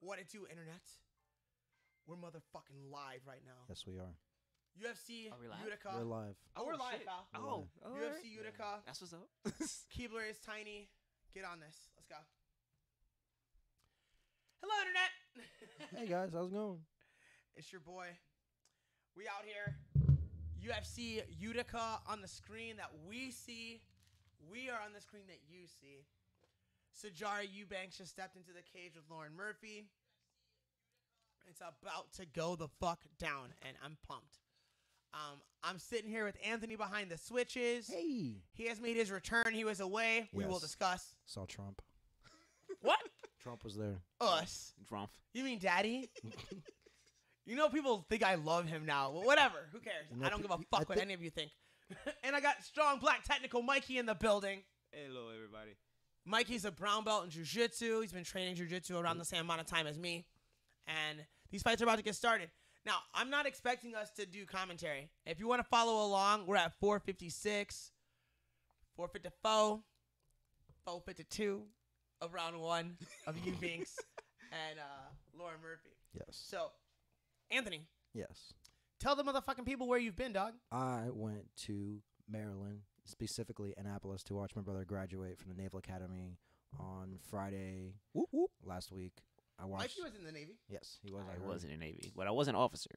What it do, internet? We're motherfucking live right now. Yes, we are. UFC Are we live? Utica. We're live. Oh, we're live, shit. pal. Oh, UFC Utica. That's what's up. Keebler is tiny. Get on this. Let's go. Hello, internet. Hey guys, how's it going? It's your boy. We out here. UFC Utica on the screen that we see. We are on the screen that you see. Sajara Eubanks just stepped into the cage with Lauren Murphy. It's about to go the fuck down, and I'm pumped. I'm sitting here with Anthony behind the switches. Hey. He has made his return. He was away. We will Yes. discuss. Saw Trump. What? Trump was there. Us. Trump. You mean daddy? You know, people think I love him now. Well, whatever. Who cares? You know, I don't give a I fuck what think- any of you think. And I got strong black technical Mikey in the building. Hello, everybody. Mikey's a brown belt in jiu-jitsu. He's been training jiu-jitsu around the same amount of time as me. And these fights are about to get started. Now, I'm not expecting us to do commentary. If you want to follow along, we're at 456, 454, 452 of round one of Eubanks and Lauren Murphy. Yes. So, Anthony, Yes. tell the motherfucking people where you've been, dog. I went to Maryland, specifically Annapolis, to watch my brother graduate from the Naval Academy on Friday last week. I watched. Mikey was in the Navy. Yes, he was. I heard. was in the Navy, but I was an officer.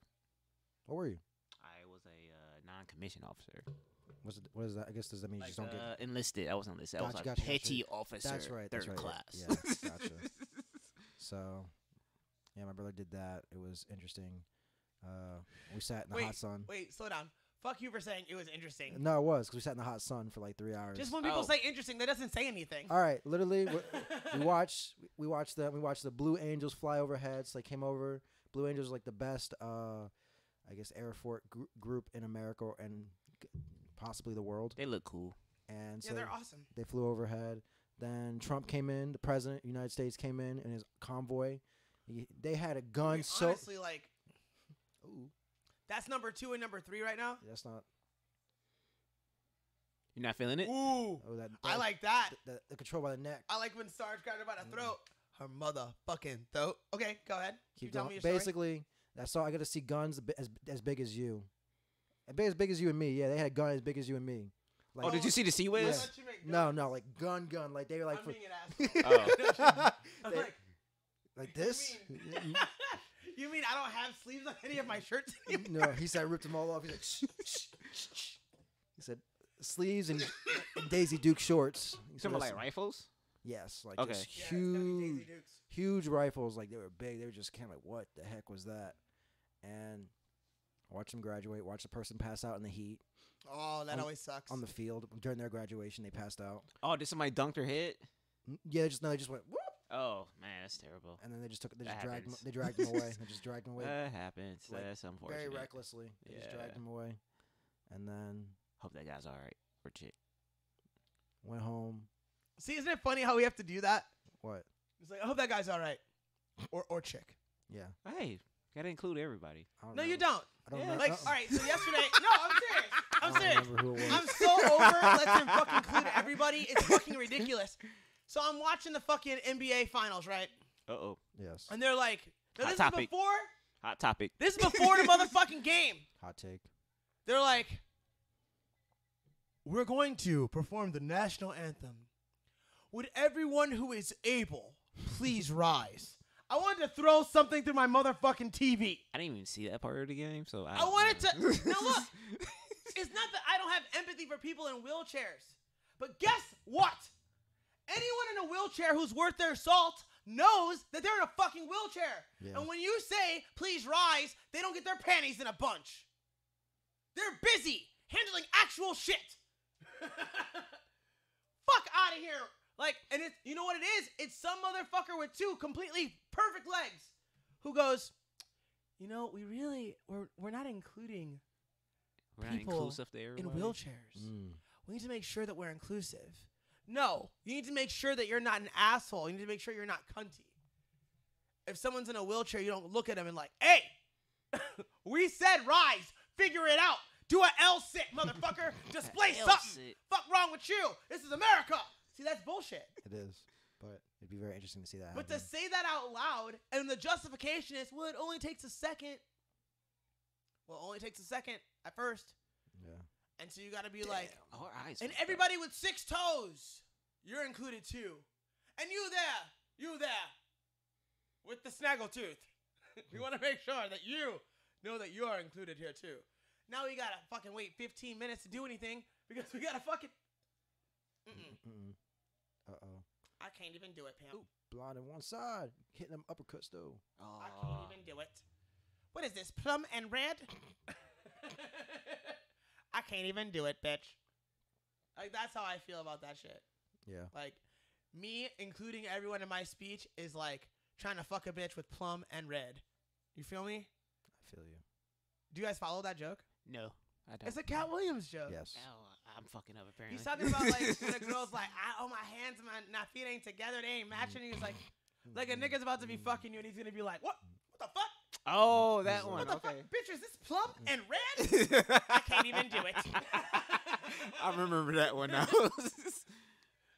What were you? I was a non-commissioned officer. What is that? I guess does that mean you just don't get? Enlisted. I wasn't enlisted. I was Gotcha, a gotcha, petty gotcha. officer. That's right. That's Third right. class. Yeah, gotcha. So, yeah, my brother did that. It was interesting. We sat in the hot sun. Wait, slow down. Fuck you for saying it was interesting. No, it was because we sat in the hot sun for like 3 hours. Just when people Oh. say interesting, that doesn't say anything. All right, literally, we watched the Blue Angels fly overhead. So they came over. Blue Angels is like the best, I guess, Air Force group in America and possibly the world. They look cool. And Yeah, so they're awesome. they flew overhead. Then Trump came in. The president of the United States came in his convoy. They had a gun. So Honestly, like, ooh, that's number 2 and number 3 right now. that's not. You're not feeling it? Ooh, Oh, that. I like that. The control by the neck. I like when Sarge grabbed her by the throat. Her motherfucking throat. Okay, go ahead. Keep tell going. me your story. Basically, that's all. I got to see guns as big as you, as big as you and me. Yeah, they had a gun as big as you and me. Like, Oh, did you see the Sea I'll Wiz? let you make No, guns. no, like gun. Like they were like I'm being an asshole. Oh. I'm They- like, like this. you mean I don't have sleeves on any of my shirts? No, he said I ripped them all off. He's like, shh, shh, shh, shh. He said sleeves and Daisy Duke shorts. He said, Some like "Listen." rifles? Yes, like Okay. just Yeah, it's gotta be Daisy huge, Dukes. huge rifles. Like they were big. They were just kind of like, what the heck was that? And I watched them graduate. Watch the person pass out in the heat Oh, that On- always sucks. on the field during their graduation. They passed out. Oh, did somebody dunk their head? Yeah, they just went whoop, Oh, man, that's terrible. and then they just That dragged happens. they dragged them away. They just dragged them away That happens. Like, That's unfortunate. very recklessly. They just Yeah. dragged them away, and then Hope that guy's all right. Or chick. went home. See, isn't it funny how we have to do that? What? It's like, I hope that guy's all right. Or chick. Yeah. Hey, gotta include everybody. I don't No, know. you don't. I don't Yeah. know. Like, all right, so yesterday. No, I'm serious. I I'm don't serious. remember who it was. I'm so over letting him fucking include everybody. It's fucking ridiculous. So I'm watching the fucking NBA finals, right? Uh-oh. Yes. And they're like, now Hot this topic. is before. Hot topic. This is before the motherfucking game. Hot take. They're like, we're going to perform the national anthem. Would everyone who is able please rise? I wanted to throw something through my motherfucking TV. I didn't even see that part of the game, so I wanted to. Now look, it's not that I don't have empathy for people in wheelchairs, but guess what? Anyone in a wheelchair who's worth their salt knows that they're in a fucking wheelchair. Yeah. And when you say, please rise, they don't get their panties in a bunch. They're busy handling actual shit. Fuck out of here. Like, and it's, you know what it is? It's some motherfucker with 2 completely perfect legs who goes, you know, we're not including we're not people inclusive to in everybody. wheelchairs. Mm. We need to make sure that we're inclusive. No, you need to make sure that you're not an asshole. You need to make sure you're not cunty. If someone's in a wheelchair, you don't look at them and like, hey, we said rise, figure it out. Do a L sit, motherfucker. Display L something. sit. Fuck wrong with you? This is America. See, that's bullshit. It is. But it'd be very interesting to see that But happen. to say that out loud, and the justification is, well, it only takes a second. Well, it only takes a second at first. Yeah. And so you got to be like, Our eyes. and everybody with 6 toes, you're included too. And you there, with the snaggle tooth. We want to make sure that you know that you are included here too. Now we got to fucking wait 15 minutes to do anything because we got to fucking... Uh-oh. I can't even do it, Pam. Ooh, blind on one side. Hitting them uppercuts, though. I can't even do it. What is this, plum and red? I can't even do it, bitch. Like, that's how I feel about that shit. Yeah. Like, me including everyone in my speech is like trying to fuck a bitch with plum and red. You feel me? I feel you. Do you guys follow that joke? No, I don't. It's a Cat Williams joke. Yes. I'm fucking up apparently. He's talking about like when a girl's like, oh, my hands and my feet ain't together, they ain't matching. He's like a nigga's about to be fucking you, and he's gonna be like, what? What the fuck? Oh, that one. What the Okay. fuck, bitch? Is this plum and red? I can't even do it. I remember that one now.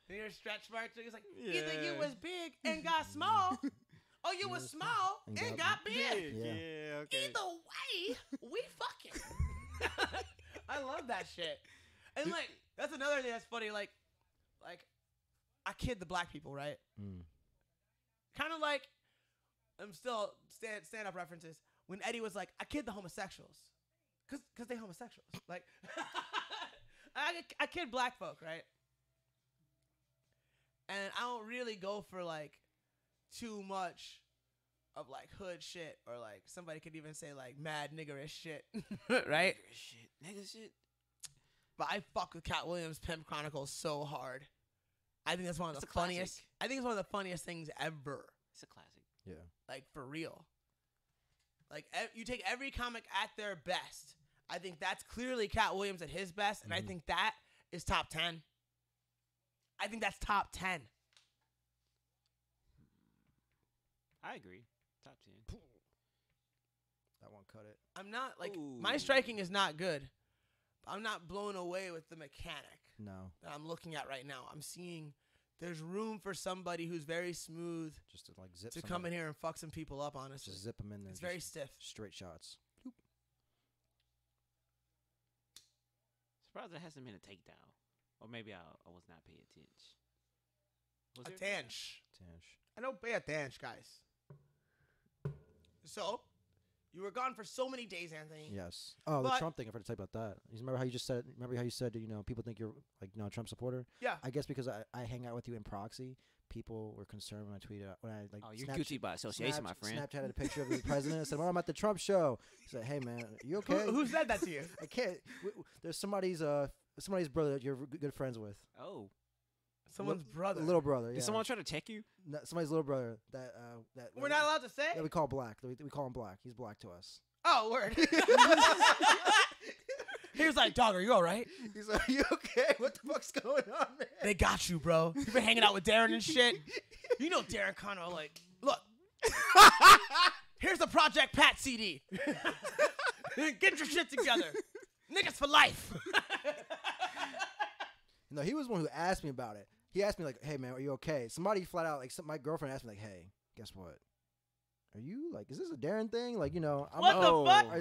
And your stretch marks. He's like, Yeah. either you was big and got small, or you was small and got big. Yeah. Okay. Either way, we fucking. I love that shit. And like, that's another thing that's funny. Like, I kid the black people, right? Kind of like, I'm still stand up references when Eddie was like, I kid the homosexuals, cause they homosexuals. Like, I kid black folk, right? And I don't really go for like too much of like hood shit, or like somebody could even say like mad niggerish shit, right? Nigga shit. But I fuck with Cat Williams' Pimp Chronicles so hard. I think that's one of It's the a classic. funniest. I think it's one of the funniest things ever. It's a classic. Yeah. Like, for real. Like, you take every comic at their best. I think that's clearly Cat Williams at his best, and I think that is top 10. I think that's top 10. I agree. Top 10. That one cut it. I'm not, like, Ooh. my striking is not good. I'm not blown away with the mechanic No. that I'm looking at right now. I'm seeing there's room for somebody who's very smooth Just to like zip to come in here and fuck some people up, honestly. Just zip them in there. It's very stiff. straight shots. Surprised there hasn't been a takedown. Or maybe I was not paying attention. Was A there? tanch. Tanch. I don't pay a tanch, guys. So, you were gone for so many days, Anthony. Yes. Oh, But- the Trump thing. I forgot to tell you about that. You remember how you just said? Remember how you said people think you're like a Trump supporter? Yeah. I guess because I hang out with you in proxy, people were concerned when I tweeted when I like. Oh, you're guilty by association, my friend. Snapchatted a picture of the president and said, "Well, I'm at the Trump show." He said, "Hey, man, you okay?" Who said that to you? I can't. There's somebody's brother that you're good friends with. Oh. Someone's brother. Little brother. Yeah. Did someone try to check you? No, somebody's little brother that We're not allowed to say? Yeah, we call Black. We call him Black. He's Black to us. Oh, word. He was like, dog, are you all right? He's like, "You okay? What the fuck's going on, man?" They got you, bro. You been hanging out with Darren and shit. You know Darren kind of like, look, here's the Project Pat CD. Get your shit together. Niggas for life. No, he was the one who asked me about it. He asked me like, "Hey, man, are you okay?" Somebody flat out my girlfriend asked me like, "Hey, guess what? Are you like, is this a Darren thing? Like, I'm What the fuck?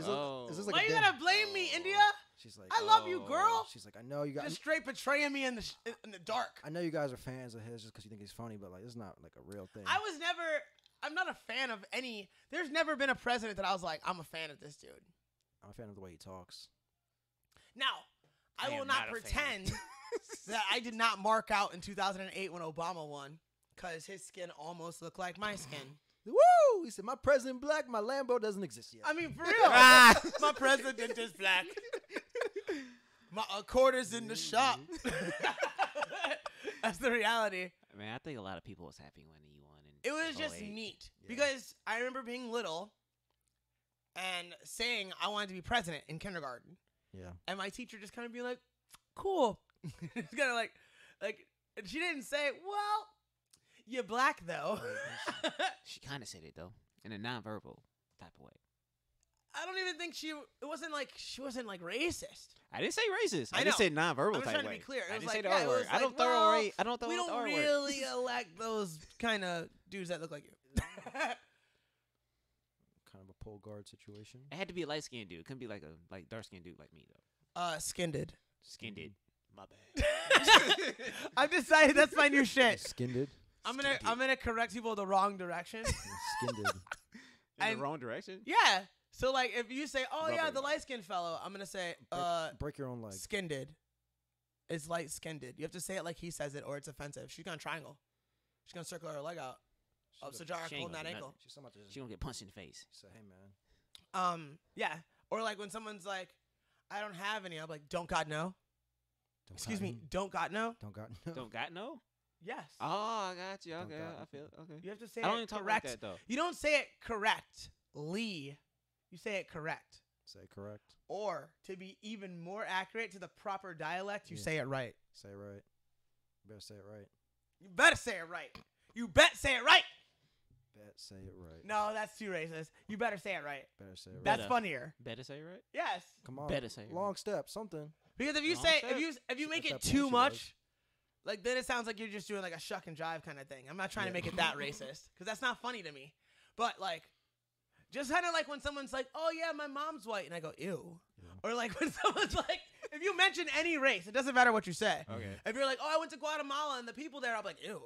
Is this like Why a you Darren- gotta blame me, India? She's like, I love you, girl. She's like, I know you guys. Just straight betraying me in the dark. I know you guys are fans of his just because you think he's funny, but like, it's not like a real thing. I'm not a fan of any. There's never been a president that I was like, I'm a fan of this dude. I'm a fan of the way he talks. Now, I will am not not a fan. pretend that I did not mark out in 2008 when Obama won, because his skin almost looked like my skin. Woo! He said, "My president black, my Lambo doesn't exist yet." I mean, for real. My president is black. My quarter's in the shop. That's the reality. I mean, I think a lot of people was happy when he won. It was just 08. neat Yeah. because I remember being little and saying I wanted to be president in kindergarten, Yeah. and my teacher just kind of being like, "Cool." It's kind of like, and she didn't say, "Well, you're black though." She kind of said it though, in a non-verbal type of way. I don't even think she wasn't like racist. I didn't say racist. I I just know. said nonverbal I'm just type trying to way. be clear. It I was didn't like, say the yeah, R it word. was I don't like, throw well, away. I don't throw We out the don't R word. really elect those kind of dudes that look like you. Kind of a pole guard situation. It had to be a light skinned dude. It couldn't be like a dark skinned dude like me though. Skinned. Skinned it. My bad. I've decided that's my new shit. Skinned. I'm gonna correct people the wrong direction. Skinned. In And- the wrong direction. Yeah. So like if you say, "Oh yeah, Rubber. the light skinned fellow," I'm gonna say, Break your own leg. skinned. It's light skinned. You have to say it like he says it, or it's offensive. She's gonna triangle. She's gonna circle her leg out. Of Sajara she ain't holding that gonna do ankle. She's somewhat just She gonna get punched in the face. say, "Hey man, Yeah. Or like when someone's like, "I don't have any," I'm like, "Don't God know?" don't Excuse got me, don't God know? Don't got Don't got no. Yes. Oh, I got you. Don't Okay, got I feel okay. You have to say I don't it even talk correct. like that though. You don't say it correctly. You say it correct. say correct. Or to be even more accurate to the proper dialect, you Yeah. say it right. Say it right. You better say it right. You better say it right. You bet say it right. Bet say it right. No, that's too racist. You better say it right. Better say it right. That's Better. funnier. Better say it right. Yes. Come on. Better say it Long right. step. Something. Because if you Long say step. if you make At it that point, too she much, was. like then it sounds like you're just doing like a shuck and jive kind of thing. I'm not trying to Yeah. make it that racist because that's not funny to me. But like, just kind of like when someone's like, "Oh yeah, my mom's white," and I go, "Ew," Yeah. or like when someone's like, if you mention any race, it doesn't matter what you say. Okay. If you're like, "Oh, I went to Guatemala and the people there," I'm like, "Ew."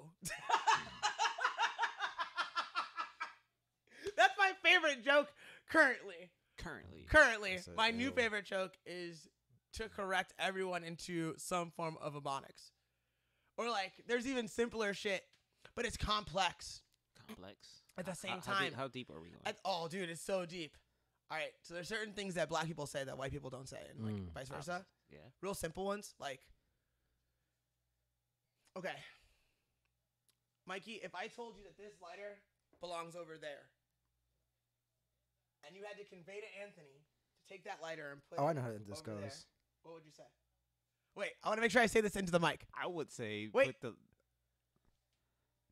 That's my favorite joke currently. Currently. That's it, My new ew. favorite joke is to correct everyone into some form of ebonics. Or like, there's even simpler shit, but it's complex Complex. at the same How time. how deep are we going? Oh, dude, it's so deep. All right, so there's certain things that black people say that white people don't say, and like Mm. vice versa. Yeah. Real simple ones, like, okay, Mikey, if I told you that this lighter belongs over there, and you had to convey to Anthony to take that lighter and put Oh, it I know how this over there, goes. what would you say? Wait, I want to make sure I say this into the mic. I would say Wait. put the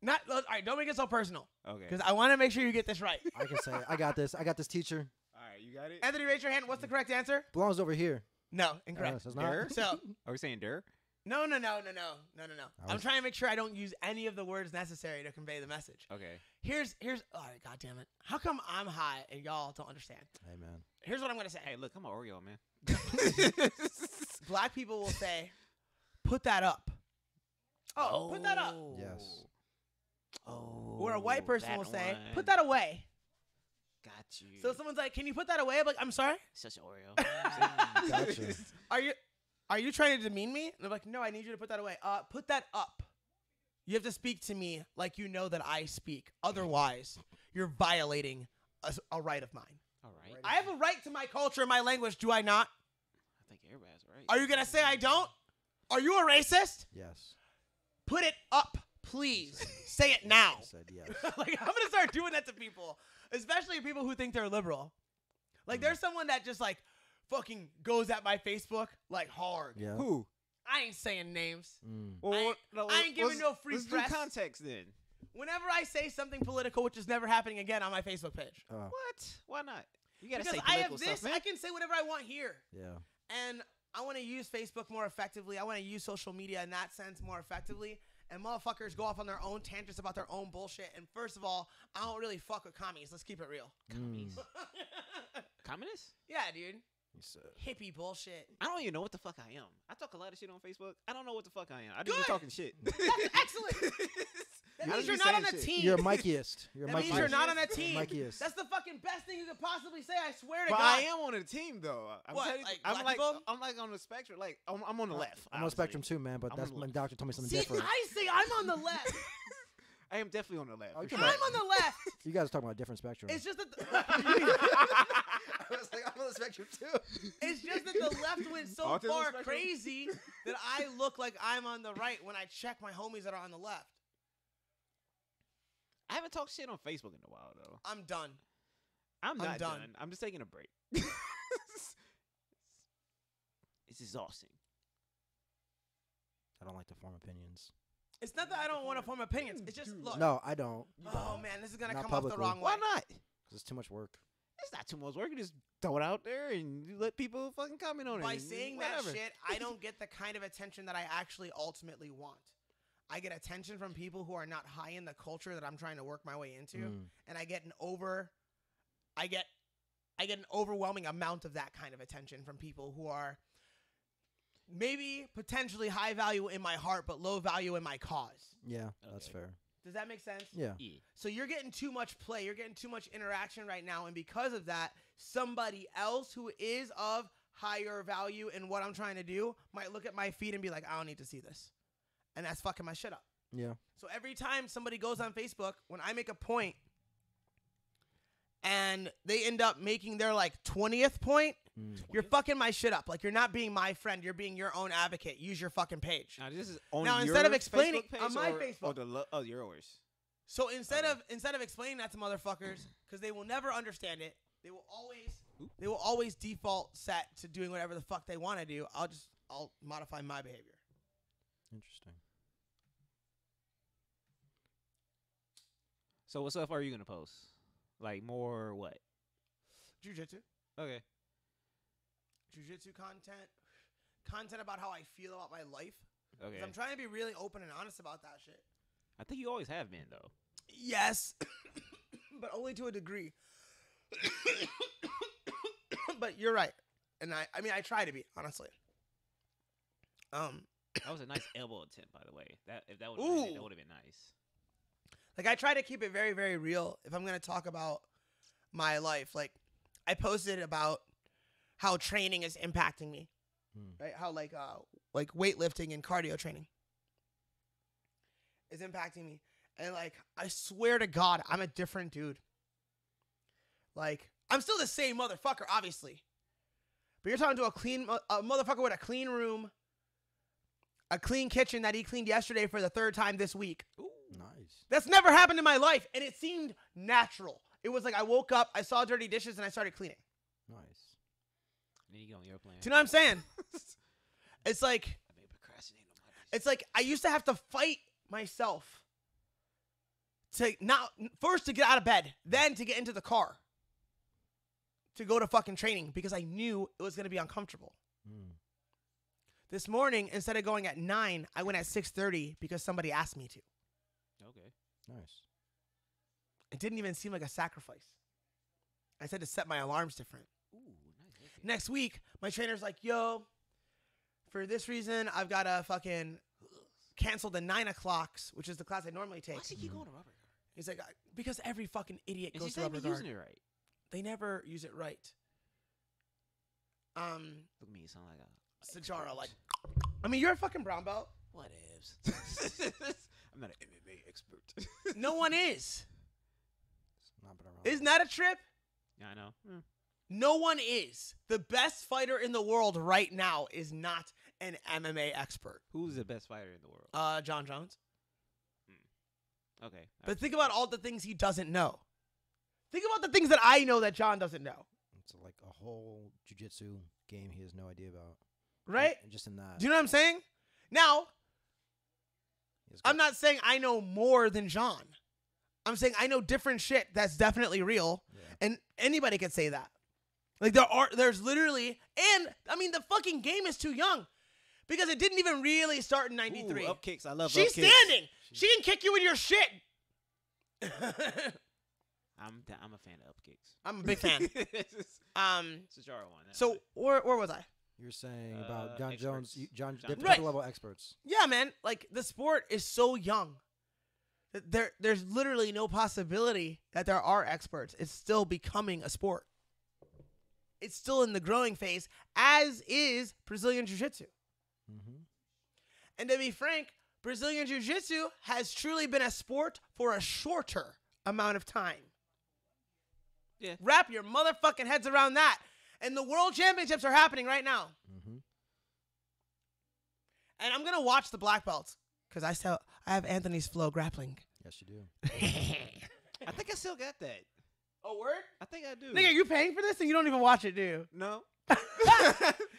Not all right. Don't make it so personal, okay. because I want to make sure you get this right. I can say it. I got this. I got this, teacher. All right, you got it. Anthony, raise your hand. What's the correct answer? Belongs over here. No, incorrect. So it's not. There? So Are we saying der? no. I'm was- trying to make sure I don't use any of the words necessary to convey the message. Okay. Here's. All right, God damn it. How come I'm high and y'all don't understand? Hey man. Here's what I'm gonna say. Hey, look, I'm an Oreo man. Black people will say, "Put that up." Oh, put that up. Yes. Oh. Or a white person that will say, one. "Put that away." Got you. So someone's like, "Can you put that away?" I'm like, "I'm sorry. such an Oreo. Gotcha. Are you trying to demean me?" And I'm like, "No, I need you to put that away. Put that up. You have to speak to me like you know that I speak. Otherwise, you're violating a right of mine. All right. I have a right to my culture and my language, do I not? I think everybody's right. Are you going to say I don't? Are you a racist? Yes. Put it up, please. Say it now." I said yes. Like, I'm going to start doing that to people, especially people who think they're liberal. Like, there's someone that just, like, fucking goes at my Facebook, like, hard. Yeah. Who? I ain't saying names. Mm. Well, I ain't giving no free let's press. do context then. Whenever I say something political, which is never happening again on my Facebook page. Oh. What? Why not? You gotta Because say I political have this, stuff, man. I can say whatever I want here. Yeah. And I want to use Facebook more effectively. I want to use social media in that sense more effectively. And motherfuckers go off on their own tangents about their own bullshit. And first of all, I don't really fuck with commies. Let's keep it real. Mm. Communist? Yeah, dude. He said. Hippie bullshit. I don't even know what the fuck I am. I talk a lot of shit on Facebook. I don't know what the fuck I am. I just Good. be talking shit. That's excellent. That I means just you're be not on saying a shit. team. You're a Mikeyist. You're a That means you're Mikeyist. not on a team. Mikeyist. That's the fucking best thing you could possibly say. I swear to But God. I am on a team though. I'm What, telling you, like I'm black like people? I'm like on the spectrum. Like I'm on the left. I'm on the obviously. spectrum too, man. But I'm that's on the my left. doctor told me something See, different. I say I'm on the left. I am definitely on the left. Oh, for you're sure. I'm on the left. You guys are talking about a different spectrum. It's just that I was like, I'm on the spectrum too. it's just that the left went so Autism far spectrum? crazy that I look like I'm on the right when I check my homies that are on the left. I haven't talked shit on Facebook in a while though. I'm done. I'm not done. done. I'm just taking a break. It's exhausting. I don't like to form opinions. It's not that I don't want to form opinions. It's just look. No, I don't. Oh man, this is gonna Not come off the publicly. wrong way. Why not? 'Cause it's too much work. It's not too much work. You just throw it out there and you let people fucking comment on it. By and saying whatever. that shit, I don't get the kind of attention that I actually ultimately want. I get attention from people who are not high in the culture that I'm trying to work my way into, and I get an overwhelming amount of that kind of attention from people who are maybe potentially high value in my heart, but low value in my cause. Yeah, that's fair. Does that make sense? Yeah. So you're getting too much play. You're getting too much interaction right now. And because of that, somebody else who is of higher value in what I'm trying to do might look at my feed and be like, I don't need to see this. And that's fucking my shit up. Yeah. So every time somebody goes on Facebook, when I make a point and they end up making their like 20th point, you're fucking my shit up. Like, you're not being my friend. You're being your own advocate. Use your fucking page. Now, this is on Now, your instead of explaining Facebook page on my or, Facebook, or yours. so instead of explaining that to motherfuckers, because they will never understand it, they will always default set to doing whatever the fuck they want to do. I'll modify my behavior. Interesting. So what stuff are you gonna post? Like more what? Jiu-jitsu. Okay. Jiu-jitsu content about how I feel about my life. Okay. 'Cause I'm trying to be really open and honest about that shit. I think you always have been though. Yes, but only to a degree. But you're right, and I mean I try to be, honestly. That was a nice elbow attempt, by the way. If that would have been nice. Like, I try to keep it very, very real if I'm going to talk about my life. Like, I posted about how training is impacting me, right? How, like weightlifting and cardio training is impacting me. And, like, I swear to God, I'm a different dude. Like, I'm still the same motherfucker, obviously. But you're talking to a motherfucker with a clean room, a clean kitchen that he cleaned yesterday for the 3rd time this week. Ooh. Nice. That's never happened in my life, and it seemed natural. It was like I woke up, I saw dirty dishes, and I started cleaning. Nice. Then you go on your plan. Do you know what I'm saying? It's like, I've been procrastinating on my business. it's like I used to have to fight myself to first to get out of bed, then to get into the car to go to fucking training because I knew it was going to be uncomfortable. This morning, instead of going at 9, I went at 6:30 because somebody asked me to. Okay. Nice. It didn't even seem like a sacrifice. I said to set my alarms different. Ooh, nice. Okay. Next week, my trainer's like, yo, for this reason, I've got to fucking cancel the 9 o'clocks, which is the class I normally take. Why does he keep going to rubber guard? He's like, because every fucking idiot Is goes he to rubber guard. using it right? They never use it right. Look at me, you sound like a Sajara, like, I mean, you're a fucking brown belt. whatevs. I'm not an MMA expert. No one is. It's not been around. Isn't that a trip? Yeah, I know. No one is. The best fighter in the world right now is not an MMA expert. Who's the best fighter in the world? John Jones. Okay. But think about all the things he doesn't know. Think about the things that I know that John doesn't know. It's like a whole jiu-jitsu game he has no idea about. Right? And just in that. Do you know what I'm saying? Now, I'm not saying I know more than John. I'm saying I know different shit that's definitely real. Yeah. And anybody could say that. Like, there's literally, and I mean, the fucking game is too young because it didn't even really start in 93. Ooh, up kicks. I love She's up kicks. standing. She didn't kick you in your shit. I'm a fan of up kicks. I'm a big fan. Sajara won that. So where was I? You're saying about John experts. Jones, John Right. different level experts. Yeah, man. Like, the sport is so young. There's literally no possibility that there are experts. It's still becoming a sport. It's still in the growing phase, as is Brazilian Jiu-Jitsu. Mm-hmm. And to be frank, Brazilian Jiu-Jitsu has truly been a sport for a shorter amount of time. Yeah. Wrap your motherfucking heads around that. And the World Championships are happening right now. Mm-hmm. And I'm going to watch the black belts because I have Anthony's flow grappling. Yes, you do. I think I still got that. Oh, word? I think I do. Nigga, you paying for this and you don't even watch it, do you? No.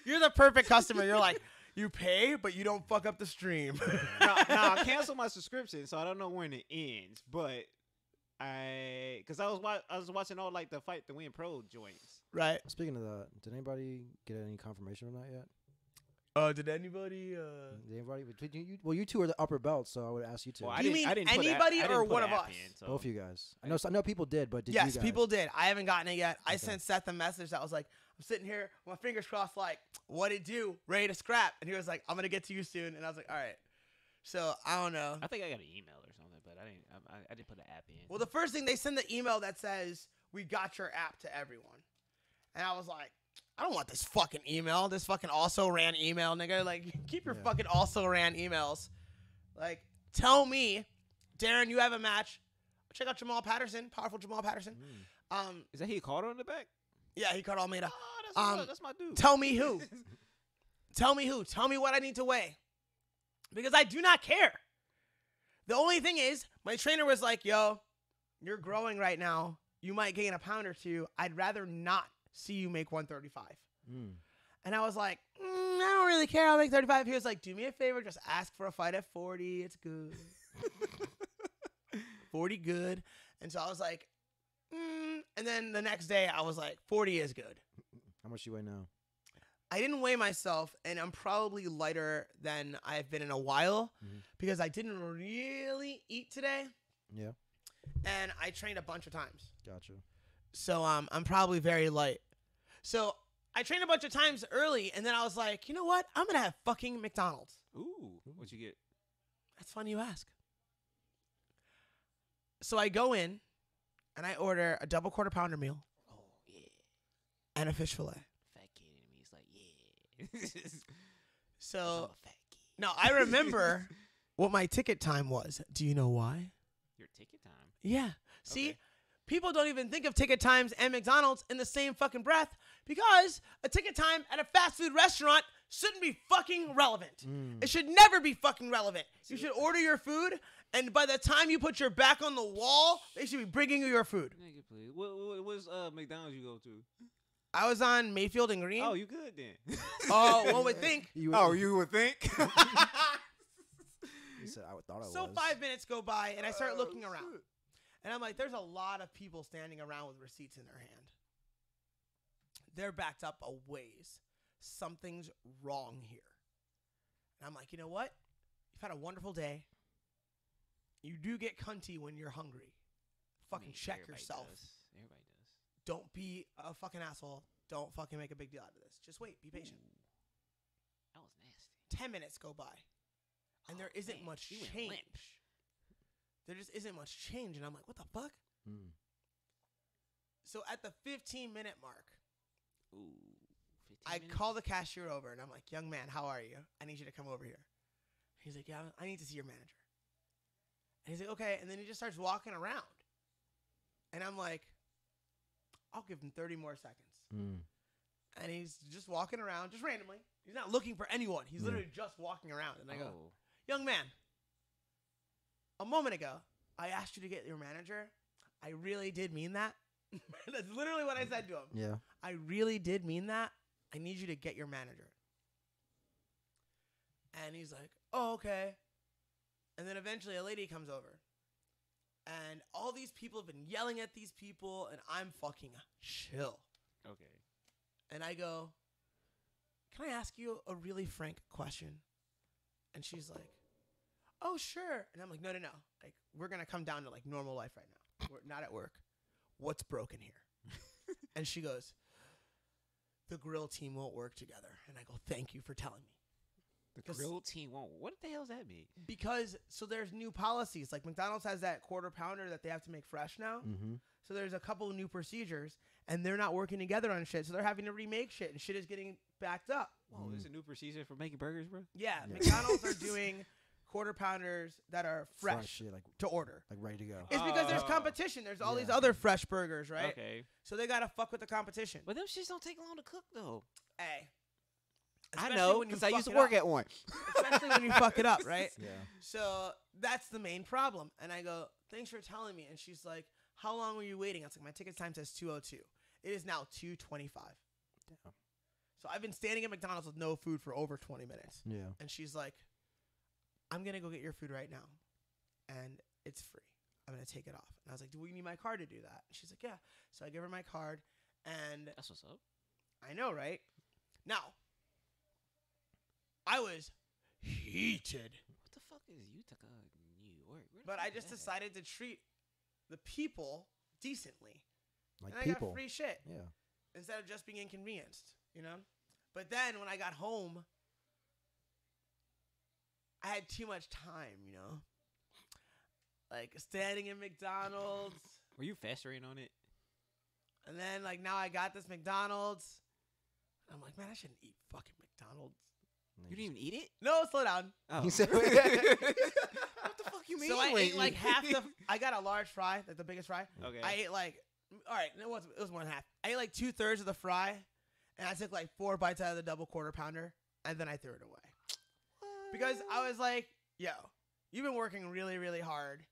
You're the perfect customer. You're like, you pay, but you don't fuck up the stream. no, I canceled my subscription, so I don't know when it ends. But because I was watching all like the Fight to Win Pro joints. Right. Speaking of that, did anybody get any confirmation on that yet? Did anybody? Did anybody? Well, you two are the upper belt, so I would ask you two. Well, Do you mean anybody or one of us? Both of you guys. I know people did, but did Yes, you guys? people did. I haven't gotten it yet. I Okay. sent Seth a message that was like, I'm sitting here, with my fingers crossed, like, what it do? Ready to scrap? And he was like, I'm gonna get to you soon. And I was like, all right. So I don't know. I think I got an email or something, but I didn't put the app in. Well, the first thing they send the email that says we got your app to everyone, and I was like, I don't want this fucking email. This fucking also ran email, nigga. Like, keep your Yeah. fucking also ran emails. Like, tell me, Darren, you have a match. Check out Jamal Patterson, powerful Jamal Patterson. Is that he called on the back? Yeah, he caught Almeida. Oh, that's my dude. Tell me who. Tell me who. Tell me what I need to weigh. Because I do not care. The only thing is, my trainer was like, yo, you're growing right now. You might gain a pound or two. I'd rather not see you make 135. And I was like, I don't really care. I'll make 35. He was like, do me a favor. Just ask for a fight at 40. It's good. 40 good. And so I was like, and then the next day I was like, 40 is good. How much you weigh now? I didn't weigh myself, and I'm probably lighter than I've been in a while because I didn't really eat today. Yeah. And I trained a bunch of times. Gotcha. So I'm probably very light. So I trained a bunch of times early, and then I was like, you know what? I'm going to have fucking McDonald's. Ooh, what'd you get? That's funny you ask. So I go in, and I order a double quarter pounder meal. Oh, yeah. And a fish fillet. Fat kid in me. It's like, yeah. So, I'm a fat kid. now I remember what my ticket time was. Do you know why? Your ticket time. Yeah. See, Okay. people don't even think of ticket times and McDonald's in the same fucking breath because a ticket time at a fast food restaurant shouldn't be fucking relevant. It should never be fucking relevant. You should order your food, and by the time you put your back on the wall, they should be bringing you your food. Nigga, please. What's McDonald's you go to? I was on Mayfield and Green. Oh, you good then? Oh, one would think. You would think. He said, I thought I So was. 5 minutes go by, and I start looking around. And I'm like, there's a lot of people standing around with receipts in their hand. They're backed up a ways. Something's wrong here. And I'm like, you know what? You've had a wonderful day. You do get cunty when you're hungry. Fucking check yourself. Everybody does. Don't be a fucking asshole. Don't fucking make a big deal out of this. Just wait. Be patient. Ooh. That was nasty. 10 minutes go by. And there isn't man, much you went change. limp. There just isn't much change. And I'm like, what the fuck? So at the 15-minute mark, Ooh. 15 I minutes? call the cashier over, and I'm like, young man, how are you? I need you to come over here. He's like, yeah, I need to see your manager. And he's like, okay. And then he just starts walking around. And I'm like, I'll give him 30 more seconds. And he's just walking around, just randomly. He's not looking for anyone. He's literally just walking around. And I go, young man, a moment ago, I asked you to get your manager. I really did mean that. That's literally what I said to him. Yeah. I really did mean that. I need you to get your manager. And he's like, oh, okay. And then eventually a lady comes over. And all these people have been yelling at these people, and I'm fucking chill. Okay. And I go, can I ask you a really frank question? And she's like, oh, sure. And I'm like, no. Like, we're going to come down to, like, normal life right now. We're not at work. What's broken here? And she goes, the grill team won't work together. And I go, thank you for telling me. The grill team won't. What the hell does that mean? Because, so there's new policies. Like, McDonald's has that quarter pounder that they have to make fresh now. So there's a couple of new procedures, and they're not working together on shit. So they're having to remake shit, and shit is getting backed up. Whoa, there's a new procedure for making burgers, bro? Yeah, McDonald's are doing quarter pounders that are fresh yeah, like to order. ready to go. It's because there's Oh. competition. There's all these Yeah. other fresh burgers, right? Okay. So they got to fuck with the competition. But them shits don't take long to cook, though. Hey. I Especially know, when you because I fuck used to it work up. at one. Especially when you fuck it up, right? Yeah. So that's the main problem. And I go, thanks for telling me. And she's like, how long were you waiting? I was like, my ticket time says 2:02. It is now 2:25. Damn. So I've been standing at McDonald's with no food for over 20 minutes. Yeah. And she's like, I'm going to go get your food right now. And it's free. I'm going to take it off. And I was like, do we need my card to do that? And she's like, yeah. So I give her my card. And That's what's up. I know, right? Now, I was heated, What the fuck is Utica, New York? Where the but fuck I is just that? decided to treat the people decently. Like And I people. got free shit Yeah. instead of just being inconvenienced, you know? But then when I got home, I had too much time, you know? Like standing in McDonald's. Were you festering on it? And then like now I got this McDonald's. I'm like, man, I shouldn't eat fucking McDonald's. You didn't even eat it? No, slow down. Oh. He said- what the fuck you mean? So I Wait, ate like half the. I got a large fry, like the biggest fry. Okay. I ate like, all right, it was more than half. I ate like 2/3 of the fry, and I took like 4 bites out of the double quarter pounder, and then I threw it away because I was like, yo, you've been working really, really hard.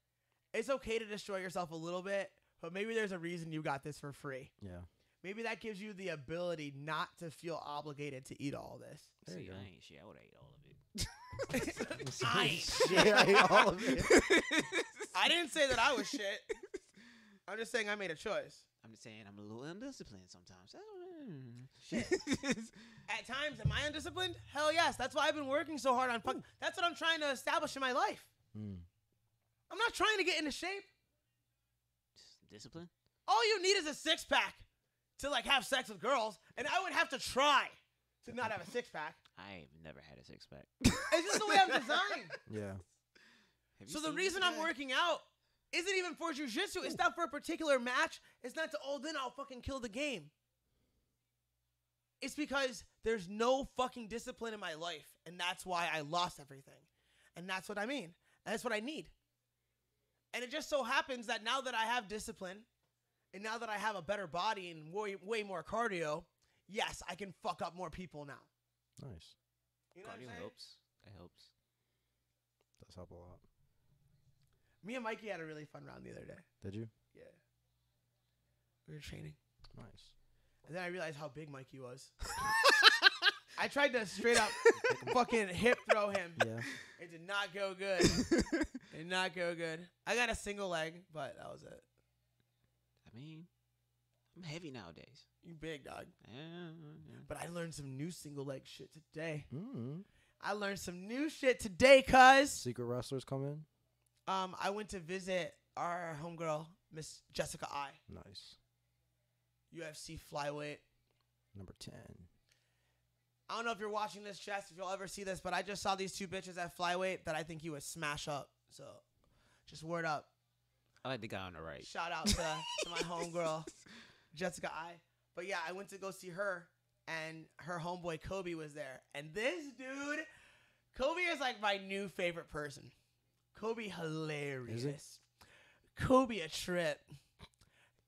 It's okay to destroy yourself a little bit, but maybe there's a reason you got this for free. Yeah. Maybe that gives you the ability not to feel obligated to eat all this. There you See, go. I ain't shit. I would have ate all of it. I ain't Shit, I ate all of it. I didn't say that I was shit. I'm just saying I made a choice. I'm just saying I'm a little undisciplined sometimes. Shit. At times, am I undisciplined? Hell yes. That's why I've been working so hard on fucking. That's what I'm trying to establish in my life. Mm. I'm not trying to get into shape. Discipline? All you need is a 6-pack to like have sex with girls, and I would have to try to not have a 6-pack. I've never had a six-pack. It's just the way I'm designed. Yeah. Have you So the seen reason this I'm guy? working out isn't even for jujitsu. It's not for a particular match. It's not to, oh, then I'll fucking kill the game. It's because there's no fucking discipline in my life, and that's why I lost everything. And that's what I mean. And that's what I need. And it just so happens that now that I have discipline, and now that I have a better body and way more cardio, yes, I can fuck up more people now. Nice. You know what I'm Cardio saying? helps. That helps. Does help a lot. Me and Mikey had a really fun round the other day. Did you? Yeah. We were training. Nice. And then I realized how big Mikey was. I tried to straight up fucking hip throw him. Yeah. It did not go good. It did not go good. I got a single leg, but that was it. I mean, I'm heavy nowadays. You big dog. Yeah. But I learned some new single leg shit today. Mm. I learned some new shit today, cuz. Secret wrestlers come in. I went to visit our homegirl, Miss Jessica I. Nice. UFC flyweight. Number 10. I don't know if you're watching this, Jess, if you'll ever see this, but I just saw these 2 bitches at flyweight that I think you would smash up. So, just word up. I like the guy on the right. Shout out to my homegirl, Jessica I. But yeah, I went to go see her, and her homeboy Kobe was there. And this dude, Kobe is like my new favorite person. Kobe hilarious. Is Kobe a trip.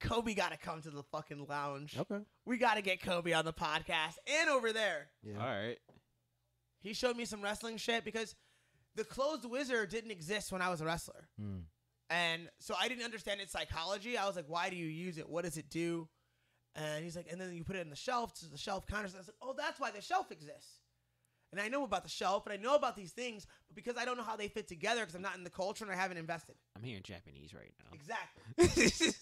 Kobe got to come to the fucking lounge. Okay. We got to get Kobe on the podcast and over there. Yeah. All right. He showed me some wrestling shit because the closed wizard didn't exist when I was a wrestler. Mm. And so I didn't understand its psychology. I was like, why do you use it? What does it do? And he's like, and then you put it in the shelf. So the shelf counters. I was like, oh, that's why the shelf exists. And I know about the shelf, and I know about these things, but because I don't know how they fit together because I'm not in the culture and I haven't invested. I'm hearing Japanese right now. Exactly.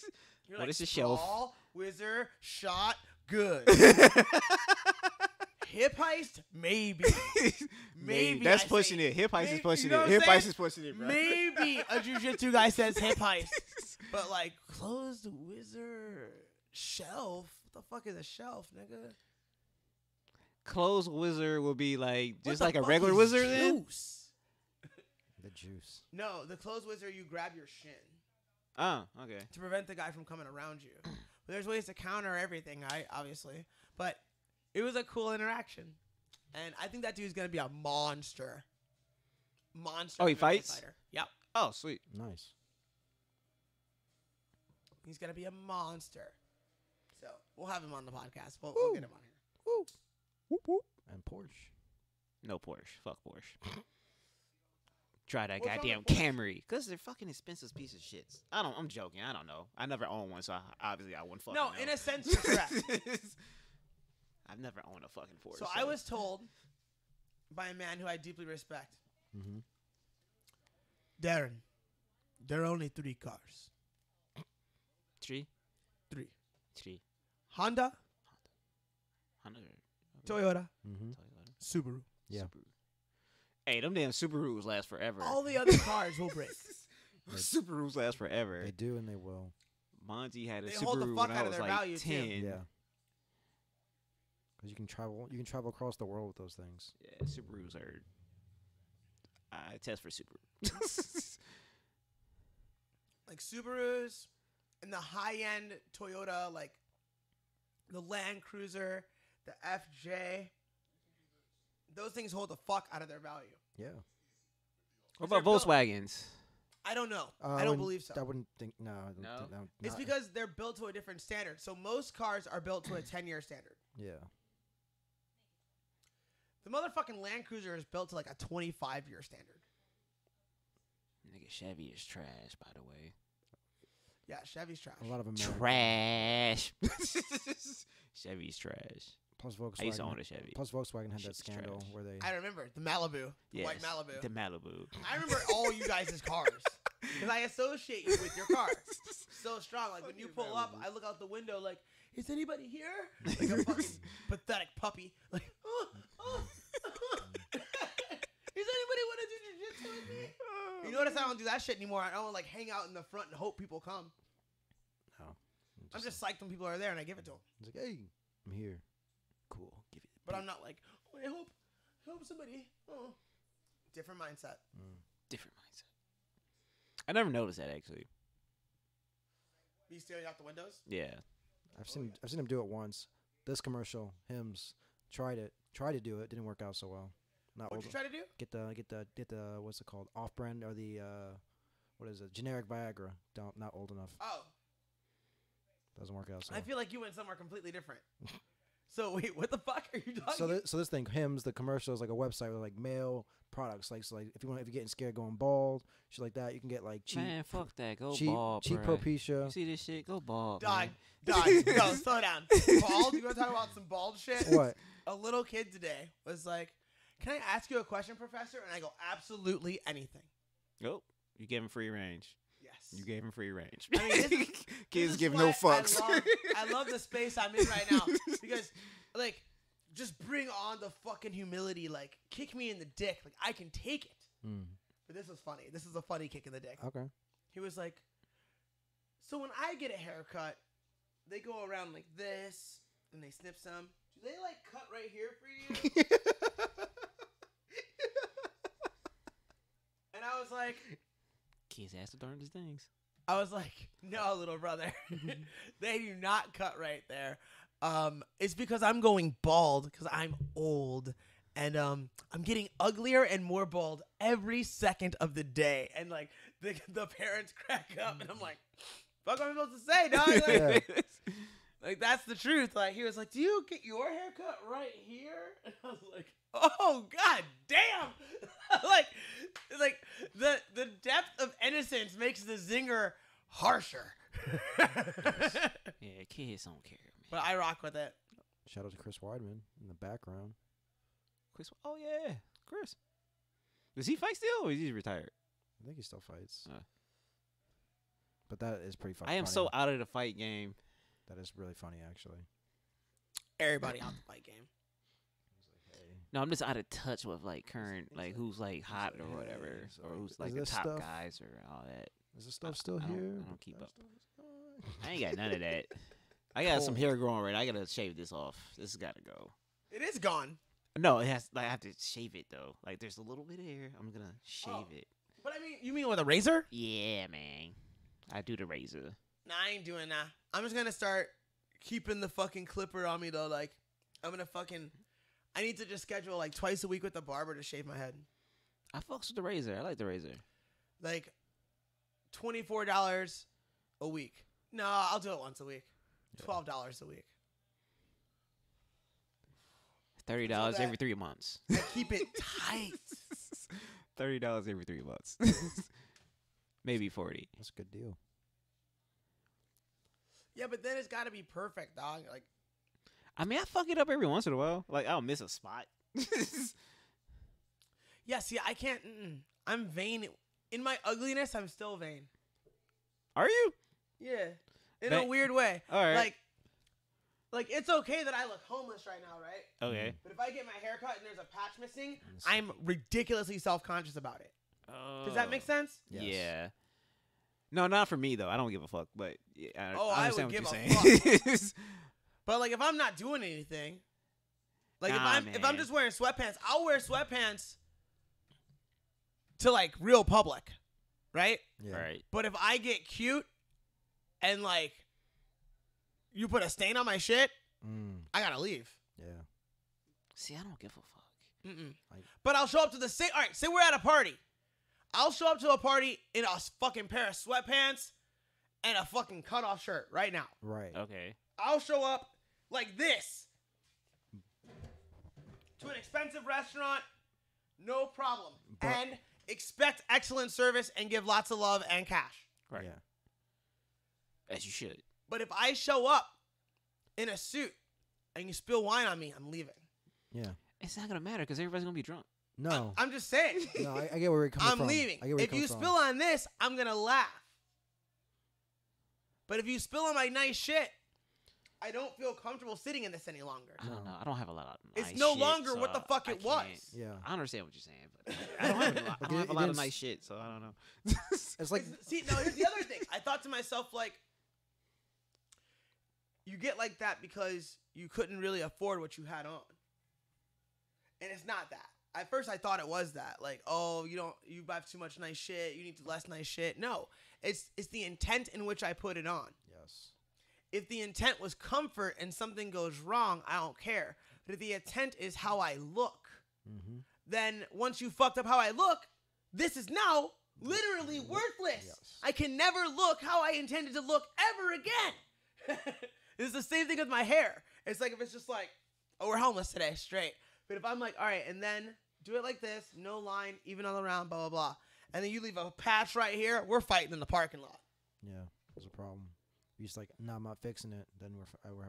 You're What like, is the shelf? sprawl, wizard, shot, good. Hip heist, maybe. Maybe. That's I pushing say- it. Hip heist is maybe- pushing you know it. what Hip I'm saying? heist is pushing it, bro. Maybe a jujitsu guy says hip heist. But like closed wizard shelf. What the fuck is a shelf, nigga? Closed wizard will be like What just the like a fuck regular is wizard then? juice? The juice. No, the closed wizard you grab your shin Oh, okay. to prevent the guy from coming around you. But there's ways to counter everything, right? Obviously. But it was a cool interaction. And I think that dude's gonna be a monster. Monster. Oh, he MMA fights? fighter. Yep. Oh, sweet. Nice. He's gonna be a monster. So we'll have him on the podcast. We'll get him on here. Woo. Whoop, whoop. And Porsche. No Porsche. Fuck Porsche. Try that What's wrong goddamn with Porsche? Camry. Because they're fucking expensive piece of shits. I'm joking. I don't know. I never owned one, so obviously I wouldn't fucking No, know. in a sense, you're correct. I've never owned a fucking Porsche. So I was told by a man who I deeply respect, Mm-hmm. Darren, there are only 3 cars. Three. 3. Honda, Honda, Toyota, Mm-hmm. Toyota, Subaru. Yeah. Subaru. Hey, them damn Subarus last forever. All the other cars will break. Subarus last forever. They do and they will. Monty had a They Subaru hold the fuck when I out of was their like value, too. 10. Yeah. Because you can travel. You can travel across the world with those things. Yeah, Subarus are. I test for Subaru. Like Subarus and the high-end Toyota, like the Land Cruiser, the FJ. Those things hold the fuck out of their value. Yeah. What They're about built- Volkswagens? I don't know. I I don't wouldn't- believe so. I wouldn't think. No. I don't No? think that would- It's not- because they're built to a different standard. So most cars are built to a 10-year standard. Yeah. The motherfucking Land Cruiser is built to like a 25-year standard. Nigga, Chevy is trash, by the way. Yeah, Chevy's trash. A lot of American. Trash. Chevy's trash. Plus I used to own Volkswagen. a Chevy. Plus Volkswagen had that Shit's scandal trash. where they. I remember the Malibu, the white Malibu. The Malibu. I remember all you guys' cars because I associate you with your car so strong. Like when you pull up, I look out the window like, is anybody here? Like a fucking pathetic puppy. Like, is anybody want to do jiu-jitsu with me? You notice I don't do that shit anymore. I don't like hang out in the front and hope people come. No. I'm just psyched when people are there and I give it to them. It's like, hey, I'm here. Cool. Give it. But I'm not like, oh, I hope somebody. Oh, different mindset. Different mindset. I never noticed that actually. Me staring out the windows. Yeah. I've seen him do it once. This commercial, Hims, tried to do it, didn't work out so well. Not What'd old, you try to do? get the what's it called, off brand or the what is it, generic Viagra. Not old enough. Oh, Doesn't work out so I well. feel like you went somewhere completely different. So wait, what the fuck are you talking? So this thing, Hims, the commercial is like a website with like male products. Like, so like if you're getting scared going bald, shit like that, you can get like cheap Man, fuck that. Go cheap bald, cheap bruh. Propecia. You see this shit? Go bald. Dog, man. no, slow down. Bald? You want to talk about some bald shit? What? A little kid today was like, "Can I ask you a question, Professor?" And I go, "Absolutely anything." Oh, you gave him free range. Yes. You gave him free range. I mean, this is- Kids This give is no why fucks. I love the space I'm in right now because, like, just bring on the fucking humility. Like, kick me in the dick. Like, I can take it. Mm. But this was funny. This is a funny kick in the dick. Okay. He was like, "So when I get a haircut, they go around like this and they snip some. Do they like cut right here for you?" And I was like, Kids ask the darndest things. "No, little brother, they do not cut right there. It's because I'm going bald because I'm old." And I'm getting uglier and more bald every second of the day. And like the parents crack up, and I'm like, "Fuck, what am I supposed to say, dog?" Like, Yeah. like, that's the truth. Like, he was like, "Do you get your haircut right here?" And I was like, "Oh god damn!" like the depth of innocence makes the zinger harsher. Yeah, kids don't care, man. But I rock with it. Shout out to Chris Weidman in the background. Chris, oh yeah, Chris. Does he fight still, or is he retired? I think he still fights. Uh. But that is pretty fucking I am funny. so out of the fight game. That is really funny, actually. Everybody out the fight game. No, I'm just out of touch with like current, like who's like hot or whatever, so or who's is like the this top stuff- guys or all that. Is this stuff still I don't- here? I don't keep That up. stuff is gone. I ain't got none of that. I got some Cold. hair growing right. I gotta shave this off. This has gotta go. It is gone. No, it has. Like, I have to shave it though. Like there's a little bit of hair. I'm gonna shave Oh. it. But I mean, you mean with a razor? Yeah, man. I do the razor. Nah, I ain't doing that. I'm just gonna start keeping the fucking clipper on me though. Like, I'm gonna fucking. I need to just schedule like twice a week with the barber to shave my head. I fucks with the razor. I like the razor. Like, $24 a week. No, I'll do it once a week. $12 a week. $30 that- every 3 months. I keep it tight. $30 every 3 months. Maybe 40. That's a good deal. Yeah, but then it's got to be perfect, dog. Like, I mean, I fuck it up every once in a while. Like I'll miss a spot. yeah. See, I can't. I'm vain. In my ugliness, I'm still vain. Are you? Yeah, in a Vain- weird way. All right. Like, Like, it's okay that I look homeless right now, right? Okay. But if I get my hair cut and there's a patch missing, I'm ridiculously self-conscious about it. Does that make sense? Yes. Yeah. No, not for me though. I don't give a fuck. But yeah, I understand would what give you're a saying. But like, if I'm not doing anything, like Nah, if I'm man. just wearing sweatpants, I'll wear sweatpants to like real public, right? Yeah. Right. But if I get cute and like you put a stain on my shit, I gotta leave. Yeah. See, I don't give a fuck. But I'll show up to the same. All right, say we're at a party. I'll show up to a party in a fucking pair of sweatpants and a fucking cutoff shirt right now. Right. Okay. I'll show up like this to an expensive restaurant, no problem, But- and expect excellent service and give lots of love and cash. Right. Yeah. As you should. But if I show up in a suit and you spill wine on me, I'm leaving. Yeah. It's not gonna matter because everybody's gonna be drunk. No. I'm just saying. No, I get where you're coming I'm from. leaving. I get where If you're you coming spill on this, I'm going to laugh. But if you spill on my nice shit, I don't feel comfortable sitting in this any longer. I don't know. I don't have a lot of. It's nice no shit, longer so what the fuck I it was. can't- Yeah. I understand what you're saying, but I don't have, I don't have a lot of nice shit, so I don't know. It's like See, now here's the other thing. I thought to myself, like, you get like that because you couldn't really afford what you had on. And it's not that. At first, I thought it was that. Like, oh, you buy too much nice shit. You need less nice shit. No, it's the intent in which I put it on. yes. If the intent was comfort and something goes wrong, I don't care. But if the intent is how I look, then once you fucked up how I look, this is now literally worthless. Yes. I can never look how I intended to look ever again. It's the same thing with my hair. It's like if it's just like, oh, we're homeless today, straight. But if I'm like, all right, and then do it like this, no line, even all around, blah, blah, blah. And then you leave a patch right here, we're fighting in the parking lot. Yeah. There's a problem. You're just like, no, I'm not fixing it. Then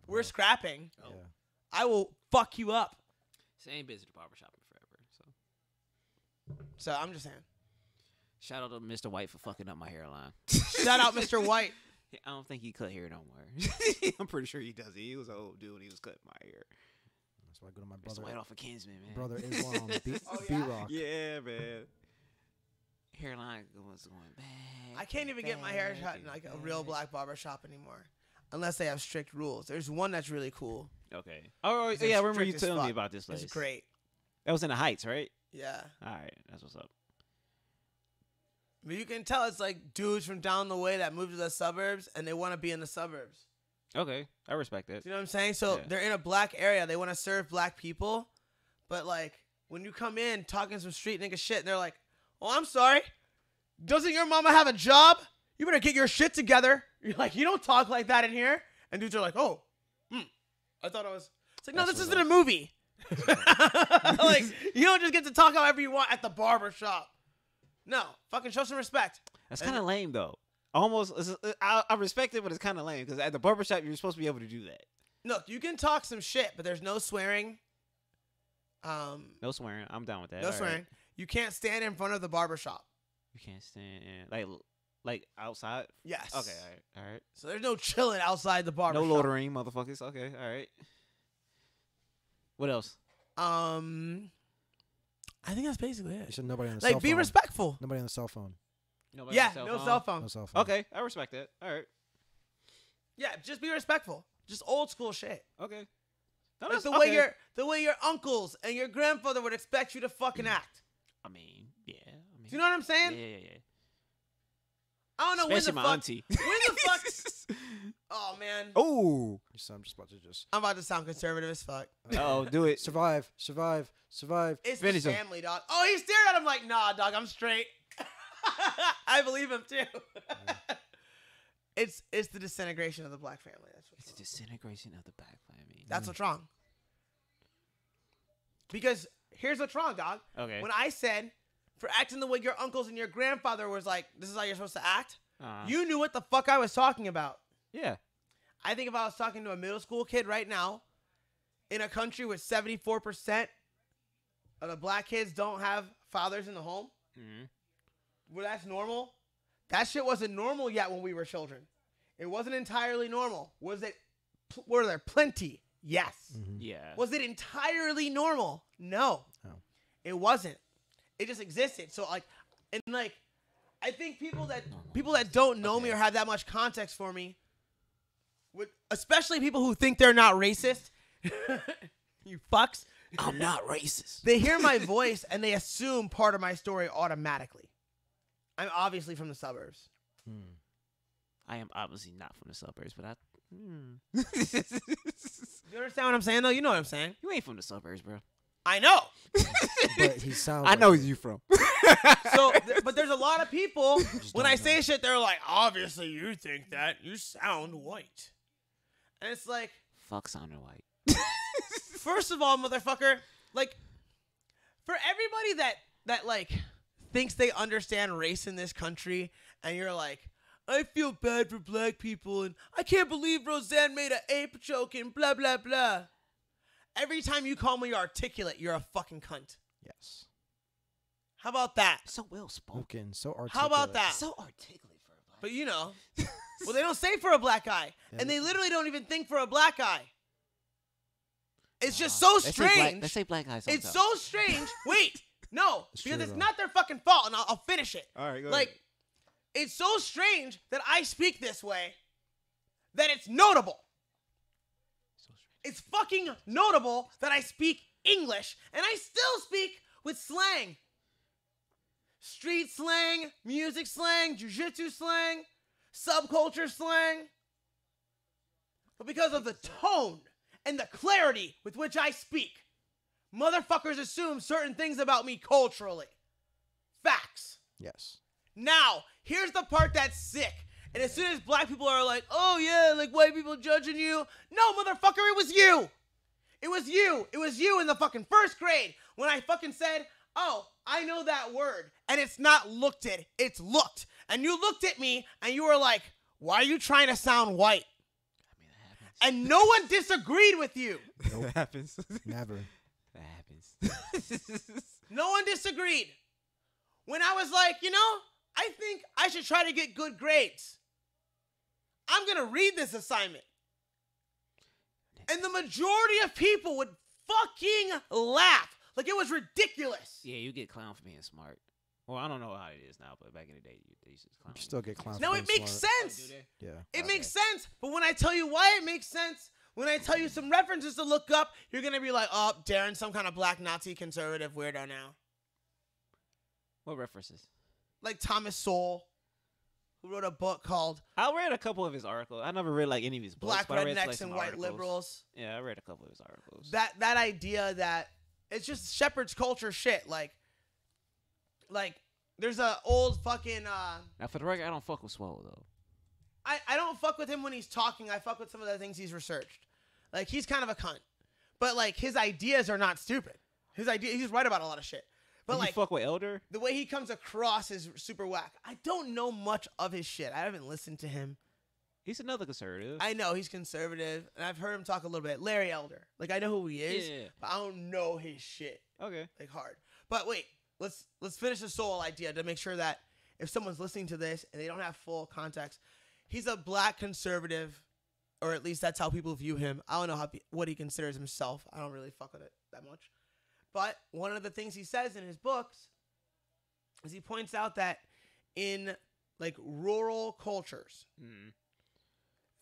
We're scrapping. Yeah. I will fuck you up. Same busy the barbershop in forever. So So I'm just saying. shout out to Mr. White for fucking up my hairline. Shout out Mr. White. I don't think he cut hair no more. I'm pretty sure he does. He was an old dude. He was cutting my hair. That's why I go to my Mr. brother. White off of Kinsman, man. Brother Islam. Oh, yeah? B-Rock. Yeah, man. Hairline was going back. I can't even get my hair cut in like a real black barber shop anymore. Unless they have strict rules. There's one that's really cool. Okay. Oh, It's yeah. I remember strict you as telling me fuck. about this place. It's great. That was in the Heights, right? Yeah. All right. That's what's up. But you can tell it's like dudes from down the way that moved to the suburbs and they want to be in the suburbs. Okay. I respect that. You know what I'm saying? So Yeah. they're in a black area. They want to serve black people. But like when you come in talking some street nigga shit, they're like, oh, I'm sorry. Doesn't your mama have a job? You better get your shit together. You're like, you don't talk like that in here. And dudes are like, oh, I thought I was. It's like, no, That's this what's isn't a movie. Like, you don't just get to talk however you want at the barber shop. No, fucking show some respect. That's kind of lame, though. Almost, I respect it, but it's kind of lame because at the barbershop, you're supposed to be able to do that. Look, you can talk some shit, but there's no swearing. No swearing. I'm down with that. No All swearing. right. You can't stand in front of the barber shop. You can't stand in, like outside. Yes. Okay. All right. So there's no chilling outside the barber No shop. loitering, motherfuckers. Okay. All right. What else? I think that's basically You it. said nobody on the cell Like, phone. be respectful. Nobody on the cell phone. Nobody Yeah, on no cell phone. No cell phone. Okay, I respect that. All right. Yeah, just be respectful. Just old school shit. Okay. No, Like that's- the way okay. the way your uncles and your grandfather would expect you to fucking act. I mean, yeah. I mean, Do you know what I'm saying? Yeah. I don't know Especially when my the fuck. auntie. When the fuck? Oh man, Oh. So I'm just about to just I'm about to sound conservative as fuck. Oh, do it. survive. It's Finish the him. family, dog. Oh, he stared at him like, nah, dog, I'm straight. I believe him too. It's the disintegration of the black family. That's what's It's a wrong. disintegration of the black family. That's what's wrong. Because here's what's wrong, dog. Okay. When I said for acting the way your uncles and your grandfather was like, this is how you're supposed to act, you knew what the fuck I was talking about. Yeah. I think if I was talking to a middle school kid right now in a country where 74% of the black kids don't have fathers in the home, where that's normal, that shit wasn't normal yet when we were children. It wasn't entirely normal. Was it Were there plenty? Yes. Yeah. Was it entirely normal? No. No. It wasn't. It just existed. So like, and like, I think people that don't know me or have that much context for me, especially people who think they're not racist, you fucks. I'm not racist. They hear my voice and they assume part of my story automatically. I'm obviously from the suburbs. I am obviously not from the suburbs, but You understand what I'm saying, though? You know what I'm saying. You ain't from the suburbs, bro. I know. But he sounds. I like know it. where you from. So, but there's a lot of people, when I don't say shit, they're like, obviously you think that. You sound white. And it's like, Fuck sounding white. first of all, motherfucker, like, for everybody that like, thinks they understand race in this country, and you're like, I feel bad for black people, and I can't believe Roseanne made an ape joke and blah, blah, blah. Every time you call me articulate, you're a fucking cunt. Yes. How about that? So well spoken. Spoken. So articulate. How about that? So articulate for a black. But you know, well, they don't say for a black guy, Yeah. and they literally don't even think for a black guy. It's just so strange. They say black guys. It's so strange. Wait, no, It's because true, it's though. not their fucking fault, and I'll finish it. All right, go Like, it's so strange that I speak this way that it's notable. It's fucking notable that I speak English, and I still speak with slang. Street slang, music slang, jiu-jitsu slang, subculture slang. But because of the tone and the clarity with which I speak, motherfuckers assume certain things about me culturally. Facts. Yes. Now, here's the part that's sick. And as soon as black people are like, oh yeah, like white people judging you. No, motherfucker, it was you. It was you. It was you in the fucking first grade when I fucking said, oh, I know that word. And it's not looked at, it's looked. And you looked at me and you were like, why are you trying to sound white? I mean, that happens. And no one disagreed with you. That happens. Never. That happens. No one disagreed. When I was like, you know, I think I should try to get good grades. I'm going to read this assignment. And the majority of people would fucking laugh. Like it was ridiculous. Yeah, you get clown for being smart. Well, I don't know how it is now, but back in the day, they used to clown. You still get clowns. No, for it being makes smart. sense. Yeah. It makes sense. But when I tell you why it makes sense, when I tell you some references to look up, you're going to be like, oh, Darren's some kind of black Nazi conservative weirdo now. What references? Like Thomas Sowell, who wrote a book called I read a couple of his articles. I never read like any of his books. Black but I read, like, Rednecks some and White articles. Liberals. Yeah, I read a couple of his articles. That idea that it's just shepherd's culture shit. Like there's a old fucking Now, for the record, I don't fuck with Swole though. I don't fuck with him when he's talking. I fuck with some of the things he's researched. Like he's kind of a cunt, but like his ideas are not stupid. He's right about a lot of shit. But Did like you fuck with Elder? the way he comes across is super whack. I don't know much of his shit. I haven't listened to him. He's another conservative. I know he's conservative, and I've heard him talk a little bit. Larry Elder, like I know who he is, Yeah. but I don't know his shit Okay. like hard. But wait, let's finish the soul idea to make sure that if someone's listening to this and they don't have full context, he's a black conservative, or at least that's how people view him. I don't know what he considers himself. I don't really fuck with it that much. But one of the things he says in his books is he points out that in like rural cultures, Mm.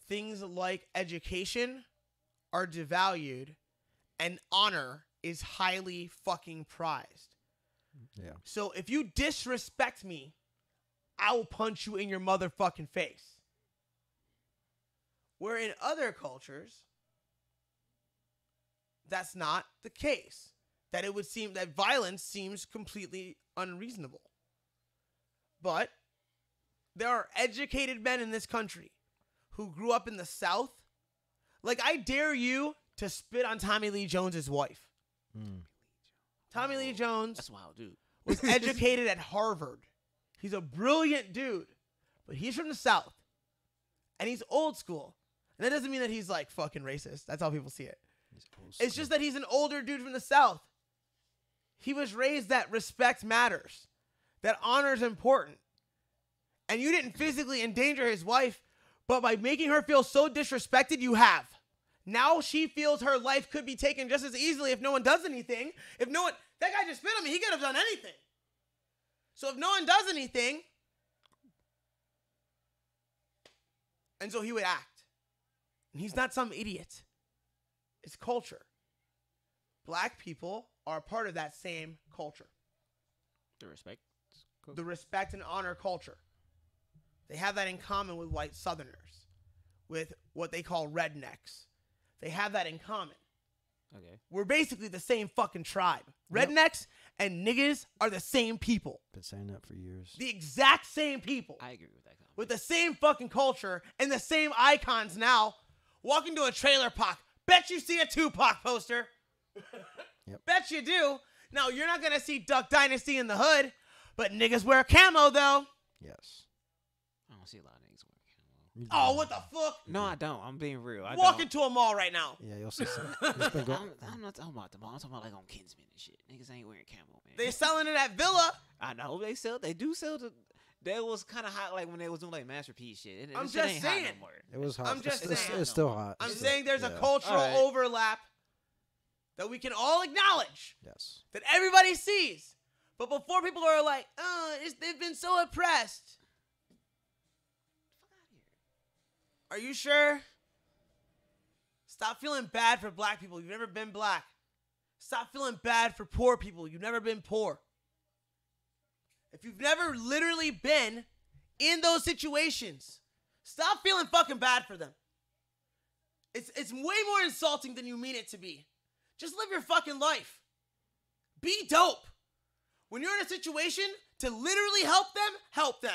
things like education are devalued and honor is highly fucking prized. Yeah. So if you disrespect me, I will punch you in your motherfucking face. Where in other cultures, that's not the case. That it would seem that violence seems completely unreasonable. But there are educated men in this country who grew up in the South. Like, I dare you to spit on Tommy Lee Jones's wife. Tommy Lee Jones That's wild, dude. was educated at Harvard. He's a brilliant dude, but he's from the South. And he's old school. And that doesn't mean that he's like fucking racist. That's how people see it. It's just that he's an older dude from the South. He was raised that respect matters, that honor is important. And you didn't physically endanger his wife, but by making her feel so disrespected, you have. Now she feels her life could be taken just as easily if no one does anything. If no one, that guy just spit on me, he could have done anything. So if no one does anything, and so he would act. And he's not some idiot. It's culture. Black people are a part of that same culture. The respect. The respect and honor culture. They have that in common with white Southerners, with what they call rednecks. They have that in common. Okay. We're basically the same fucking tribe. Rednecks and niggas are the same people. Been saying that for years. The exact same people. I agree with that comment. With the same fucking culture and the same icons now. Walk into a trailer park. Bet you see a Tupac poster. Yep. Bet you do. Now, you're not going to see Duck Dynasty in the hood, but niggas wear camo, though. Yes. I don't see a lot of niggas wearing camo. You Oh, do. what the fuck? No, I don't. I'm being real. I Walk don't. into a mall right now. Yeah, you'll see some. It's been going- I'm not talking about the mall. I'm talking about like on Kinsman and shit. Niggas ain't wearing camo, man. They selling it at Villa. I know they do sell the. That was kind of hot, like when they was doing like masterpiece shit. I'm This shit just ain't hot saying. no more. It was hot. I'm just saying. It's still hot. I'm It's saying there's a yeah. cultural Alright. overlap that we can all acknowledge, Yes. that everybody sees. But before people are like, they've been so oppressed. Are you sure? Stop feeling bad for black people. You've never been black. Stop feeling bad for poor people. You've never been poor. If you've never literally been in those situations, stop feeling fucking bad for them. It's way more insulting than you mean it to be. Just live your fucking life. Be dope. When you're in a situation to literally help them.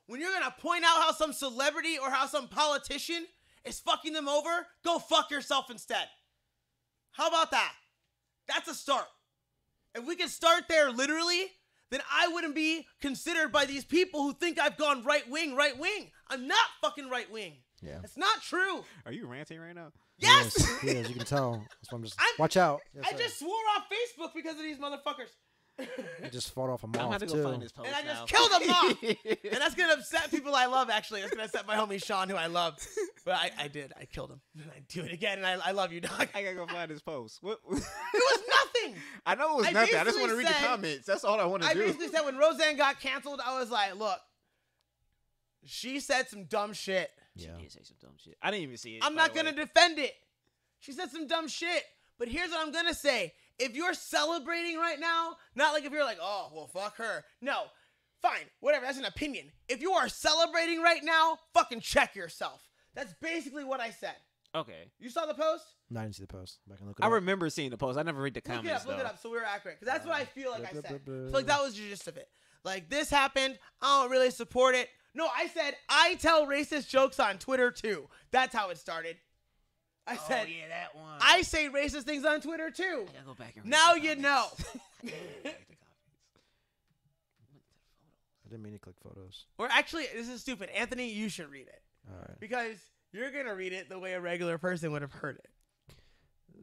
When you're going to point out how some celebrity or how some politician is fucking them over, go fuck yourself instead. How about that? That's a start. If we can start there literally, then I wouldn't be considered by these people who think I've gone right wing. I'm not fucking right wing. Yeah. It's not true. Are you ranting right now? Yes! He is, you can tell. That's why I'm just. I'm- Watch out. Yes, I sir. just swore off Facebook because of these motherfuckers. He just fought off a I'm moth about to go too. find this post And I now. just killed them off. And that's going to upset people I love, actually. That's going to upset my homie Sean, who I love. But I did. I killed him. And I do it again, and I love you, dog. I gotta go find this post. What? It was nothing. I know it was I nothing. I just want to basically read the said- comments. That's all I want to I do. basically said when Roseanne got canceled, I was like, look, she said some dumb shit. She Yeah. did say some dumb shit. I didn't even see it. I'm by not the going to way. defend it. She said some dumb shit. But here's what I'm going to say. If you're celebrating right now, not like if you're like, oh, well, fuck her. No. Fine. Whatever. That's an opinion. If you are celebrating right now, fucking check yourself. That's basically what I said. Okay. You saw the post? No, I didn't see the post. Back and look it I up. remember seeing the post. I never read the comments Look it though. up so we're accurate. Because that's what I feel like I blah, said. blah, blah, So like that was the gist of it. Like this happened. I don't really support it. No, I said I tell racist jokes on Twitter too. That's how it started. I said yeah, that one. I say racist things on Twitter too. I gotta go back and read Now the you comments. know. I gotta read the comments. I didn't mean to click photos. Or actually, this is stupid. Anthony, you should read it. All right. Because you're gonna read it the way a regular person would have heard it.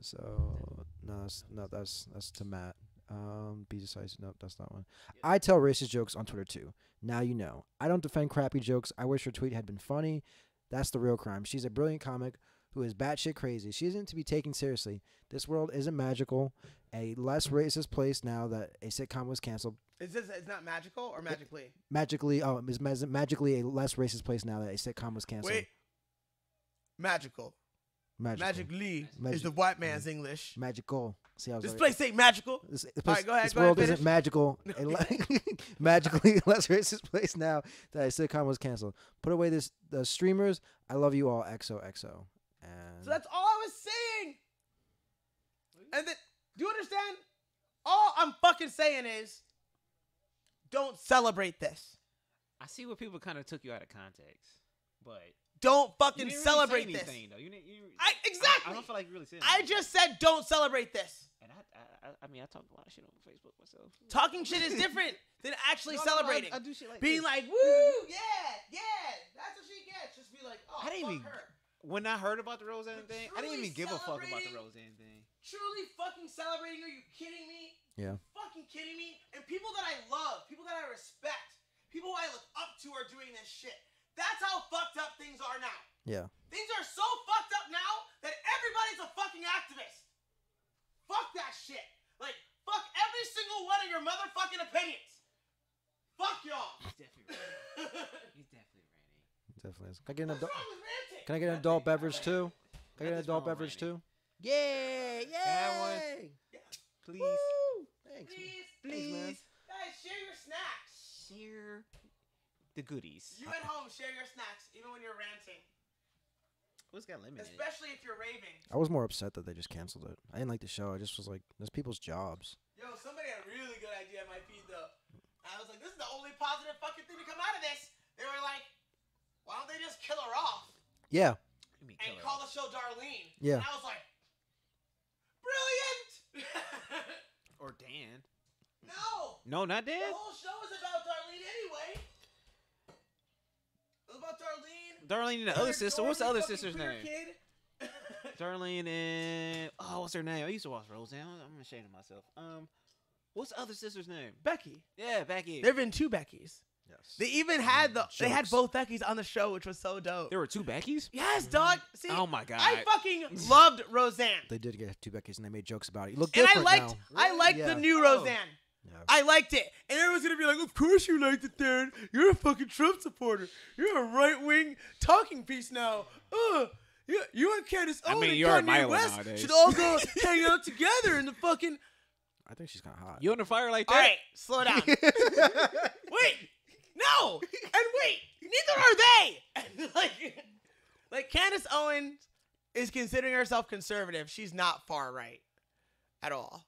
So that's to Matt. Be decisive. Nope, that's not one. I tell racist jokes on Twitter too. Now you know. I don't defend crappy jokes. I wish her tweet had been funny. That's the real crime. She's a brilliant comic who is batshit crazy. She isn't to be taken seriously. This world isn't magical. A less racist place now that a sitcom was canceled. Is this? It's not magical or magically? Magically, magically a less racist place now that a sitcom was canceled. Wait. Magical. Magical. Magically is Magic- the white man's English. Magical. See, I was This like- place ain't magical. This, right, go ahead, this go ahead, world finish. isn't magical. Magically less racist place now that a sitcom was canceled. Put away the streamers. I love you all. XOXO. And So that's all I was saying. And then, do you understand? All I'm fucking saying is, don't celebrate this. I see where people kind of took you out of context, but Don't you fucking didn't celebrate really say this. anything, though. Exactly. I don't feel like you really said. I anything. just said don't celebrate this. And I mean, I talk a lot of shit on Facebook myself. Talking shit is different than actually No, celebrating. I do shit like Being this. like, woo, yeah, that's what she gets. Just be like, oh, I didn't fuck even- her. When I heard about the Roseanne But thing, I didn't truly even give a fuck about the celebrating- Roseanne thing. Truly fucking celebrating? Are you kidding me? Yeah. Fucking kidding me? And people that I love, people that I respect, people I look up to are doing this shit. That's how fucked up things are now. yeah. Things are so fucked up now that single one of your motherfucking opinions. Fuck y'all. He's definitely ranting. He's definitely ranting. Definitely is. Can I get an What's adult? wrong with ranting? Can I get an adult beverage too? Can I get an Nothing's adult wrong with beverage ranting. too? Yeah, That one. yay! Please. Woo! Thanks, man. Please, Thanks, man. guys, share your snacks. Share the goodies. You at home, share your snacks, even when you're ranting. What's got lemon in it? Especially if you're raving. I was more upset that they just canceled it. I didn't like the show. I just was like, "That's people's jobs." Yo, somebody had a really good idea on my feed, though. I was like, this is the only positive fucking thing to come out of this. They were like, why don't they just kill her off Yeah, You mean and killer. call the show Darlene? Yeah. And I was like, brilliant! Or Dan. No! No, not The Dan. whole show is about Darlene anyway. It was about Darlene. Darlene and the other sister. What's the other fucking sister's queer name? Kid. Darlene and what's her name? I used to watch Roseanne. I'm ashamed of myself. What's the other sister's name? Becky. Yeah, Becky. There have been two Beckys. yes. They even had they had Jokes. both Beckys on the show, which was so dope. There were two Beckys. Yes, dog. See, Oh my god. I fucking loved Roseanne. They did get two Beckys and they made jokes about it. You look And different I liked Yeah. the new Oh. Roseanne. now. I liked it. And everyone's gonna be like, of course you liked it, Darren. You're a fucking Trump supporter. You're a right-wing talking piece now. You and Candace I Owens mean, and you're a Kanye Milo West nowadays. should all go hang out together in the fucking... I think she's kind of hot. You on the fire like All that? right, slow down. Wait. No. And wait. Neither are they. like Candace Owens is considering herself conservative. She's not far right at all.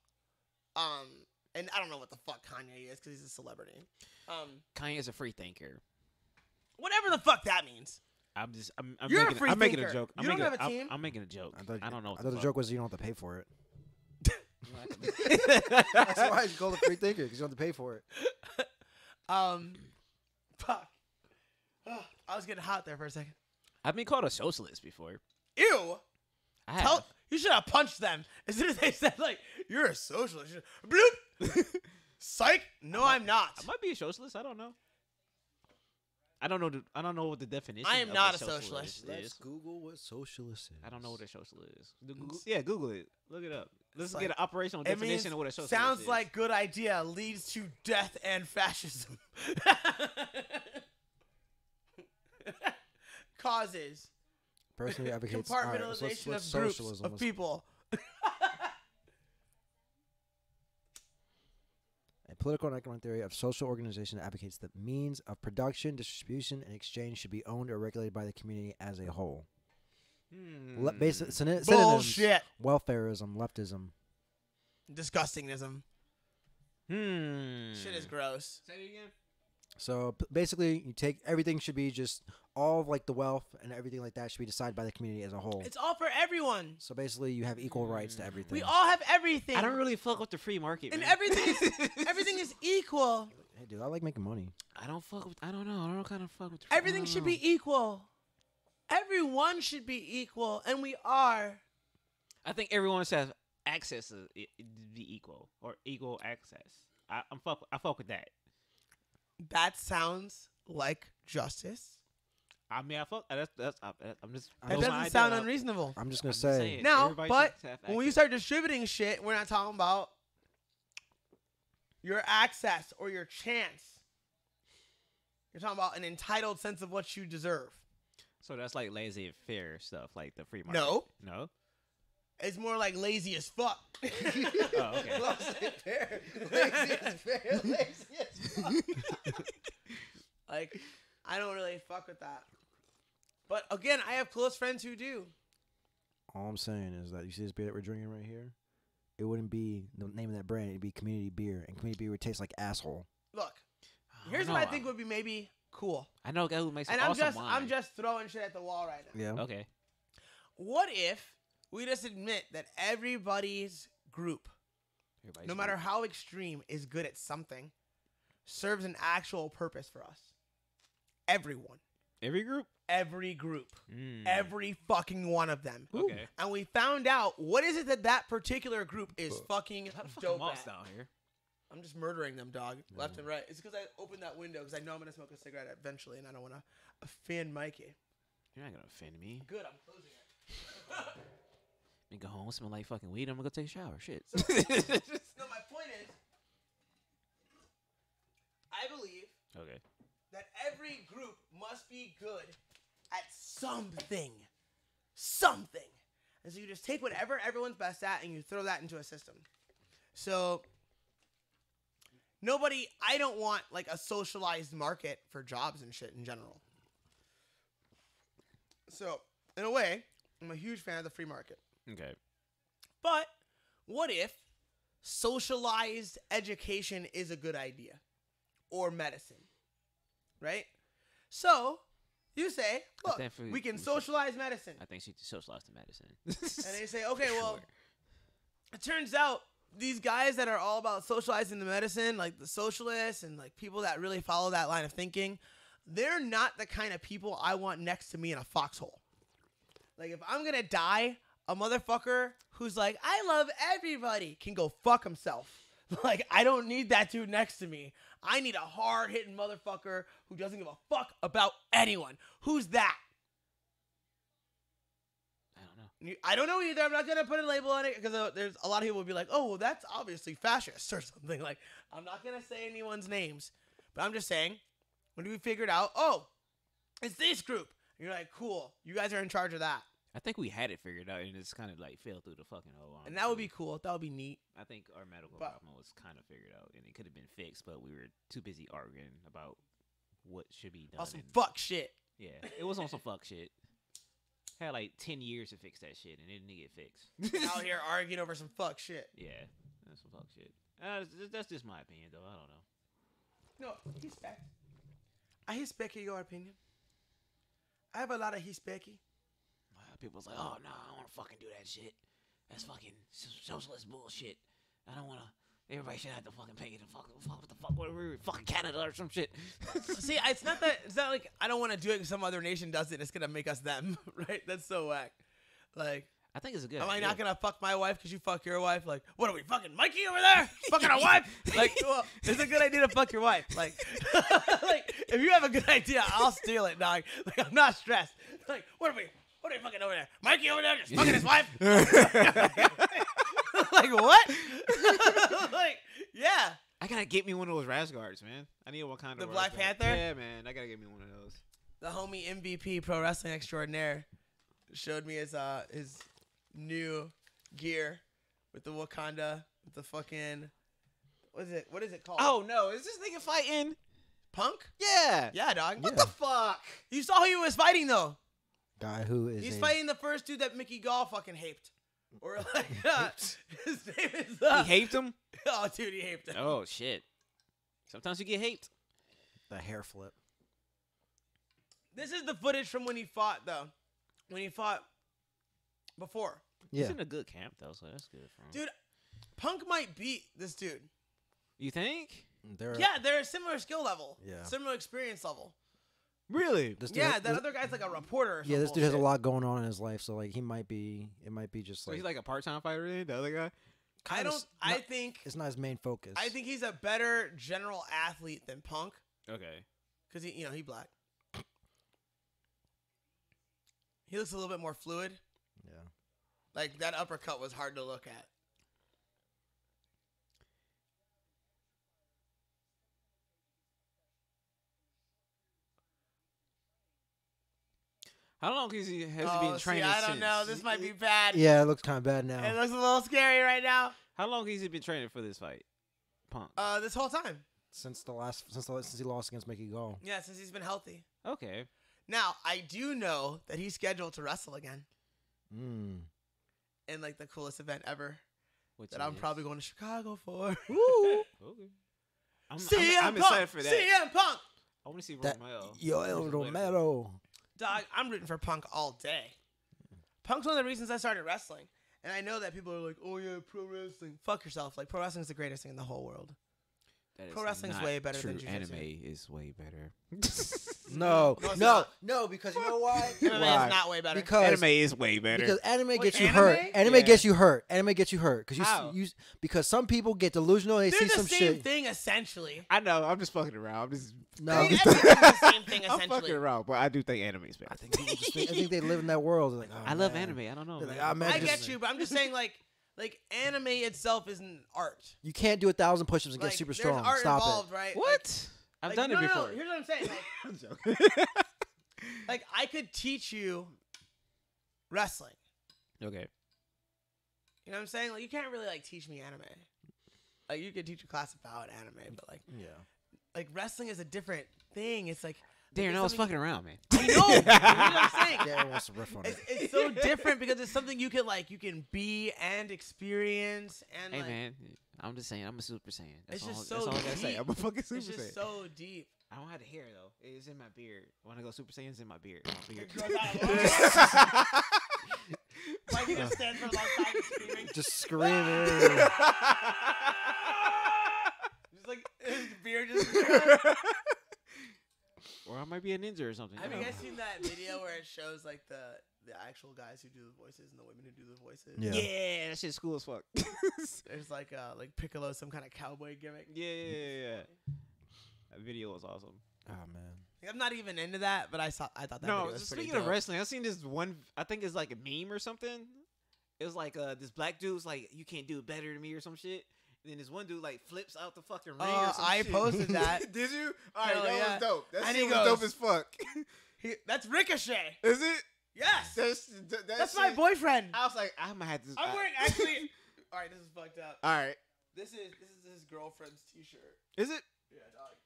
And I don't know what the fuck Kanye is because he's a celebrity. Kanye's a free thinker. Whatever the fuck that means. I'm You're a making, free I'm making a thinker. joke. You don't have a team? I'm making a joke. I don't know. I thought the joke was you don't have to pay for it. What? That's why it's called a free thinker, because you don't have to pay for it. Fuck. I was getting hot there for a second. I've been called a socialist before. Ew. I have. You should have punched them as soon as they said, like, you're a socialist. Bloop. Psych. No, I'm not. I might be a socialist. I don't know. I don't know what the definition. I am of not a a socialist. is. Google what socialist is. I don't know what a socialist is. Yeah, Google it. Look it up. Let's It's get like- an operational It means definition of what a socialist sounds is. like good idea leads to death and fascism. Causes Person who advocates compartmentalization of groups socialism. of people. A political and economic theory of social organization that advocates that means of production, distribution, and exchange should be owned or regulated by the community as a whole. Synonyms: Bullshit. welfarism, leftism. Disgustingism. Shit is gross. Say it again. So basically, you take everything should be just all of like the wealth and everything like that should be decided by the community as a whole. It's all for everyone. So basically, you have equal rights to everything. We all have everything. I don't really fuck with the free market, and man. everything is equal. Hey, dude, I like making money. I don't fuck with. I don't know. I don't kind of fuck with. The Everything should be equal. Everyone should be equal, and we are. I think everyone should have access to be equal or equal access. I fuck with that. That sounds like justice. I mean, I'm just. That those are my doesn't sound ideas. unreasonable. I'm just gonna I'm just say, saying. Now, Everybody but should have when we access. start distributing shit, we're not talking about your access or your chance. You're talking about an entitled sense of what you deserve. So that's like lazy and fair stuff, like the free market. No, No. it's more like lazy as fuck. Oh, okay. Lazy as fair. Lazy as fuck. Like, I don't really fuck with that. But again, I have close friends who do. all I'm saying is that you see this beer that we're drinking right here. It wouldn't be the name of that brand. It'd be Community Beer, and Community Beer would taste like asshole. Look, here's what I think would be maybe cool. I know a guy who makes And awesome I'm wine. just throwing shit at the wall right now. Yeah. Okay. What if we just admit that everybody's group, no matter how extreme, is good at something, serves an actual purpose for us? Everyone. Every group. Every group. Mm. Every fucking one of them. Okay. And we found out what is it that particular group is fucking How the fuck dope moths at. down here? I'm just murdering them, dog, left and right. It's because I opened that window because I know I'm gonna smoke a cigarette eventually, and I don't want to offend Mikey. You're not gonna offend me. Good, I'm closing it. Me go home, smell like fucking weed. I'm gonna go take a shower. Shit. No, my point is, I believe Okay. that every group must be good at something. Something. And so you just take whatever everyone's best at and you throw that into a system. So I don't want like a socialized market for jobs and shit in general. So in a way, I'm a huge fan of the free market. Okay. But what if socialized education is a good idea? Or medicine. Right? So you say, look, we can socialize medicine. I think she socialized the medicine. And they say, okay, well, it turns out these guys that are all about socializing the medicine, like the socialists and like people that really follow that line of thinking, they're not the kind of people I want next to me in a foxhole. Like if I'm going to die, a motherfucker who's like, I love everybody can go fuck himself. Like, I don't need that dude next to me. I need a hard-hitting motherfucker who doesn't give a fuck about anyone. Who's that? I don't know. I don't know either. I'm not going to put a label on it because there's a lot of people will be like, oh, well, that's obviously fascist or something. Like, I'm not going to say anyone's names, but I'm just saying, when we figured out, oh, it's this group. And you're like, cool. You guys are in charge of that. I think we had it figured out, and it's kind of like fell through the fucking hole. And that would be cool. That would be neat. I think our medical problem was kind of figured out, and it could have been fixed, but we were too busy arguing about what should be done. On some fuck shit. Yeah, it was on some fuck shit. Had like 10 years to fix that shit, and it didn't get fixed. Out here arguing over some fuck shit. Yeah, that's some fuck shit. That's just my opinion, though. I don't know. No, I respect your opinion. I have a lot of respect. People's like, oh, no, I don't want to fucking do that shit. That's fucking socialist bullshit. I don't want to. Everybody should have to fucking pay the fuck, what the fuck, whatever, fucking Canada or some shit. See, it's not like I don't want to do it because some other nation does it. It's going to make us them, right? That's so whack. Like, I think it's a good am idea. I not going to fuck my wife because you fuck your wife? Like, what are we, fucking Mikey over there? Fucking our wife? Like, well, it's a good idea to fuck your wife. Like, like, if you have a good idea, I'll steal it, dog. Like, I'm not stressed. Like, what are you fucking over there? Mikey over there just fucking his wife? Like, what? Like, yeah. I gotta get me one of those rash guards, man. I need one kind of The Black Panther? Yeah, man. I gotta get me one of those. The homie MVP Pro Wrestling Extraordinaire showed me his new gear with the Wakanda, with the fucking, what is it called? Oh, no. Is this nigga fighting? Punk? Yeah. Yeah, dog. What the fuck? You saw who he was fighting, though. Guy who is He's fighting the first dude that Mickey Gall fucking haped. Or like, his name is... He haped him? Oh, dude, he haped him. Oh, shit. Sometimes you get haped. the hair flip. This is the footage from when he fought, though. When he fought before. Yeah. He's in a good camp, though, so that's good for him. Dude, Punk might beat this dude. You think? They're a similar skill level. Yeah. Similar experience level. Really? This dude Yeah, has- that other guy's like a reporter or Yeah, this dude has a bullshit. lot going on in his life, so like it might be just So like he's like a part-time fighter, really? The other guy? I think it's not his main focus. I think he's a better general athlete than Punk Okay. because he black. He looks a little bit more fluid. Yeah. Like that uppercut was hard to look at. How long has he been training I since? don't know. This might be bad. Yeah, it looks kind of bad now. It looks a little scary right now. How long has he been training for this fight? Punk. This whole time. Since he lost against Mickey Gall. Yeah, since he's been healthy. Okay. Now, I do know that he's scheduled to wrestle again in like the coolest event ever that I'm probably going to Chicago for. Woo! Okay. I'm excited for that. CM Punk. I want to see That- Romeo. Yo, El Romero. Dog, I'm rooting for Punk all day. Punk's one of the reasons I started wrestling. And I know that people are like, oh yeah, pro wrestling. Fuck yourself. Like, pro wrestling is the greatest thing in the whole world. That is Pro wrestling's not way better than true. jiu-jitsu. Anime is way better. No, No, it's no, not. no, because you know why? MMA Why? is not way better. Because Anime is way better. Because anime gets you anime? hurt. Anime Yeah. gets you hurt. Anime gets you hurt. Because How? because some people get delusional. They They're see the some same shit. thing, essentially. I know. I'm just fucking around. I'm just. No, I mean, everything's the same thing, I'm fucking essentially. around, but I do think anime is better. I think people just think, I think they live in that world. They're like, oh, I love man. anime. I don't know. They're like, man. ah, man, I just- get you, but I'm just saying, like anime itself isn't art. You can't do 1,000 push-ups and Like, get super there's strong. art Stop involved, it. right? What? I've Like, done it no, before. No, here's what I'm saying. Like, I'm joking. like I could teach you wrestling. Okay. You know what I'm saying? Like you can't really like teach me anime. Like you could teach a class about anime, but like wrestling is a different thing. It's like Darren, I was fucking around, man. I know. You know what I'm saying? Yeah, wants to riff on it. It's so different because it's something you can be and experience and Hey, like man, I'm just saying, I'm a Super Saiyan. It's just That's so all I gotta say. deep. I'm a fucking Super it's Saiyan. just so deep. I don't have the hair though. It's in my beard. When I go Super Saiyan, it's in my beard. My beard. It grows out. Like he just stands for a long time and screaming. Just screaming. Just like his beard just. Or I might be a ninja or something. Have you guys seen that video where it shows like the actual guys who do the voices and the women who do the voices? Yeah. Yeah, that shit's cool as fuck. There's like Piccolo, some kind of cowboy gimmick. Yeah. That video was awesome. Oh man. Like, I'm not even into that, but I thought that video was pretty speaking of dope. wrestling, I seen this one. I think it's like a meme or something. It was like this black dude's like, "You can't do it better than me" or some shit. And then this one dude like flips out the fucking ring or some I shit. posted that. Did you? All right, Hell that yeah. was dope. That And shit he was goes- dope as fuck. That's Ricochet. Is it? Yes. That's my shit- boyfriend. I was like, I might have to. I'm wearing actually. All right, this is fucked up. All right. This is his girlfriend's T-shirt. Is it? Yeah, dog.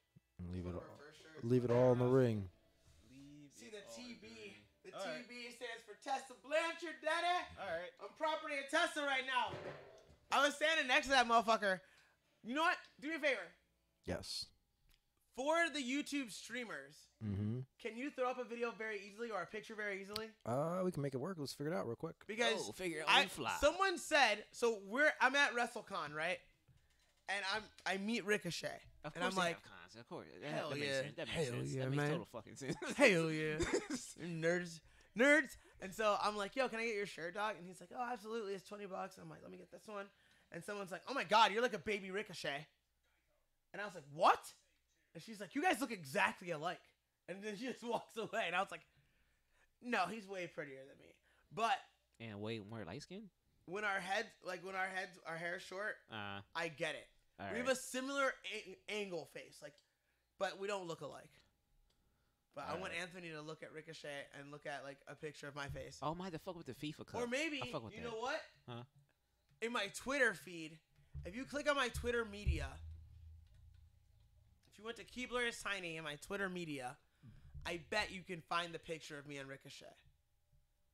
Leave it One of all. her first shirts. Leave it all in the ring. See the TB. The All right. TB stands for Tessa Blanchard, daddy. All right. I'm property of Tessa right now. I was standing next to that motherfucker. You know what? Do me a favor. Yes. For the YouTube streamers, Mm-hmm. can you throw up a video very easily or a picture very easily? We can make it work. Let's figure it out real quick. Because figure it on the fly. someone said so. I'm at WrestleCon, right? And I meet Ricochet, Of and course I'm they like, have cons. Of course. hell that makes yeah. sense. That makes Hell sense. yeah, That makes man. total fucking sense. hell yeah, nerds. And so I'm like, yo, can I get your shirt, dog? And he's like, oh, absolutely, it's $20. I'm like, let me get this one. And someone's like, oh my god, you're like a baby Ricochet. And I was like, what? And she's like, you guys look exactly alike. And then she just walks away. And I was like, no, he's way prettier than me. But And way more light skin. when our hair is short, I get it. All We right. have a similar angle face, like, but we don't look alike. But I want Alright. Anthony to look at Ricochet and look at like a picture of my face. Oh, I might have to fuck with the FIFA cup. Or maybe, I fuck with you that. know what? Huh? In my Twitter feed, if you click on my Twitter media, if you went to Keebler is Tiny in my Twitter media, I bet you can find the picture of me and Ricochet.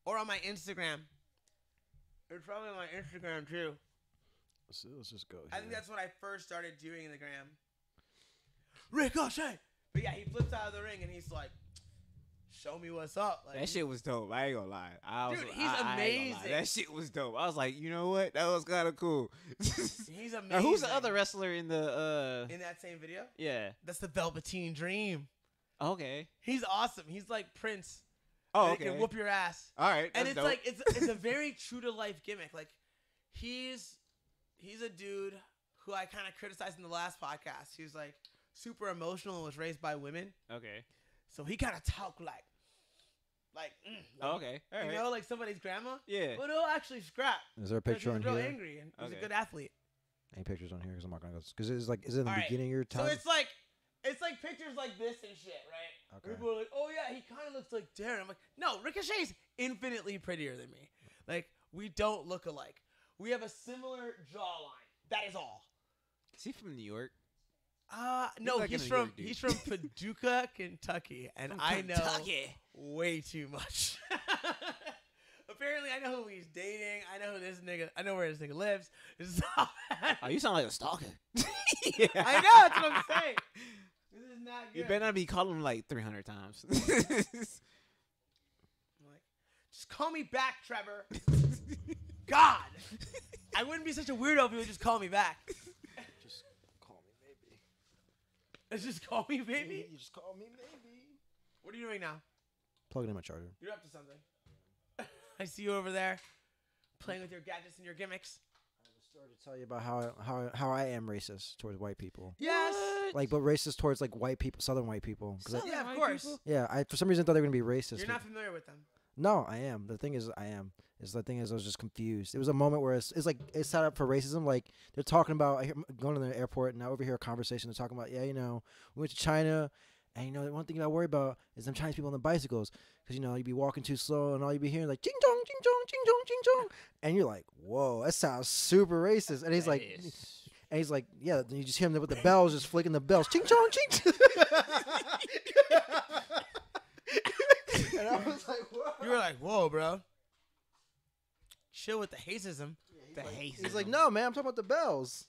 Or on my Instagram. It's probably on my Instagram too. Let's just go. I think that's when I first started doing the gram. Ricochet! But yeah, he flips out of the ring and he's like, show me what's up. Like, That shit was dope. I ain't gonna lie. Dude, he's I ain't gonna lie. amazing. That shit was dope. I was like, you know what? That was kind of cool. he's amazing. Now, who's the other wrestler in the? In that same video? Yeah. That's the Velveteen Dream. Okay. He's awesome. He's like Prince. Oh, And okay. He can whoop your ass. All right. And that's it's dope. like it's a very true to life gimmick. Like he's a dude who I kind of criticized in the last podcast. He was like super emotional and was raised by women. Okay. So he kind of talk like Oh, okay. All right. you know, like somebody's grandma. Yeah. But he'll actually scrap. Is there a Because picture on he's real here? angry and he's Okay. a good athlete. Any pictures on here? Because I'm not gonna go. Because it's like, is it in the All right. beginning of your So time? it's like pictures like this and shit, right? Okay. People are like, oh yeah, he kind of looks like Darren. I'm like, no, Ricochet's infinitely prettier than me. Like, we don't look alike. We have a similar jawline. That is all. Is he from New York? No, like a he's New from York dude. he's from Paducah, Kentucky, and I know Kentucky. way too much. Apparently, I know who he's dating. I know who this nigga. I know where this nigga lives. It's all bad. Oh, you sound like a stalker. I know. That's what I'm saying. This is not good. You better not be calling him like 300 times. I'm like, just call me back, Trevor. God, I wouldn't be such a weirdo if you would just call me back. Just call me maybe. Let's just call me, baby. You just call me maybe. What are you doing now? Plugging in my charger. You're up to something. I see you over there playing with your gadgets and your gimmicks. I was starting to tell you about how I am racist towards white people. Yes. Like, but racist towards like white people, Southern white people. 'Cause Yeah, of course. I for some reason thought they were gonna be racist. You're not familiar with them. No, I am. The thing is, I am. Is the thing is, I was just confused. It was a moment where it's like it's set up for racism. Like they're talking about going to the airport, and I overhear a conversation. They're talking about, yeah, we went to China, and the one thing I worry about is them Chinese people on the bicycles, because you'd be walking too slow, and all you'd be hearing like ching chong, ching chong, ching chong, ching chong, and you're like, whoa, that sounds super racist. And he's like, yeah, and you just hear him with the bells, just flicking the bells, ching chong, ching chong. And I was like, whoa. You were like, whoa, bro. Chill with the hacism. He's like, no, man, I'm talking about the bells.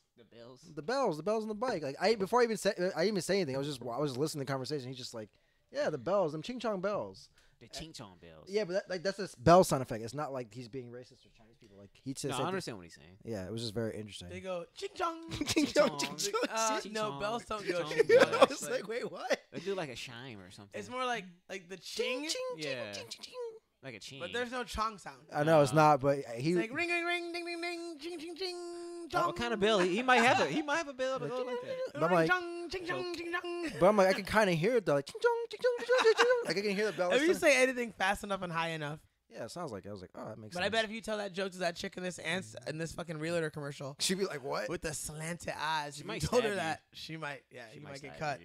The bells on the bike. Like before I even say anything, I was listening to the conversation. He's just like, yeah, the bells, them ching chong bells. The ching chong bells. Yeah, but that's a bell sound effect. It's not like he's being racist or Chinese people. Like he says. No, I understand what he's saying. Yeah, it was just very interesting. They go ching chong, ching chong, ching chong. No, bells don't go ching ching chong. chong. I was like, wait, what? They do like a chime or something. It's more like the ching, Yeah. Like a ching. but there's no chong sound. I know it's not, but It's he. like ring, ring, ring, ding, ding, ding, ching, ching, ching, chong. What kind of bell? He might have a bell to go like that. But I'm like, chong, ching, chong, ching, chong. but I'm like, I can kind of hear it though, like ching chong, ching chong, ching chong, ching chong. Like I can hear the bell. If you say anything fast enough and high enough. Yeah, it sounds like it. I was like, oh, that makes But sense. I bet if you tell that joke to that chick in this fucking realtor commercial she'd be like, what? with the slanted eyes, if you might told her stab you. that, she might get cut.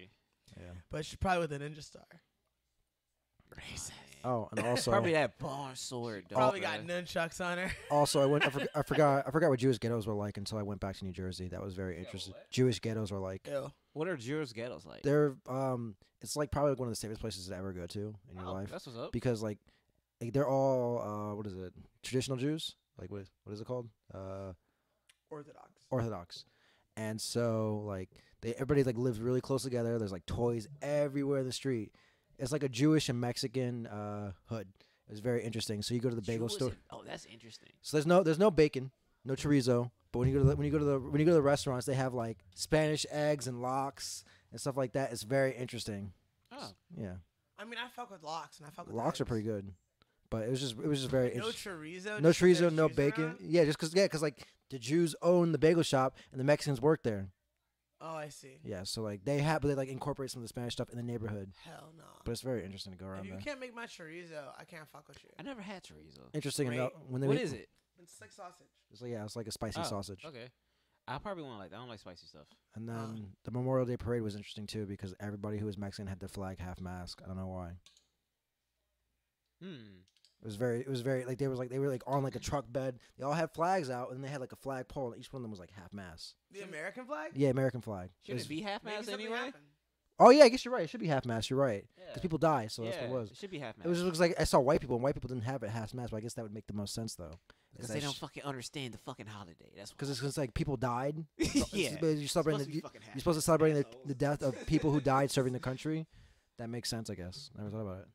Yeah. But she's probably with a ninja star. Racist. Oh, and also Probably that bar sword. Dog, Probably bruh. got nunchucks on her. Also, I forgot what Jewish ghettos were like until I went back to New Jersey. That was very interesting. Jewish ghettos are like Ew. What are Jewish ghettos like? they're it's like probably one of the safest places to ever go to in your life That's what's up. because like they're all what is it, traditional Jews, like what is it called, Orthodox, and so like everybody like lives really close together. There's like toys everywhere in the street. It's like a Jewish and Mexican hood. It was very interesting. So you go to the bagel store. Oh, that's interesting. So there's no bacon, no chorizo. But when you go to the restaurants, they have like Spanish eggs and lox and stuff like that. It's very interesting. Oh, Yeah, I mean, I fuck with lox and I fuck with lox are eggs. pretty good, but it was just very No interesting. chorizo. No just 'cause chorizo, there's no Jews bacon. around? Yeah, just because like the Jews own the bagel shop and the Mexicans work there. Oh, I see. Yeah, so like they like incorporate some of the Spanish stuff in the neighborhood. Hell no. But it's very interesting to go If around you there. can't make my chorizo, I can't fuck with you. I never had chorizo. Interesting Great. enough, when they What make, is it? It's like sausage. It's like it's like a spicy Oh, sausage. Okay. I probably won't like that. I don't like spicy stuff. And then the Memorial Day parade was interesting too because everybody who was Mexican had their flag half mast. I don't know why. It was very like they were like on like a truck bed. They all had flags out and they had like a flag pole and each one of them was like half mast. The American flag? Yeah, American flag. Should it be half Maybe mast something anyway? happened. Oh yeah, I guess you're right. It should be half mast. You're right. Yeah. Because people die, so that's what it was. It should be half mast. It was just like I saw white people and white people didn't have it half mast, but I guess that would make the most sense though. Because they don't fucking understand the fucking holiday. That's Because it's like people died. Yeah. You're celebrating you're supposed to celebrate the death of people who died serving the country. That makes sense, I guess. Never thought about it.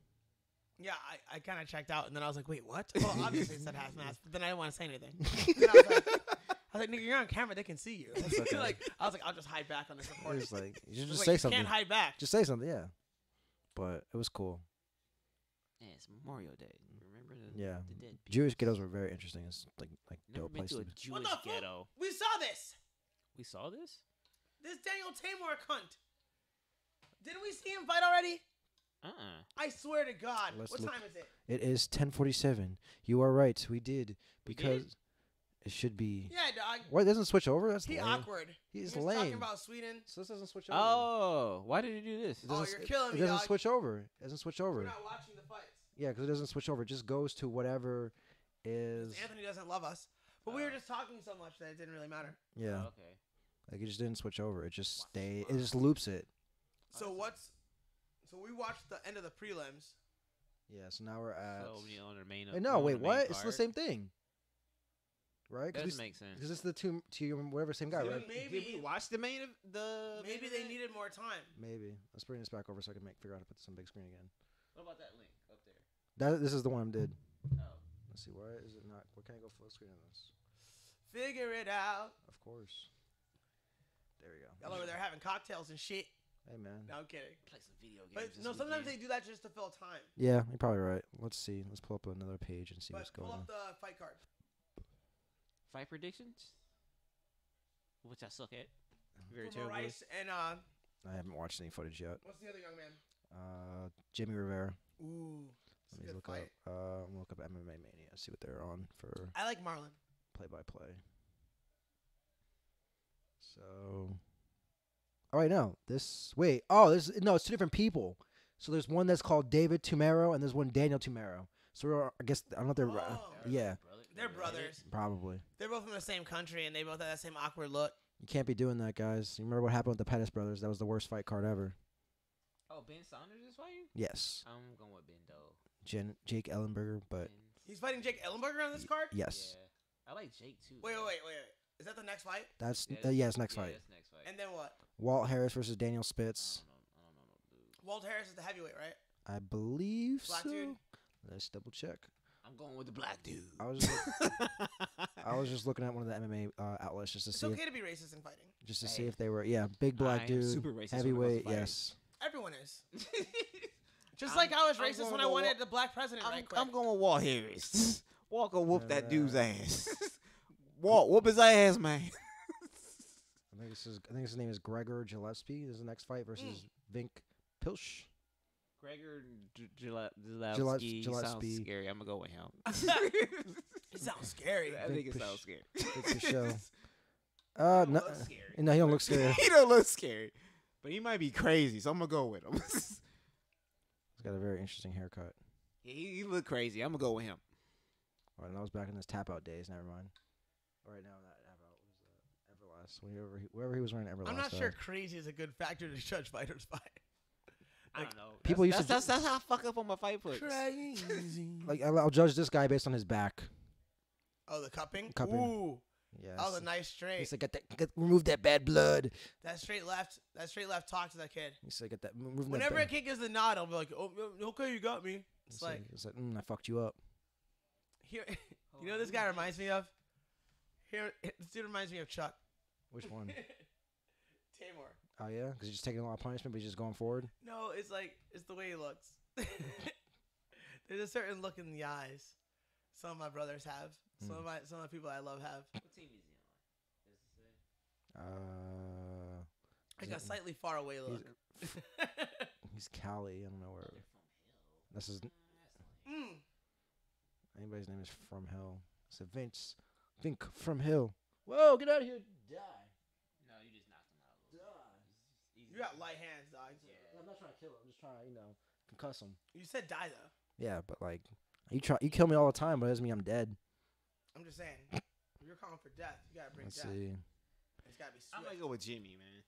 Yeah, I kind of checked out, and then I was like, wait, what? Well, obviously it said half mast, but then I didn't want to say anything. Then I was like, nigga, you're on camera. They can see you. okay. I was like, I'll just hide back on this recording. It's like you should I was just like, say you something. can't hide back. Just say something, yeah. But it was cool. Yeah, it's Memorial Day. Remember the Yeah. the dead people. Jewish ghettos were very interesting. It's like Never dope been place to to a be. Jewish What the fuck? ghetto. We saw this. We saw this? This Daniel Tamor cunt. Didn't we see him fight already? I swear to God. Let's What look. time is it? It is 10:47. You are right. We did because it should be. Yeah, dog. What, it doesn't switch over? That's He lame. awkward. He's He was talking lame. about Sweden. So this doesn't switch over. Oh, why did he do this? It Oh, doesn't- you're killing it me, doesn't dog. switch over. It doesn't switch We're over. not watching the fights. Yeah, because it doesn't switch over. It just goes to whatever is. Anthony doesn't love us. But we were just talking so much that it didn't really matter. Yeah, Oh, okay. like it just didn't switch over. It just stay. It just loops it. So So we watched the end of the prelims. Yeah. So now we're at. So we on the main. Wait, no, on wait. the main What? It's the card? same thing. Right? Doesn't make sense. Because it's the two whatever same guy, Did right? we- Maybe- Did we watch the main of the? Maybe they needed more time. Maybe. Let's bring this back over so I can figure out how to put this on big screen again. What about that link up there? This is the one I did. Oh. Let's see. Why is it not? Why can't I go full screen on this? Figure it out. Of course. There we go. Y'all over there having cocktails and shit. Hey man. No, I'm kidding. Play some video games. But this no, sometimes they weekend. do that just to fill time. Yeah, you're probably right. Let's see. Let's pull up another page and see But what's pull going on. up the fight card. Fight predictions, which I suck at. Very For terribly. Rice and I haven't watched any footage yet. what's the other young man? Jimmy Rivera. Ooh, it's Let a me good look fight. up. MMA Mania. See what they're on for I like Marlon. play-by-play. So, all right, no, this no, it's two different people. So there's one that's called David Tumero, and there's one Daniel Tumero. So I guess I don't know if they're yeah, They're brothers. probably. They're both from the same country, and they both have that same awkward look. You can't be doing that, guys. You remember what happened with the Pettis brothers? That was the worst fight card ever. Oh, Ben Saunders is fighting? Yes, I'm going with Ben though. Jake Ellenberger, but He's fighting Jake Ellenberger on this card? yes, Yeah. I like Jake too. Wait. Is that the next fight? that's Yeah, yes, next fight. That's next fight. And then what? Walt Harris versus Daniel Spitz. I don't know, dude. Walt Harris is the heavyweight, right? I believe Black so. dude? Let's double check. I'm going with the black dude. I was just looking at one of the MMA outlets just to It's see okay to be racist in fighting. see if they were big black I am dude, super racist when it comes to heavyweight, fighting. yes. Everyone is. Just like I was racist when I wanted the black president right quick. I'm going with Walt Harris. Walt gonna whoop that dude's Alright. ass. Walt, whoop his ass, man. I think his name is Gregor Gillespie. This is the next fight versus Vink Pilch. Gregor Gillespie. sounds scary. I'm gonna go with him. It sounds scary. I think it sounds scary. Big show. He No, looks scary. no, he don't look scary. He don't look scary, but he might be crazy. So I'm gonna go with him. He's got a very interesting haircut. he look crazy. I'm gonna go with him. All right, and that was back in his tap out days. Never mind. All right, now that Everlast, wherever he was wearing Everlast. I'm not sure crazy is a good factor to judge fighters by. I don't know. people used to that's how I fuck up on my fight puts. Crazy. like I'll judge this guy based on his back. Oh, the cupping? Cupping. Ooh. Yes. That was a nice straight. He said, remove that bad blood. That straight left talk to that kid. He said, remove Whenever a that. kid gives the nod, I'll be like, oh, okay, you got me. It's like, I fucked you up. here, you know what this guy reminds me of? This dude reminds me of Chuck. Which one? Tamor. Oh yeah, because he's just taking a lot of punishment, but he's just going forward. No, it's the way he looks. There's a certain look in the eyes. Some of my brothers have. Some of the people I love have. What team is he on? Like a slightly far away look. He's Cali. I don't know where. This is. Anybody's name is From Hill. It's a Vink From Hill. Whoa, get out of here. Die. No, you just knocked him out. You got light hands, dog. Yeah. I'm not trying to kill him. I'm just trying to, concuss him. You said die though. Yeah, but you kill me all the time, but it doesn't mean I'm dead. I'm just saying. If you're calling for death, you gotta bring Let's death. see. It's gotta be swift. I'm gonna go with Jimmy, man.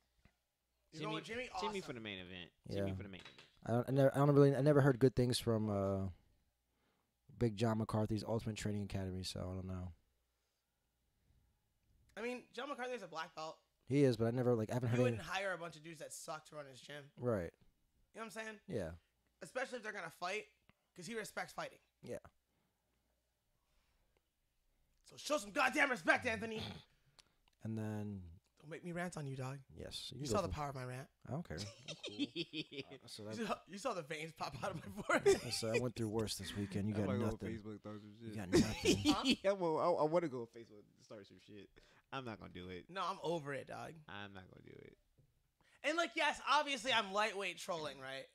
You going with Jimmy? Awesome. Jimmy for the main event. Yeah. Jimmy for the main event. I never heard good things from Big John McCarthy's Ultimate Training Academy, so I don't know. I mean, John McCarthy's a black belt. He is, but I haven't heard You any. wouldn't hire a bunch of dudes that suck to run his gym. Right. You know what I'm saying? Yeah. Especially if they're gonna fight, because he respects fighting. Yeah. So show some goddamn respect, Anthony. And then Don't make me rant on you, dog. yes, You saw the power of my rant. I don't care. So You saw the veins pop out of my forehead. I went through worse this weekend. You got nothing. Facebook, start some shit. You got nothing. I want to go on Facebook and start some shit. I'm not gonna do it. No, I'm over it, dog. I'm not gonna do it. And yes, obviously I'm lightweight trolling, right?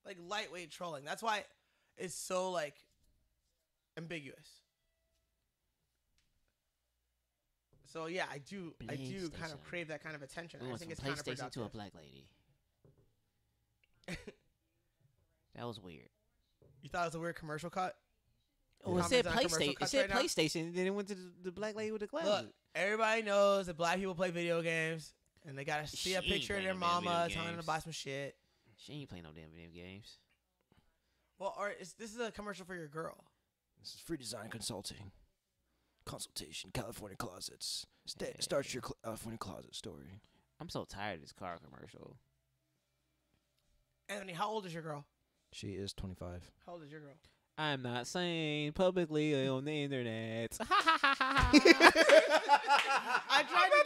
Like lightweight trolling. That's why it's so ambiguous. So yeah, I do kind of crave that kind of attention. We I went think from it's PlayStation counterproductive. to a black lady. That was weird. You thought it was a weird commercial cut? Oh, Yeah. it said Comments on commercial PlayStation. It cuts said right now? PlayStation. Then it went to the black lady with the glasses. Look, everybody knows that black people play video games, and they gotta see a She ain't picture of playing their no damn video mama telling them to games. buy some shit. She ain't playing no damn video games. Well, this is a commercial for your girl. This is free design consulting. Consultation, California Closets. Start your California Closet story. I'm so tired of this car commercial. Anthony, how old is your girl? She is 25. How old is your girl? I'm not saying publicly on the internet. I tried to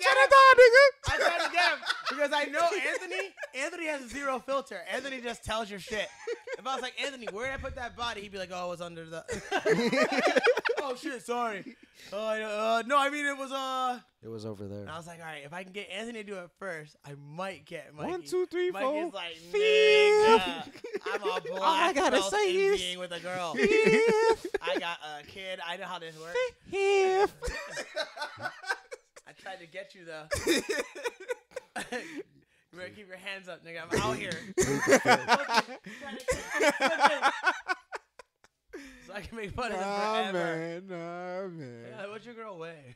get him because I know Anthony. Anthony has zero filter. Anthony just tells your shit. If I was like, Anthony, where did I put that body? He'd be like, oh, it was under the. Oh shit, sorry. No, I mean it was It was over there. And I was like, all right, if I can get Anthony to do it first, I might get Mikey. 1, 2, 3, 4. Mikey's like, nigga, I'm a black I gotta belt say in is- being with a girl. I I got a kid. I know how this works. Here. I tried to get you though. You better keep your hands up, nigga. I'm out here. So I can make fun of them forever. Nah, man. Yeah, what's your girl weigh?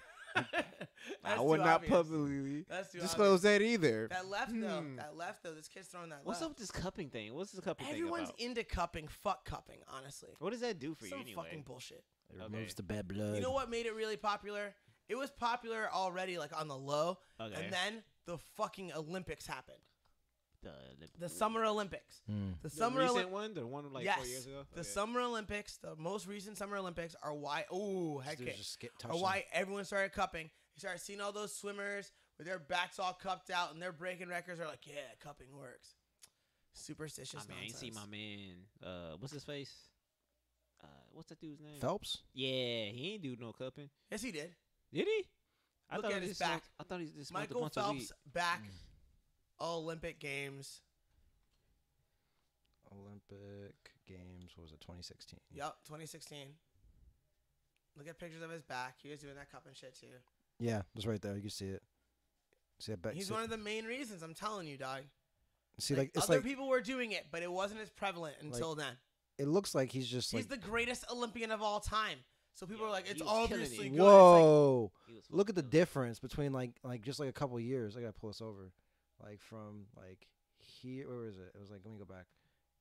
I would not publicly That's too disclose obvious. that either. That left though. This kid's throwing that What's left. up with this cupping thing? What's this cupping Everyone's thing about? into cupping. Fuck cupping, honestly. What does that do for Some you anyway? fucking bullshit. It Okay. removes the bad blood. You know what made it really popular? It was popular already, like on the low, Okay. and then the fucking Olympics happened. The The Summer Olympics. Mm. The the Summer recent Olympics. one, the one like Yes. 4 years ago. The Okay. Summer Olympics, the most recent Summer Olympics, are why. Ooh, head Dude, kick. just get Or touching. why everyone started cupping. You started seeing all those swimmers with their backs all cupped out and their breaking records are like, yeah, cupping works. Superstitious I mean, I ain't nonsense. seen my man. What's his face? What's that dude's name? Phelps? Yeah, he ain't do no cupping. Yes, he did. Did he? Look thought at he his just smoked- back. I thought he just smoked a Michael bunch of weed. Phelps back. Olympic Games. Olympic Games, what was it, 2016? Yup, 2016. Look at pictures of his back. He was doing that cupping shit too. Yeah, it's right there. You can see it. See that back? He's see, one of the main reasons. I'm telling you, dog. see, like it's other like people were doing it, but it wasn't as prevalent until then. it looks like he's just He's like the greatest Olympian of all time. So people are like, he it's was killing obviously it. good. whoa. He was Look at the fucking- difference between like just like a couple years. I gotta pull this over, like from like here. Where is it? It was like let me go back.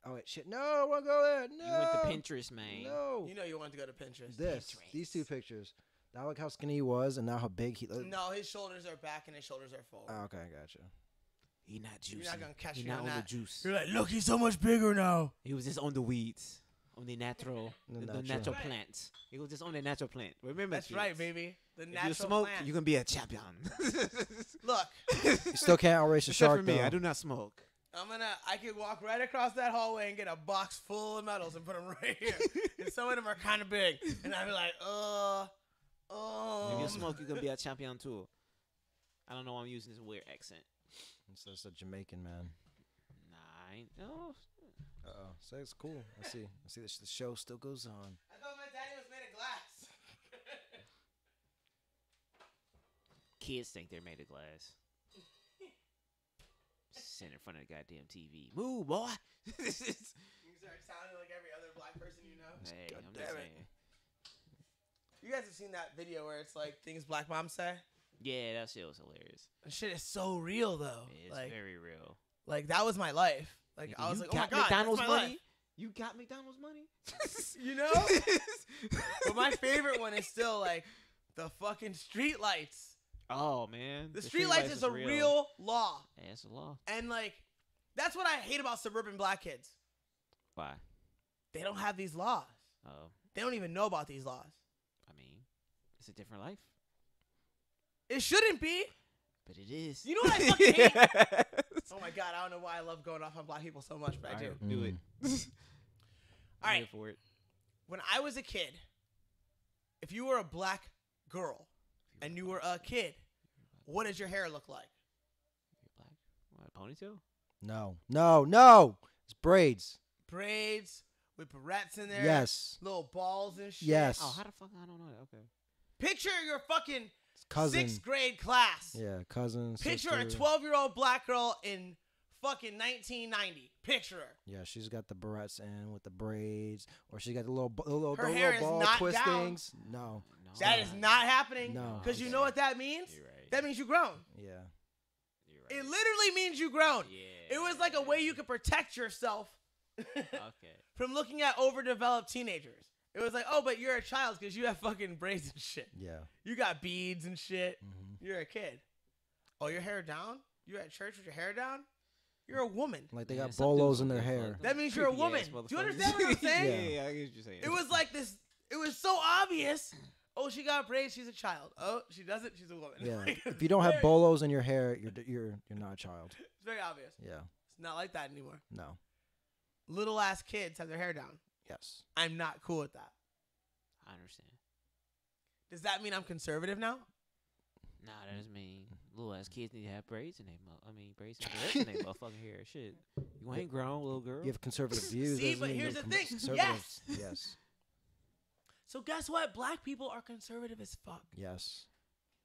Oh wait, shit! No, I want to go there. No, You went to Pinterest, man. No, You know you wanted to go to Pinterest. these two pictures. Now look how skinny he was, and now how big he. No, his shoulders are back and his shoulders are full. Oh, okay, I gotcha. He not juicy. You're not gonna catch he me not on on that. the juice. You're like, look, he's so much bigger now. He was just on the weeds, on the natural, The the natural. natural Right. plants. He was just on the natural plant. Remember, That's kids. right, baby. The If natural you smoke, plant. you can be a champion. Look, You still can't outrace a Except shark for me, though. I do not smoke. I could walk right across that hallway and get a box full of medals and put them right here. And some of them are kind of big. And I'd be like, If you smoke, you can be a champion too. I don't know why I'm using this weird accent. It's just a Jamaican man. Nah, I ain't. No. So it's cool. I see the show still goes on. I thought my daddy was made of glass. Kids think they're made of glass. Sit in front of the goddamn TV. Move, boy. You start sounding like every other black person you know. Hey, I'm damn just it. saying. You guys have seen that video where it's like things black moms say? Yeah, that shit was hilarious. That shit is so real though. It's like, very real. like that was my life. Like Nigga, I was you like, oh my got god, McDonald's that's my money? life. You got McDonald's money? You know? But my favorite one is still like the fucking street lights. Oh man, The street lights is a real law. Yeah, it's a law. And like that's what I hate about suburban black kids. Why? They don't have these laws. Oh, They don't even know about these laws. I mean, it's a different life, It shouldn't be. but it is. You know what I fucking hate? Oh my god, I don't know why I love going off on black people so much, but I do. Alright, do it. All I'm right. here for it. When I was a kid, if you were a black girl and you were a kid, what does your hair look like? You're black. What, ponytail? No. It's braids. Braids with barrettes in there. Yes. Little balls and shit. Yes. Oh, how the fuck? I don't know that. Okay. Picture your fucking Cousin. 6th grade class. Yeah, cousin. Picture a sister. 12-year-old black girl in fucking 1990. Picture her. Yeah, she's got the barrettes in with the braids, or she got the little Her the hair little is ball not twistings. No. No, That is not happening. No. Because you know what that means? You're right. That means you grown. Yeah. You're It right. literally means you grown. Yeah. It was like a way you could protect yourself Okay. from looking at overdeveloped teenagers. It was like, oh, but you're a child because you have fucking braids and shit. Yeah. You got beads and shit. hmm You're a kid. Oh, your hair down? You're at church with your hair down? You're a woman. Like they Yeah, got some bolos dudes in their look hair. like That means you're a woman. creepy-ass Do you motherfuckers. understand what I'm saying? Yeah, I get what you're saying. It was like this. It was so obvious. Oh, she got braids. She's a child. Oh, she doesn't. She's a woman. Yeah. Like, If you don't have very- bolos in your hair, you're not a child. It's very obvious. Yeah. It's not like that anymore. No. Little ass kids have their hair down. Yes. I'm not cool with that. I understand. Does that mean I'm conservative now? Nah, that doesn't mean little ass kids need to have braids in their braids and dreads in their motherfucking hair. Shit, you ain't grown, little girl. You have conservative views. See, doesn't but mean here's you're the thing. conservative. Yes. Yes. So guess what? Black people are conservative as fuck. Yes.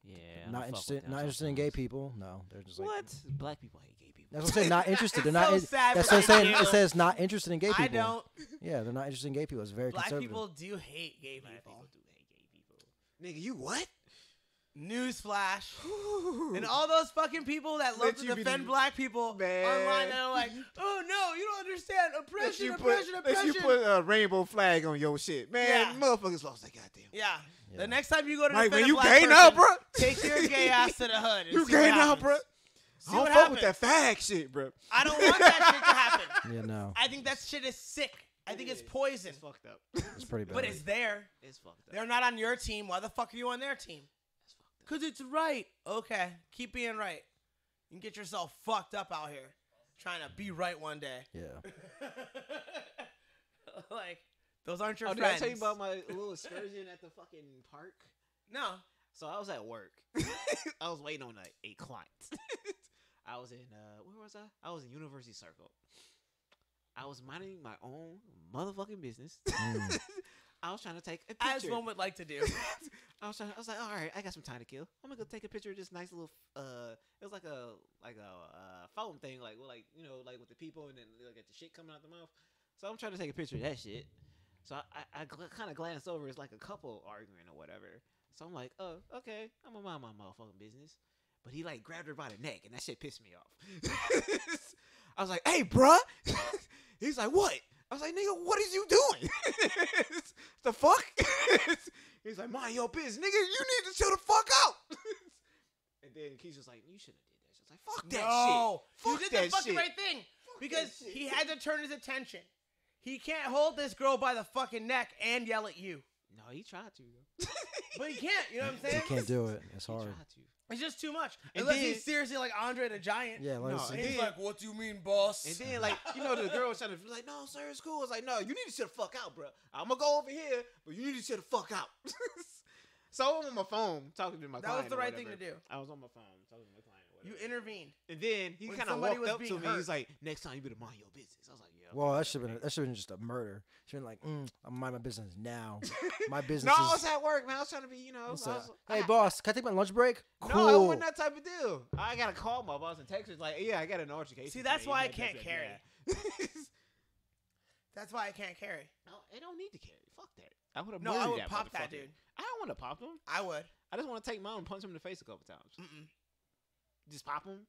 Yeah. I Not don't fuck interested. with them Not interested in gay sometimes. people. No, they're just like. What? Black people hate gay people. That's what I'm saying. Not interested. They're That's not. so sad That's for what I'm saying. you. It says not interested in gay people. I don't. Yeah, they're not interested in gay people. It's very Black conservative. people do hate gay Black people. people do hate gay people. Nigga, you what? Newsflash. And all those fucking people that love Let to you be defend the- black people Man. online that are like, oh no, you don't understand oppression, Let oppression. you put a rainbow flag on your shit. Man, Yeah. motherfuckers lost their goddamn. Yeah. Yeah. The next time you go to Mike, defend when a you black gay person, now, bro. take your gay ass to the hood. And You see gay what now, happens. bro. See I don't what fuck with happens. that fag shit, bro. I don't want that shit to happen. Yeah, no, I think that shit is sick. I think it's is. poison. It's fucked up. it's pretty bad. But it's there. It's fucked up. They're not on your team. Why the fuck are you on their team? It's fucked up. Because it's right. Okay. Keep being right. You can get yourself fucked up out here trying to be right one day. Yeah. Like, those aren't your Oh, did I friends. tell you about my little excursion at the fucking park? No. So I was at work. I was waiting on a client. I was in where was I? I was in University Circle. I was minding my own motherfucking business. Mm. I was trying to take a As picture. one would like to do. I was like, all right, I got some time to kill. I'm gonna go take a picture of this nice little. It was like a foam thing, like you know, like with the people and then like the shit coming out the mouth. So I'm trying to take a picture of that shit. So I kind of glanced over. It's like a couple arguing or whatever. So I'm like, oh, okay, I'm gonna mind my motherfucking business. But he like grabbed her by the neck, and that shit pissed me off. I was like, hey, bruh. He's like, what? I was like, nigga, what is you doing? The fuck? He's like, mind your business, nigga. You need to chill the fuck out. And then Keisha's like, you shouldn't have did that. She's like, fuck that No. shit. You Fuck did that the fucking shit. right thing. Because that shit. he had to turn his attention. He can't hold this girl by the fucking neck and yell at you. No, he tried to. Though. But he can't. You know what I'm saying? You can't do it. It's He hard. tried to. It's just too much. And Unless then- he's seriously like Andre the Giant. Yeah, like, No, And and he's then- like, what do you mean, boss? And then, like, you know, the girl was trying to be like, no, sir, it's cool. It's like, no, you need to sit the fuck out, bro. I'm going to go over here, but you need to sit the fuck out. So I'm on my phone talking to my That client. was the or right whatever. thing to do. I was on my phone talking to my client. Or You whatever. intervened. And then he when kind of somebody walked was up to being me. hurt. He's like, next time you better mind your business. I was like, yeah. Well, that should have been just a murder. Should have been like, I'm mind my business now. My business No, I is. was at work, man. I was trying to be, you know. What's I up? was- Hey, boss, can I take my lunch break? No, Cool. it wasn't that type of deal. I got to call my boss and text her. Like, yeah, I got an altercation. See, that's today. why I He's like, can't yeah. carry. That's why I can't carry. No, I don't need to carry. Fuck that. I would have No, I would pop that motherfucker. dude. I don't want to pop him. I would. I just want to take mine and punch him in the face a couple times. Mm-mm. Just pop him.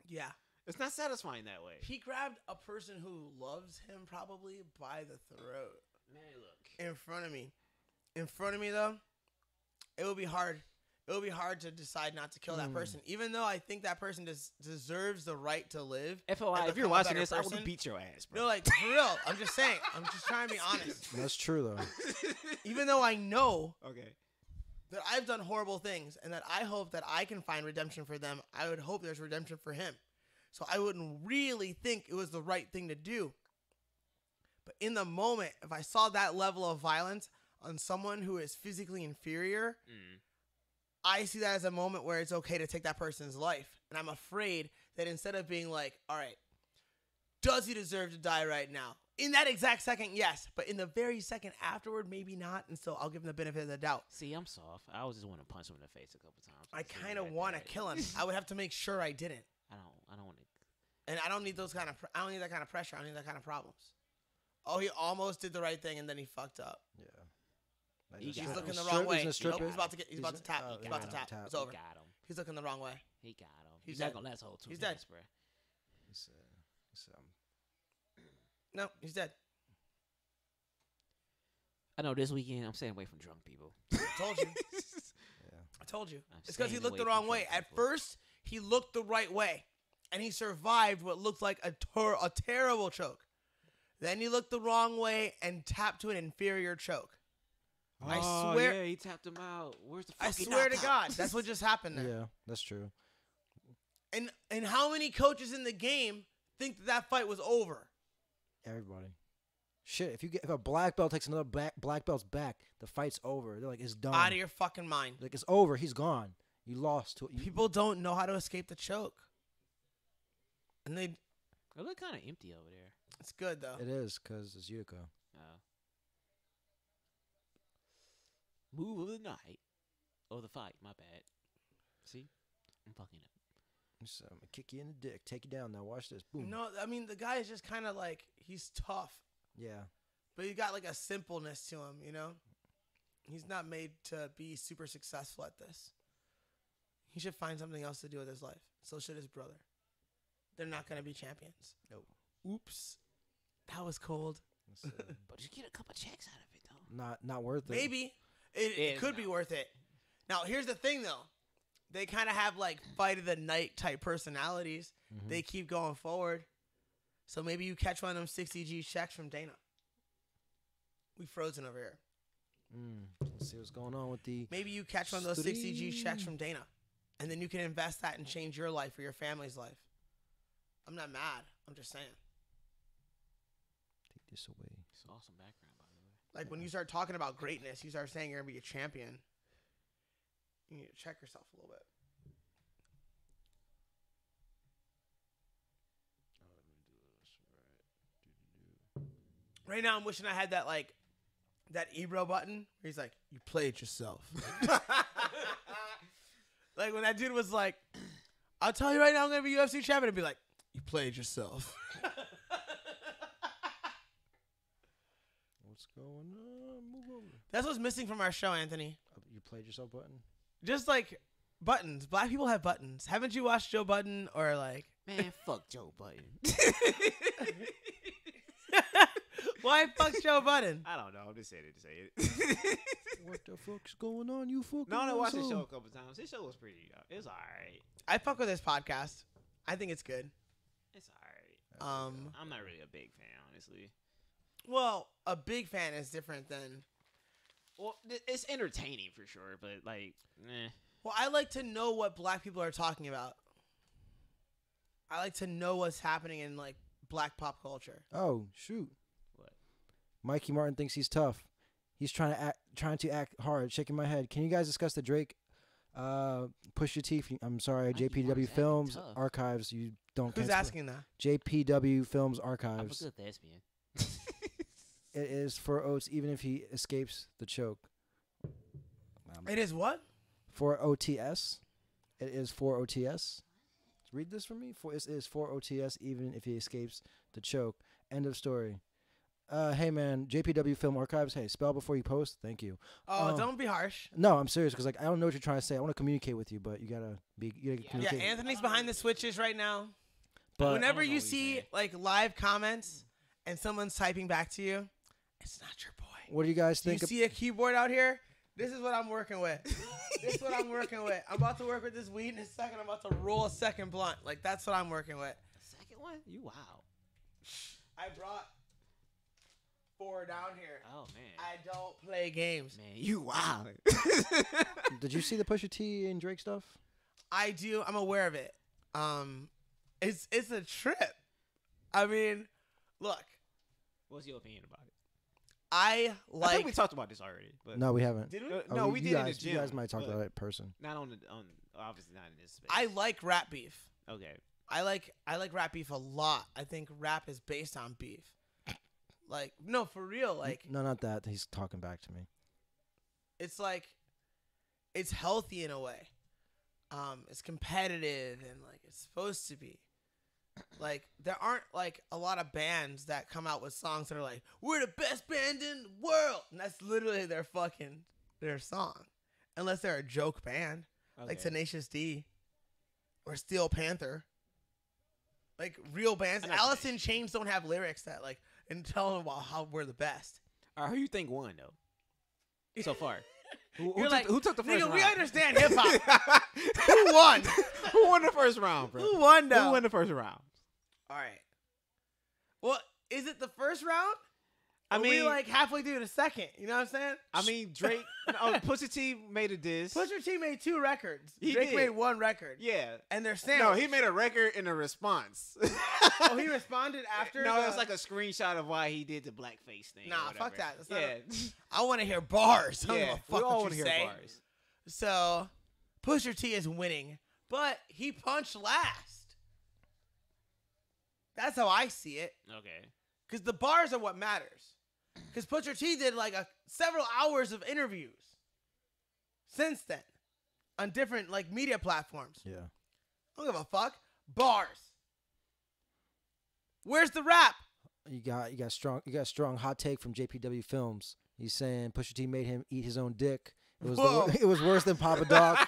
Yeah. It's not satisfying that way. He grabbed a person who loves him probably by the throat Man, look. in front of me. In front of me, though, it would be hard. It would be hard to decide not to kill that person, even though I think that person deserves the right to live. FOI, and if you're become a watching better this, I person. would beat your ass, bro. No, like, for real. I'm just saying. I'm just trying to be honest. That's true, though. Even though I know Okay. that I've done horrible things and that I hope that I can find redemption for them, I would hope there's redemption for him. So I wouldn't really think it was the right thing to do. But in the moment, if I saw that level of violence on someone who is physically inferior, I see that as a moment where it's okay to take that person's life. And I'm afraid that instead of being like, all right, does he deserve to die right now? In that exact second, yes. But in the very second afterward, maybe not. And so I'll give him the benefit of the doubt. See, I'm soft. I always just want to punch him in the face a couple times. I See kind of that want to bad. kill him. I would have to make sure I didn't. I don't want to. And I don't need those kind of. I don't need that kind of pressure. I don't need that kind of problems. Oh, he almost did the right thing and then he fucked up. Yeah. He's He's got looking him. the wrong way. He's Nope, stripper. he's about to get. He's about to tap. Oh, He's about to yeah, tap. tap. It's over. He got him. He's looking the wrong way. He got him. He's He's not dead. gonna last whole 2 He's minutes, dead. bro. No, he's dead. I know this weekend I'm staying away from drunk people. I told you. Yeah. I told you. I'm It's because he staying looked the away wrong from way. drunk At people. first, he looked the right way, and he survived what looked like a terrible choke. Then he looked the wrong way and tapped to an inferior choke. I swear- Yeah, he tapped him out. Where's the I fucking swear to knockout? God, that's what just happened there. Yeah, that's true. And how many coaches in the game think that fight was over? Everybody. Shit, if a black belt takes another black belt's back, the fight's over. They're like, it's done. Out of your fucking mind. Like, it's over. He's gone. You lost. People don't know how to escape the choke. And It looked kind of empty over there. it's good though. It is, because it's Utica. move of the night. Or the fight, my bad. See? I'm fucking up. So I'm gonna kick you in the dick, take you down. Now watch this. Boom. No, I mean the guy is just kind of like he's tough, Yeah. but he's got like a simpleness to him. You know, he's not made to be super successful at this. He should find something else to do with his life. So should his brother. They're not gonna be champions. Nope. Oops, that was cold. But you get a couple checks out of it, though. Not worth it. Maybe it could be worth it. Now here's the thing though. They kind of have like fight of the night type personalities. Mhm. They keep going forward. So maybe you catch one of them 60G checks from Dana. We frozen over here. Let's see what's going on with the. Maybe you catch one of those 60G checks from Dana. And then you can invest that and change your life or your family's life. I'm not mad. I'm just saying. Take this away. It's awesome background, by the way. Like when you start talking about greatness, you start saying you're going to be a champion. You need to check yourself a little bit. Right now, I'm wishing I had that like that Ebro button where he's like, "You played yourself." Like when that dude was like, "I'll tell you right now, I'm gonna be UFC champion," and be like, "You played yourself." What's going on? Move over. That's what's missing from our show, Anthony. You played yourself button. Just like buttons. Black people have buttons. Haven't you watched Joe Budden or like? Man, fuck Joe Budden. Why fuck Joe Budden? I don't know. I'm just saying it to say it. What the fuck's going on? You fucking. No, I watched the asshole. show a couple times. This show was pretty. It was alright. I fuck with this podcast. I think it's good. It's alright. I'm not really a big fan, honestly. Well, a big fan is different than. Well, it's entertaining for sure, but like, Well, I like to know what black people are talking about. I like to know what's happening in like black pop culture. Oh shoot! What? Mikey Martin thinks he's tough. He's trying to act hard. Shaking my head. Can you guys discuss the Drake, Push Your Teeth? I'm sorry, Mikey JPW Martin's Films acting tough. Archives. You don't. Who's can't asking that? JPW Films I'm a Archives. good thespian. It is for Oates, even if he escapes the choke. It is what? For OTS. It is for OTS. Read this for me. It is for OTS, even if he escapes the choke. End of story. Hey man, JPW Film Archives. Hey, spell before you post. Thank you. Oh, don't be harsh. No, I'm serious because like I don't know what you're trying to say. I want to communicate with you, but you gotta Yeah, communicate. Anthony's behind the switches right now. But Whenever I don't know you what he's see saying. like live comments and someone's typing back to you, it's not your boy. what do you guys Do you think? see a keyboard out here? This is what I'm working with. This is what I'm working with. I'm about to work with this weed in a second. I'm about to roll a second blunt. Like that's what I'm working with. The second one? You wow. I brought 4 down here. Oh man. I don't play games. Man, you wow. Did you see the Pusha T and Drake stuff? I do. I'm aware of it. It's a trip. I mean, look, What's your opinion about it? I I think like. we talked about this already, but No, we haven't. Did we? Oh, no, we you did guys, in the gym. You guys might talk but about it in person. not on obviously not in this space. I like rap beef. Okay. I like rap beef a lot. I think rap is based on beef. Like no, for real. Like No, not that. He's talking back to me. it's like it's healthy in a way. It's competitive and like it's supposed to be. Like there aren't like a lot of bands that come out with songs that are like we're the best band in the world, and that's literally their song, unless they're a joke band like Okay. Tenacious D or Steel Panther. Like real bands, I know Alice in Tenacious Chains don't have lyrics that like and tell them about how we're the best. All right, who you think won though? So far. You're like, who took the first nigga, round? we understand hip hop. Who won? Who won the first round, bro? Who won though? Who won the first round? All right. Well, is it the first round? I Or we mean, like halfway through the second. You know what I'm saying? I mean, Drake. Pusha T made a diss. Pusha T made 2 records. He Drake did. made 1 record. Yeah. And they're No, sandwiched. he made a record in a response. Oh, he responded after. No, the- it's like a screenshot of why he did the blackface thing. Nah, or fuck whatever. that. That's not yeah. I want to hear bars. I don't yeah. give a We fuck all what wanna you hear say. bars. So, Pusha T is winning, but he punched last. That's how I see it. Okay. Because the bars are what matters. Because Pusha T did like several hours of interviews. since then on different like media platforms. Yeah. I don't give a fuck. Bars. Where's the rap? You got strong hot take from JPW Films. He's saying Pusha T made him eat his own dick. It was Whoa. it was worse than Papa Doc.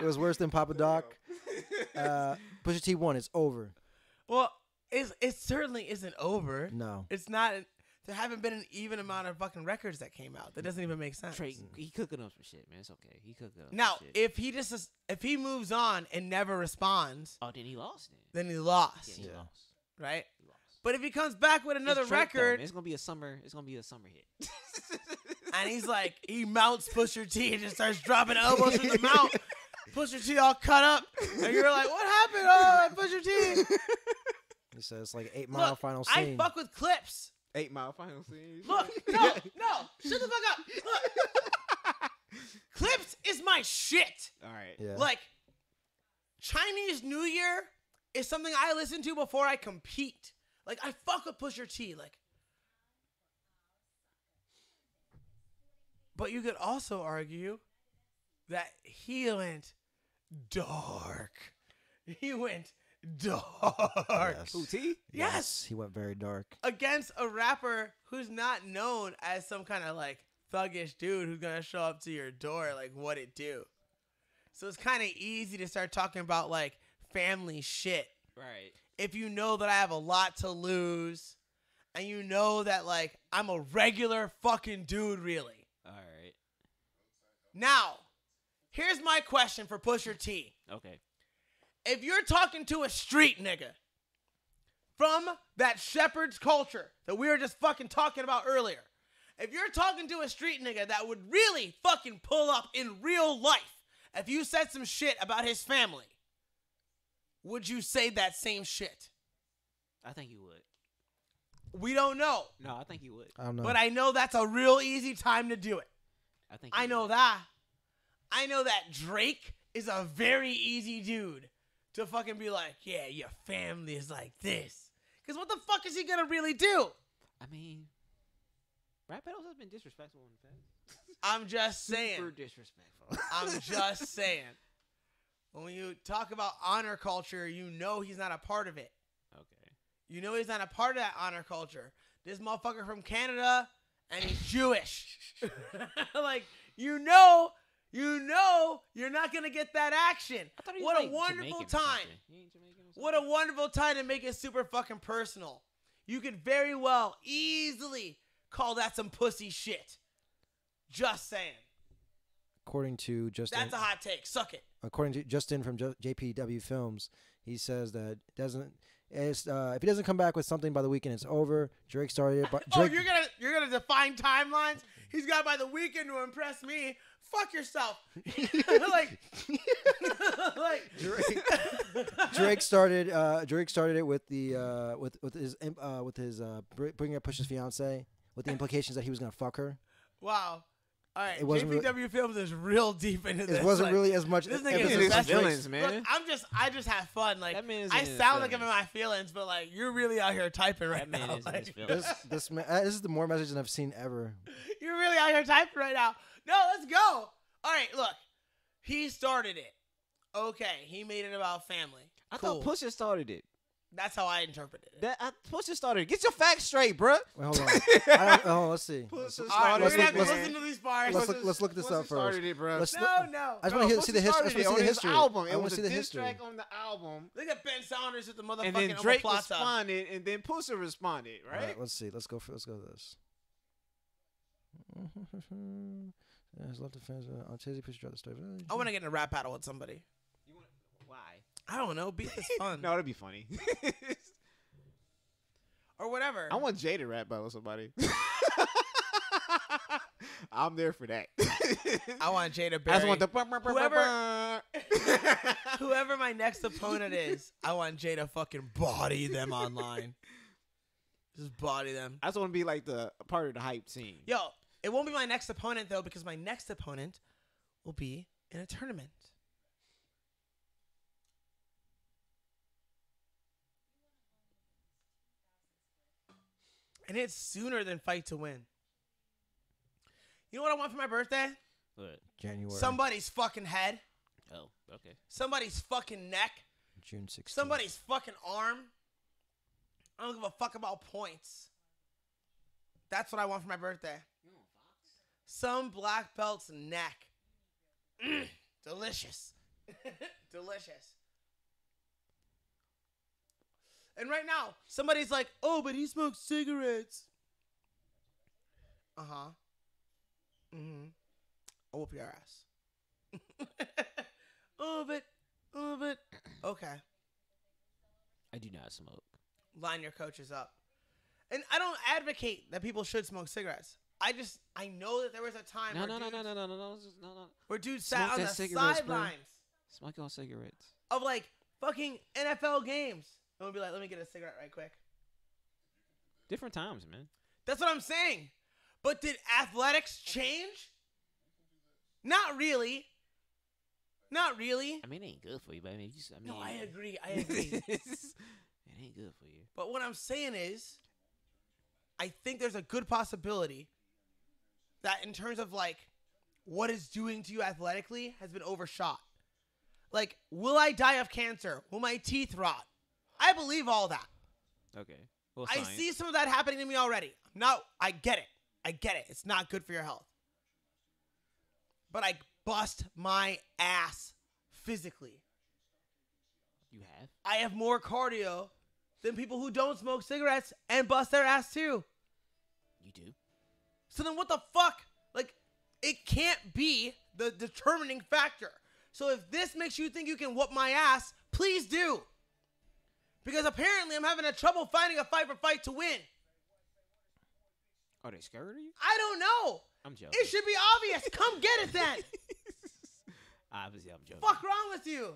It was worse than Papa Doc. Pusha T won. It's over. Well, it certainly isn't over. No. It's not. There haven't been an even amount of fucking records that came out. That doesn't even make sense. Trey, he cooking up some shit, man. It's okay. He cooking up Now, some shit. if he moves on and never responds, Oh, then he lost then. then he lost, Yeah, he Yeah. lost. right? He lost. But if he comes back with another It's Drake, though, record man. It's gonna be a summer hit. and he's like, he mounts Pusha T and just starts dropping elbows from the mount, Pusha T all cut up, and you're like, what happened? Oh, Pusha T. He says it's like 8 Mile Look, final I scene. fuck with clips. 8 Mile final scene. Look, no, shut the fuck up. Look. Clips is my shit. All right. Yeah. Like, Chinese New Year is something I listen to before I compete. Like, I fuck with Pusha T. Like, but you could also argue that he went dark. He went dark. Yes. Who, T? Yes. He went very dark. Against a rapper who's not known as some kind of like thuggish dude who's gonna show up to your door like what it do. So it's kind of easy to start talking about like family shit Right. if you know that I have a lot to lose and you know that like I'm a regular fucking dude really. All right. Now, here's my question for Pusha T. Okay. If you're talking to a street nigga from that shepherd's culture that we were just fucking talking about earlier, if you're talking to a street nigga that would really fucking pull up in real life if you said some shit about his family, would you say that same shit? I think you would. We don't know, No, I think you would. I don't know. but I know that's a real easy time to do it. I think I you know would. that. I know that Drake is a very easy dude to fucking be like, yeah, your family is like this. Because what the fuck is he going to really do? I mean, rap battles have been disrespectful in the past. I'm just saying. Super disrespectful. I'm just saying. When you talk about honor culture, you know he's not a part of it. Okay. You know he's not a part of that honor culture. This motherfucker from Canada, and he's Jewish. Like, you know you're not going to get that action. I thought he was What a like wonderful Jamaican or time. something. He ain't Jamaican or What a wonderful time to make it super fucking personal. You could very well, easily call that some pussy shit. Just saying. According to Justin, That's a hot take. Suck it. according to Justin from JPW Films, he says that if he doesn't come back with something by the weekend, it's over. Drake started it. But Oh, Drake, you're gonna define timelines? He's got by the weekend to impress me. Fuck yourself. like Drake started it with the with his bringing up Push's fiance with the implications that he was gonna fuck her. Wow. All right, It wasn't JPW Films is real deep into this. It wasn't like, really as much this nigga emphasis is These the as best Drake's. villains, man. Look, I just have fun. Like That man is I in his sound like I'm in feelings. my feelings, but like you're really out here typing right That man now. is in his Like, feelings. This is the more message than I've seen ever. you're really out here typing right now. No, let's go. All right, look. He started it. Okay, he made it about family. I Cool. thought Pusha started it. That's how I interpreted it. Pusha started it. Get your facts straight, bruh. Wait, hold on. Hold on, let's see. Pusha All right, we're Let's gonna have to look- listen to these bars. Let's look this up first. Started it, bro. Let's No, look- no. I just want to see the history. I just want to see the his history. album. I It want was to see a the diss history. track on the album, Look at Ben Saunders with the motherfucking and then Drake omoplata. responded, and then Pusha responded. All Right? right, let's see. Let's go to this. His love defense on Tizzy Push dropped the story. I want to get in a rap battle with somebody. Why? I don't know. Beat is fun. No, that'd be funny. Or whatever. I want Jay to rap battle somebody. I'm there for that. I want Jada I Berry. just want the Whoever my next opponent is, I want Jay to fucking body them online. Just body them. I just want to be like the part of the hype scene. Yo, it won't be my next opponent though, because my next opponent will be in a tournament. And it's sooner than fight to win. You know what I want for my birthday? What? January. Somebody's fucking head. Oh, okay. Somebody's fucking neck. June 16th. Somebody's fucking arm. I don't give a fuck about points. That's what I want for my birthday. Some black belt's neck. Delicious. Delicious. And right now, somebody's like, oh, but he smokes cigarettes. Uh-huh. Mm-hmm. I'll whoop your ass. Oh, but. Okay. I do not smoke. Line your coaches up. And I don't advocate that people should smoke cigarettes. I know that there was a time No. where dudes sat Smoke on the that cigarettes, bro. sidelines Smoke on cigarettes. of like fucking NFL games. And we'll be like, let me get a cigarette right quick. Different times, man. That's what I'm saying. But did athletics change? Not really. Not really. I mean, it ain't good for you, but I mean, No, I agree. it ain't good for you. But what I'm saying is, I think there's a good possibility that in terms of like what it's doing to you athletically has been overshot. Like, will I die of cancer? Will my teeth rot? I believe all that. Okay. Well, I science. see some of that happening to me already. I get it. It's not good for your health. But I bust my ass physically. You have? I have more cardio than people who don't smoke cigarettes and bust their ass too. You do? So then what the fuck? Like, it can't be the determining factor. So if this makes you think you can whoop my ass, please do. Because apparently I'm having a trouble finding a fight for fight to win. Are they scared of you? I don't know. I'm joking. It should be obvious. Come get it then. Obviously, I'm joking. Fuck wrong with you?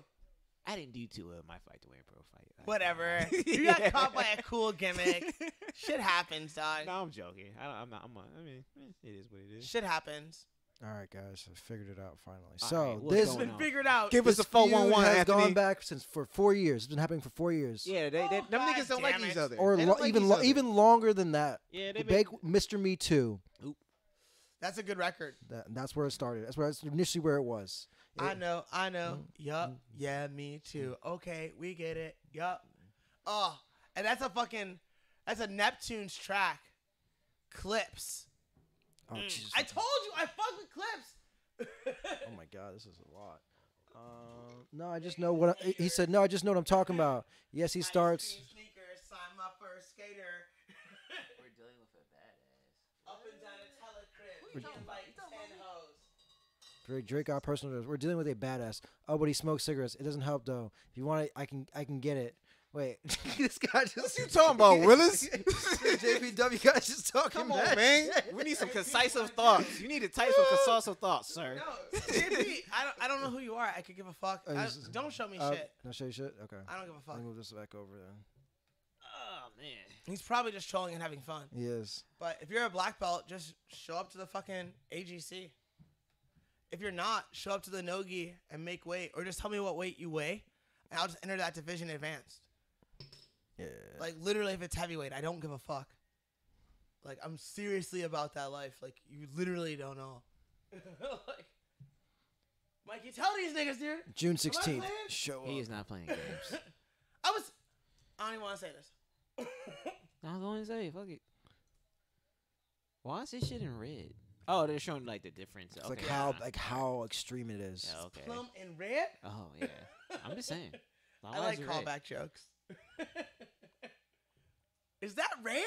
I didn't do too well in my fight to win pro fight. Whatever. You got caught by a cool gimmick. Shit happens, dog. No, I'm joking. I'm not. I mean, it is what it is. Shit happens. All right, guys, I figured it out finally. All So right, what's this It's going been on? figured out. Give us this a 411, feud has Anthony. gone back for 4 years. It's been happening for 4 years. Yeah, Oh, them God niggas don't like damn each it. other. Or They don't like each other. even longer than that. Yeah, they Big Mr. Me Too. That's a good record. That's where it started. That's initially where it was. I know. Mm, Yup. Yeah, me too. Okay, we get it. Yup. Oh, and that's a Neptune's track. Clips. Oh, Jesus. I told you, I fuck with clips. Oh my God, this is a lot. No, I just know what he said. No, I just know what I'm talking about. Yes, he starts. Ice cream sneakers, sign my first skater. We're dealing with a badass. Up and down a telecrib. Getting like 10 hoes. Drake got personal. We're dealing with a badass. Oh, but he smokes cigarettes. It doesn't help though. If you want it, I can get it. Wait, this guy just. What you talking about, Willis? JPW guy just talking. Come on, mad man. shit. We need some concisive thoughts. You need to type some concisive thoughts, sir. No, JP, I don't know who you are. I could give a fuck. Don't show me shit. No show you shit. Okay. I don't give a fuck. I'll move this back over then. Oh man. He's probably just trolling and having fun. He is. But if you're a black belt, just show up to the fucking AGC. If you're not, show up to the Nogi and make weight. Or just tell me what weight you weigh, and I'll just enter that division advanced. Yeah. Like, literally, if it's heavyweight, I don't give a fuck. Like, I'm seriously about that life. Like, you literally don't know. Like, Mikey, tell these niggas, dude. June Am I 16th. playing? Show He up. is not playing games. I don't even want to say this. I'm going to say, fuck it. Why is this shit in red? Oh, they're showing like the difference. It's Okay. like how extreme it is. Yeah, okay. Plum and red? Oh yeah. I'm just saying. I like callback jokes. Is that red?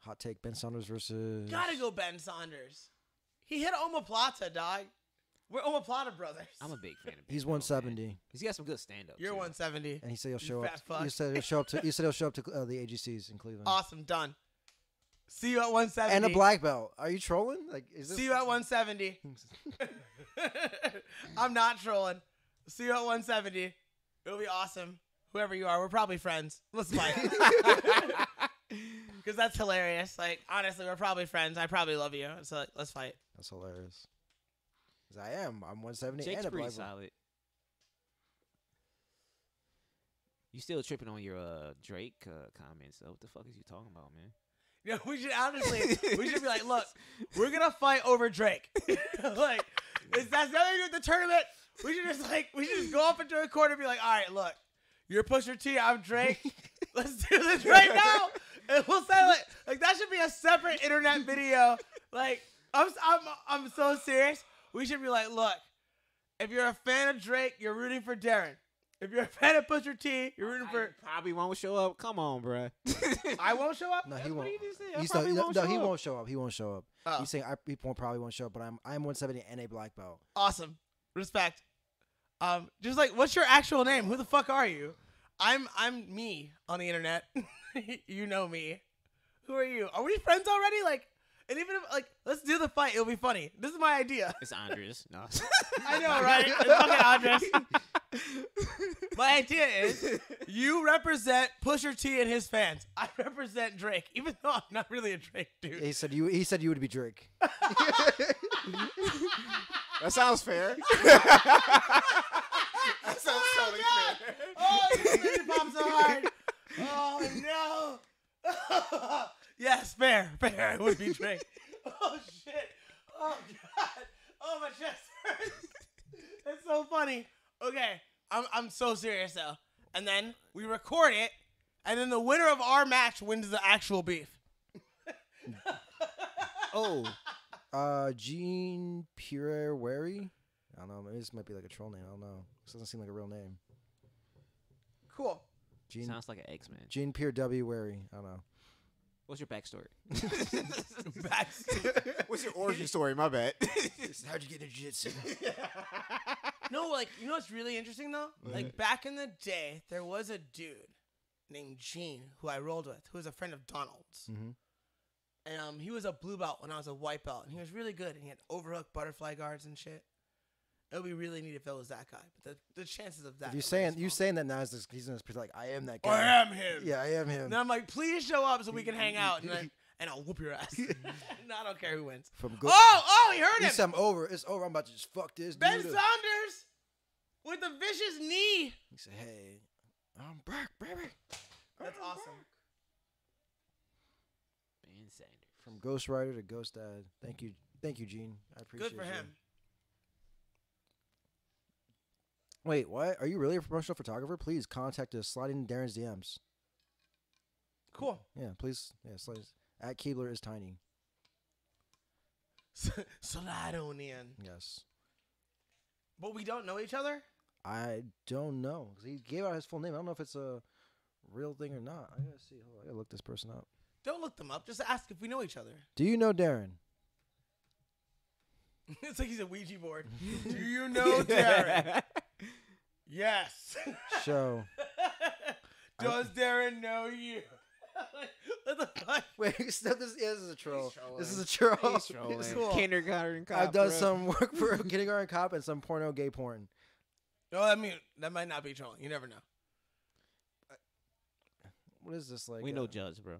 Hot take: Ben Saunders versus. Gotta go Ben Saunders. He hit omoplata, dog. We're omoplata brothers. I'm a big fan of. He's Ben, though, man. 170, He's got some good stand up. You're 170. and he said he'll You show up. fat fuck. He said he'll show up to. He said he'll show up to the AGCs in Cleveland. Awesome, done. See you at 170. And a black belt. Are you trolling? Like, is this? See you at 170. I'm not trolling. See you at 170. It'll be awesome. Whoever you are, we're probably friends. Let's fight. Because that's hilarious. Like, honestly, we're probably friends. I probably love you. So, like, let's fight. That's hilarious. 'Cause I am. I'm 170 Jake's and a pretty black belt. solid. You still tripping on your Drake comments? So what the fuck is you talking about, man? You know, we should honestly, we should be like, look, we're gonna fight over Drake. Like, that's nothing to do with the tournament. We should just go up into a corner and be like, all right, look, you're Pusha T, I'm Drake. Let's do this right now, and we'll say like that should be a separate internet video. Like, I'm so serious. We should be like, look, if you're a fan of Drake, you're rooting for Darren. If you're a fan of Pusha T, you're rooting for. Probably won't show up. Come on, bruh. I won't show up. No, he That's what won't. he just said. I He's probably no, won't no, show he up. won't show up. He won't show up. Oh. He's saying he probably won't show up, but I'm 170 and a black belt. Awesome. Respect. Just like, what's your actual name? Who the fuck are you? I'm me on the internet. You know me. Who are you? Are we friends already? Like, and even if let's do the fight. It'll be funny. This is my idea. It's Andres. No. I know, right? It's fucking Andres. My idea is you represent Pusha T and his fans. I represent Drake, even though I'm not really a Drake dude. He said you would be Drake. That sounds fair. That sounds totally God. fair. Oh, you made me pop so hard. Oh no. Yes, fair. It would be Drake. Oh shit. Oh god. Oh, my chest hurts. That's so funny. Okay, I'm so serious though. And then we record it, and then the winner of our match wins the actual beef. Oh. Jean Pierre Wary? I don't know. Maybe this might be like a troll name. I don't know. This doesn't seem like a real name. Cool. Jean Sounds like an X-Men. Jean Pierre W. Wary. I don't know. What's your backstory? What's your origin story? My bad. How'd you get into jiu-jitsu? No, like, you know what's really interesting though? Like, back in the day, there was a dude named Gene who I rolled with, who was a friend of Donald's. Mm-hmm. And he was a blue belt when I was a white belt, and he was really good. And he had overhook butterfly guards and shit. It would be really neat if it was that guy, but the chances of that. If are you really saying that now, he's gonna be like, I am that small. guy. I am him. Yeah, I am him. And I'm like, please show up so we can hang out, and I'll whoop your ass. No, I don't care who wins. From Oh, he heard He him. said, I'm over. It's over. I'm about to just fuck this Ben dude up. Saunders with the vicious knee. He said, hey, I'm back, baby. That's awesome. Ben Sanders. From Ghost Rider to Ghost Dad. Thank you, Gene. I appreciate Good for you. him. Wait, what? Are you really a promotional photographer? Please contact us. Slide in Darren's DMs. Cool. Yeah, please. Yeah, slide at Keebler is tiny. Slide on in. Yes. But we don't know each other? I don't know. 'Cause he gave out his full name. I don't know if it's a real thing or not. I gotta see. Hold on, I gotta look this person up. Don't look them up. Just ask if we know each other. Do you know Darren? It's like he's a Ouija board. Do you know Darren? Yes. Show. Does Darren know you? Like, what the fuck? Wait, stop this. Yeah, this is a troll. trolling. This is a troll. He's trolling. It's cool. Kindergarten cop. I've done bruh. some work for a kindergarten cop and some porno gay porn. No, I mean, that might not be trolling. You never know. What is this like? We know judge, bro.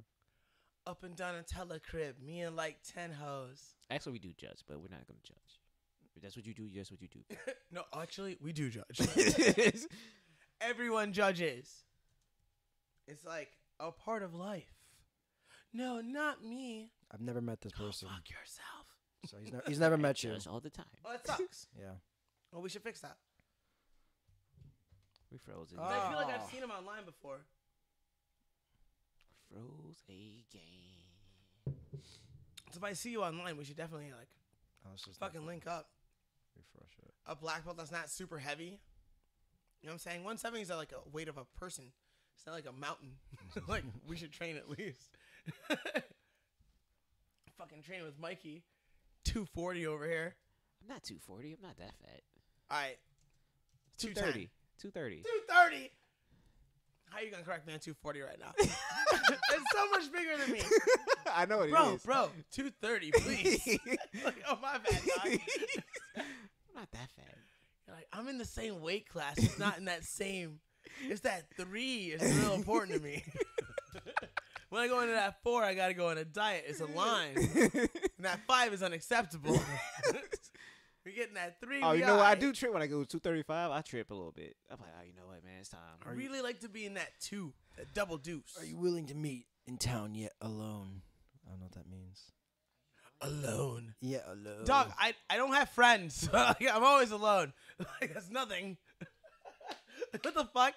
Up and down a telecrib. Me and like 10 hoes. Actually, we do judge, but we're not gonna judge. If that's what you do, that's what you do. No, actually, we do judge. Everyone judges. It's like a part of life. No, not me. I've never met this Go person, fuck yourself. so he's never met you. Judge all the time. Oh, that sucks. Yeah. Well, we should fix that. We froze it. I feel like I've seen him online before. Froze a game. So if I see you online, we should definitely like Oh, it's just fucking link up. refresh it. A black belt that's not super heavy. You know what I'm saying? 170 is like a weight of a person. It's not like a mountain. Like, we should train at least. Fucking train with Mikey. 240 over here. I'm not 240. I'm not that fat. All right. 230. 230. 230. How you gonna correct me on 240 right now? It's so much bigger than me. I know what it is. Bro, 230, please. Like, oh, my bad, dog. I'm not that fat. You're like, I'm in the same weight class. It's not in that same. It's that 3 is real important to me. When I go into that 4, I gotta go on a diet. It's a line. And that 5 is unacceptable. We're getting that 3. Oh, you know what? I do trip when I go 235. I trip a little bit. I'm like, oh, you know what, man? It's time. I really like to be in that 2, that double deuce. Are you willing to meet in town yet alone? I don't know what that means. alone. Yeah, hello. Dog, I don't have friends. Like, I'm always alone. Like, that's nothing. What the fuck?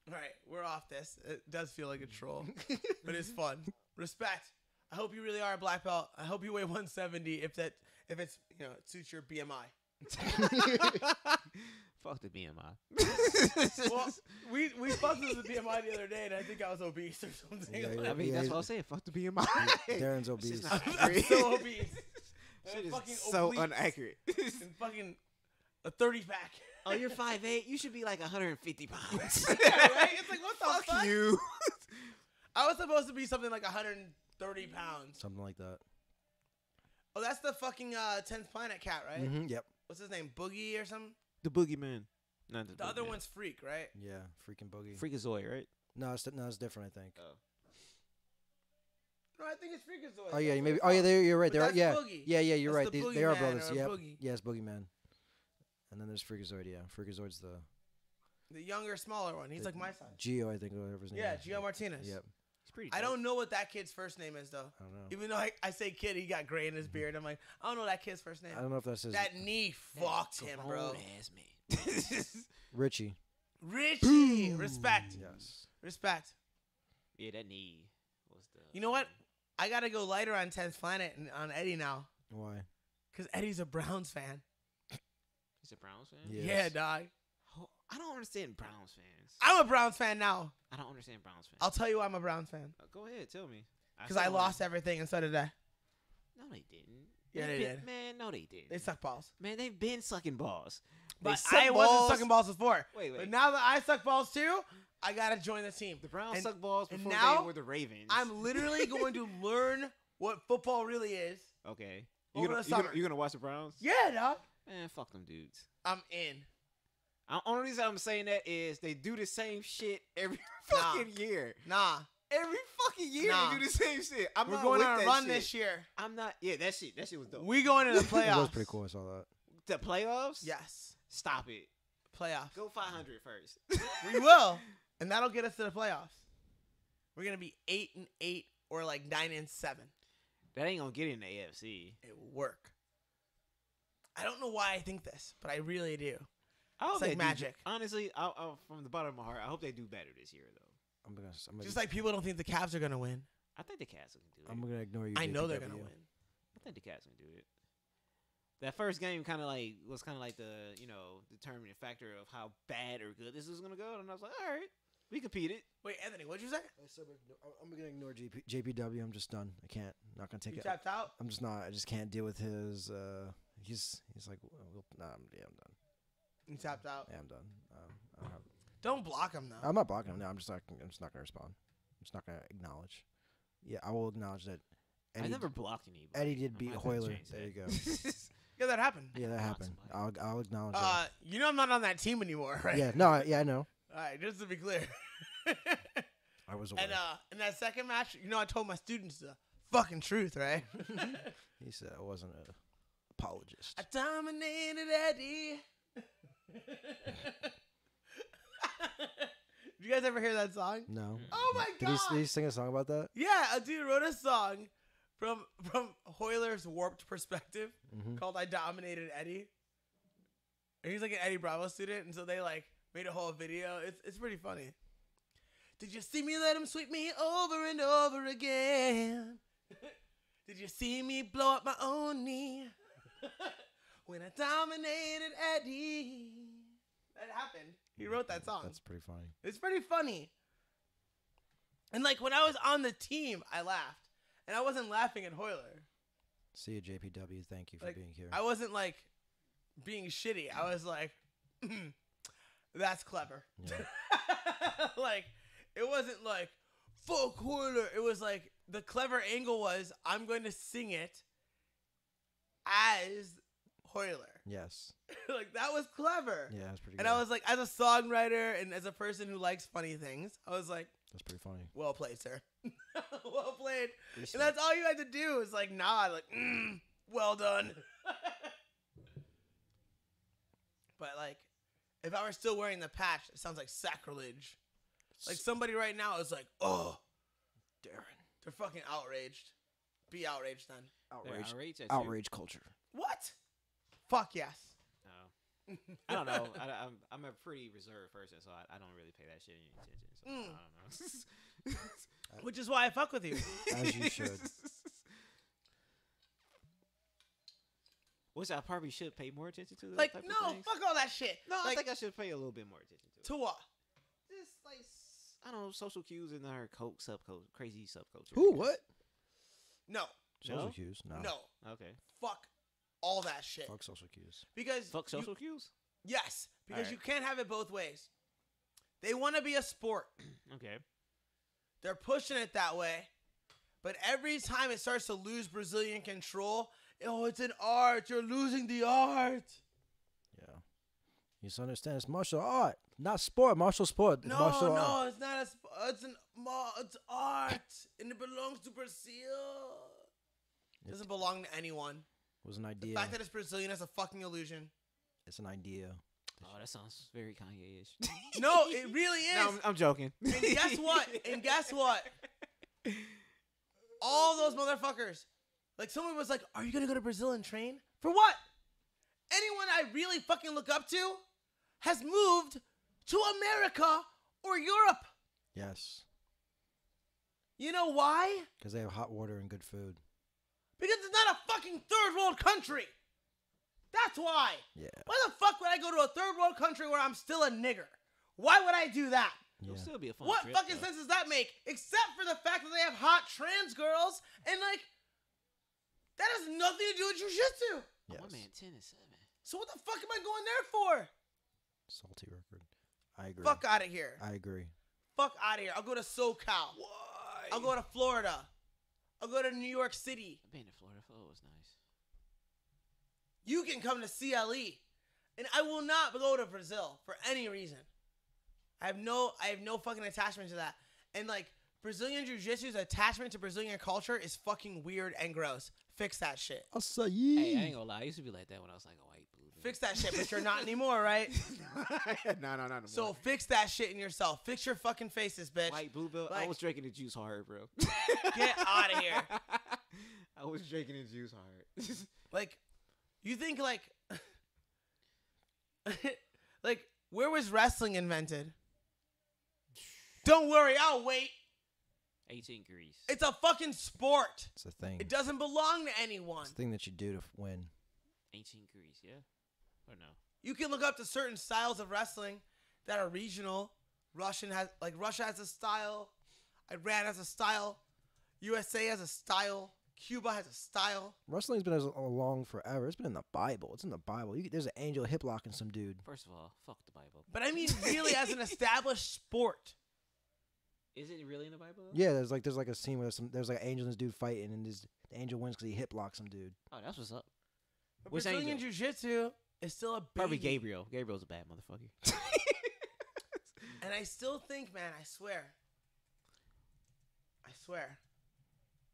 All right, we're off this. It does feel like a troll, but it's fun. Respect. I hope you really are a black belt. I hope you weigh 170 if it's it suits your BMI. Fuck the BMI. Well, we fucked with the BMI the other day, and I think I was obese or something. Yeah, I mean, Yeah, that's he's- what I was saying. Fuck the BMI. Darren's obese. not- I'm so obese. Shit I'm fucking is so oblique inaccurate. and fucking a 30 pack. Oh, you're 5'8". You should be like 150 pounds. Right? It's like, what the fuck? You. I was supposed to be something like 130 pounds. Something like that. Oh, that's the fucking 10th Planet cat, right? Mm-hmm. Yep. What's his name? Boogie or something? The boogeyman. Not The other one's Freak, right? Yeah. Freaking boogie. Freakazoid, right? No, it's different. I think. No, I think it's Freakazoid. Oh yeah, That's maybe. what it's Oh yeah, you're right. But They're that's yeah, Boogie. yeah, you're That's right. the They are Boogeyman brothers. or Yep. Boogie. Yes, Boogeyman. And then there's Freakazoid. Yeah, Freakazoid's the The younger, smaller one. He's The- like my size. Geo, I think, or whatever his name Yeah, is. Gio Martinez. Yep. He's pretty. I dope. don't know what that kid's first name is, though. I don't know. Even though I say kid, he got gray in his beard. I'm like, I don't know that kid's first name. I don't know if that's his That knee fucked him, bro. Ass man. Richie. Richie! Respect. Yes. Respect. Yeah, that knee was the. You know what? I got to go lighter on 10th Planet and on Eddie now. Why? Because Eddie's a Browns fan. He's a Browns fan. Yes. Yeah, dog. Oh, I don't understand Browns fans. I'm a Browns fan now. I don't understand Browns fans. I'll tell you why I'm a Browns fan. Go ahead, tell me. Because I lost everything and so did I. No, they didn't. Yeah, they did. Man, no, they didn't. They suck balls. Man, they've been sucking balls. They But suck I balls. wasn't sucking balls before. Wait. But now that I suck balls too, I got to join the team. The Browns And- suck balls and before now they were the Ravens. I'm literally going to learn what football really is. okay. Over the summer. You gonna watch the Browns? Yeah, dog. Man, fuck them dudes. I'm in. Only reason I'm saying that is they do the same shit every Nah. fucking year. Nah. Every fucking year Nah. they do the same shit. I'm We're not going with on a that run shit. this year. I'm not. Yeah, that shit was dope. We going to the It playoffs. was pretty cool. I saw that. The playoffs? Yes. Stop it. Playoffs. Go 500 first. We will. And that'll get us to the playoffs. We're going to be 8-8 or like 9-7. That ain't gonna get in the AFC. It will work. I don't know why I think this, but I really do. I hope It's like they do- magic. honestly, from the bottom of my heart, I hope they do better this year, though. I'm gonna Just like people don't think the Cavs are going to win. I think the Cats can do it. I'm gonna ignore you. I know they're JPW. going to win. I think the Cats can do it. That first game was kind of like the determining factor of how bad or good this was gonna go, and I was like, all right, we competed. Wait, Anthony, what'd you say? I'm gonna ignore JPW. I'm just done. I can't. Not gonna take You it. tapped out? I'm just not. I just can't deal with his. He's like, nah. I'm done. You tapped out. Yeah, I'm done. I don't have, Don't block him, though. I'm not blocking him. No, I'm just not gonna respond. I'm just not gonna acknowledge. Yeah, I will acknowledge that. I never blocked anybody. Eddie did I beat might have to Hoyler. change There that. you go. Yeah, that happened. Yeah, that Block happened. somebody. I'll acknowledge that. You know I'm not on that team anymore, right? Yeah. No. Yeah, I know. All right, just to be clear. I was aware. And in that second match, I told my students the fucking truth, right? He said I wasn't an apologist. I dominated Eddie. Did you guys ever hear that song? No. Oh my Did god! he sing a song about that? Yeah, a dude wrote a song from Hoyler's warped perspective Mm-hmm. called "I Dominated Eddie." And he's like an Eddie Bravo student, and so they made a whole video. It's pretty funny. Did you see me let him sweep me over and over again? Did you see me blow up my own knee when I dominated Eddie? That happened. He wrote that song. That's pretty funny. It's pretty funny. And when I was on the team, I laughed. And I wasn't laughing at Hoyler. See you, JPW. Thank you for being here. I wasn't being shitty. I was like, that's clever. Yeah. It wasn't like, fuck Hoyler. It was like, the clever angle was, I'm going to sing it as Hoyler. Yes. That was clever. Yeah, that's pretty. And good. I was like, as a songwriter and as a person who likes funny things, I was like, That's pretty funny. well played, sir. Well played. Respect. And that's all you had to do is nod, well done. But if I were still wearing the patch, it sounds like sacrilege. Somebody right now is like, oh, Darren. They're fucking outraged. Be outraged then. Outrage. Outrage. Outrage culture. What? Fuck yes. No. I don't know. I'm a pretty reserved person, so I don't really pay that shit any attention. So I don't know. Which is why I fuck with you. As you should. Which I probably should pay more attention to. Those Like, type of no, things. fuck all that shit. No, I Like, think I should pay a little bit more attention to it. to what? Just like I don't know, social cues in our subculture, crazy subculture. Who? What? No. Social No? cues? No. No. Okay. Fuck all that shit. Fuck social cues. Because Fuck social cues. yes, because Alright. you can't have it both ways. They want to be a sport. Okay. They're pushing it that way. But every time it starts to lose Brazilian control, oh, it's an art. You're losing the art. Yeah. You just understand it's martial art, not sport. Martial sport. It's No, martial no, art. it's not a it's art. And it belongs to Brazil. It doesn't belong to anyone. It was an The idea. fact that it's Brazilian is a fucking illusion. It's an idea. Oh, that sounds very Kanye-ish. No, it really is. No, I'm joking. And guess what? And guess what? All those motherfuckers. Like, someone was like, are you going to go to Brazil and train? For what? Anyone I really fucking look up to has moved to America or Europe. Yes. You know why? Because they have hot water and good food. Because it's not a fucking third world country. That's why. Yeah. Why the fuck would I go to a third world country where I'm still a nigger? Why would I do that? Yeah. It'll still be a fun What trip, fucking though. sense does that make? Except for the fact that they have hot trans girls and like that has nothing to do with jujitsu. Yes. My man 10 and 7. So what the fuck am I going there for? Salty record. I agree. Fuck out of here. I agree. Fuck out of here. I'll go to SoCal. Why? I'll go to Florida. I'll go to New York City. I've been to Florida. Florida was nice. You can come to CLE. And I will not go to Brazil for any reason. I have no fucking attachment to that. And like Brazilian Jiu-Jitsu's attachment to Brazilian culture is fucking weird and gross. Fix that shit. Acai. Hey, I ain't gonna lie. I used to be like that when I was like a white blue. Fix that shit, but you're not anymore, right? no, not anymore. So fix that shit in yourself. Fix your fucking faces, bitch. White blue belt. I Like- was drinking the juice hard, bro. Get out of here. I was drinking the juice hard. Like, you think like, like where was wrestling invented? Don't worry, I'll wait. 18 Greece. It's a fucking sport. It's a thing. It doesn't belong to anyone. It's a thing that you do to win. 18 Greece, yeah? Or no? You can look up to certain styles of wrestling that are regional. Russia has a style. Iran has a style. USA has a style. Cuba has a style. Wrestling's been along forever. It's been in the Bible. It's in the Bible. There's an angel hip locking some dude. First of all, fuck the Bible. But I mean, really, as an established sport. Is it really in the Bible? Though? Yeah, there's like a scene where there's like an angel and this dude fighting, and the angel wins because he hip locks some dude. Oh, that's what's up. But Which Brazilian angel? Jiu-Jitsu is still a baby. Probably Gabriel. Gabriel's a bad motherfucker. And I still think, man, I swear,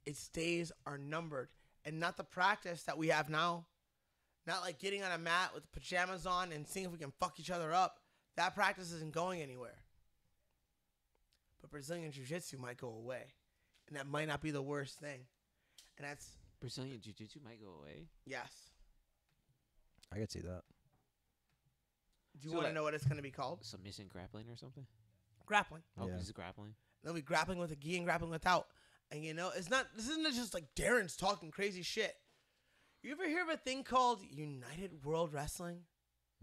its days are numbered. And not the practice that we have now. Not like getting on a mat with pajamas on and seeing if we can fuck each other up. That practice isn't going anywhere. But Brazilian Jiu-Jitsu might go away. And that might not be the worst thing. And that's, Brazilian Jiu-Jitsu might go away. yes. I could see that. Do you So want to like- know what it's going to be called? Submission grappling or something? Grappling. Oh, Yeah. this is grappling. They'll be grappling with a gi and grappling without. And you know, this isn't just like Darren's talking crazy shit. You ever hear of a thing called United World Wrestling?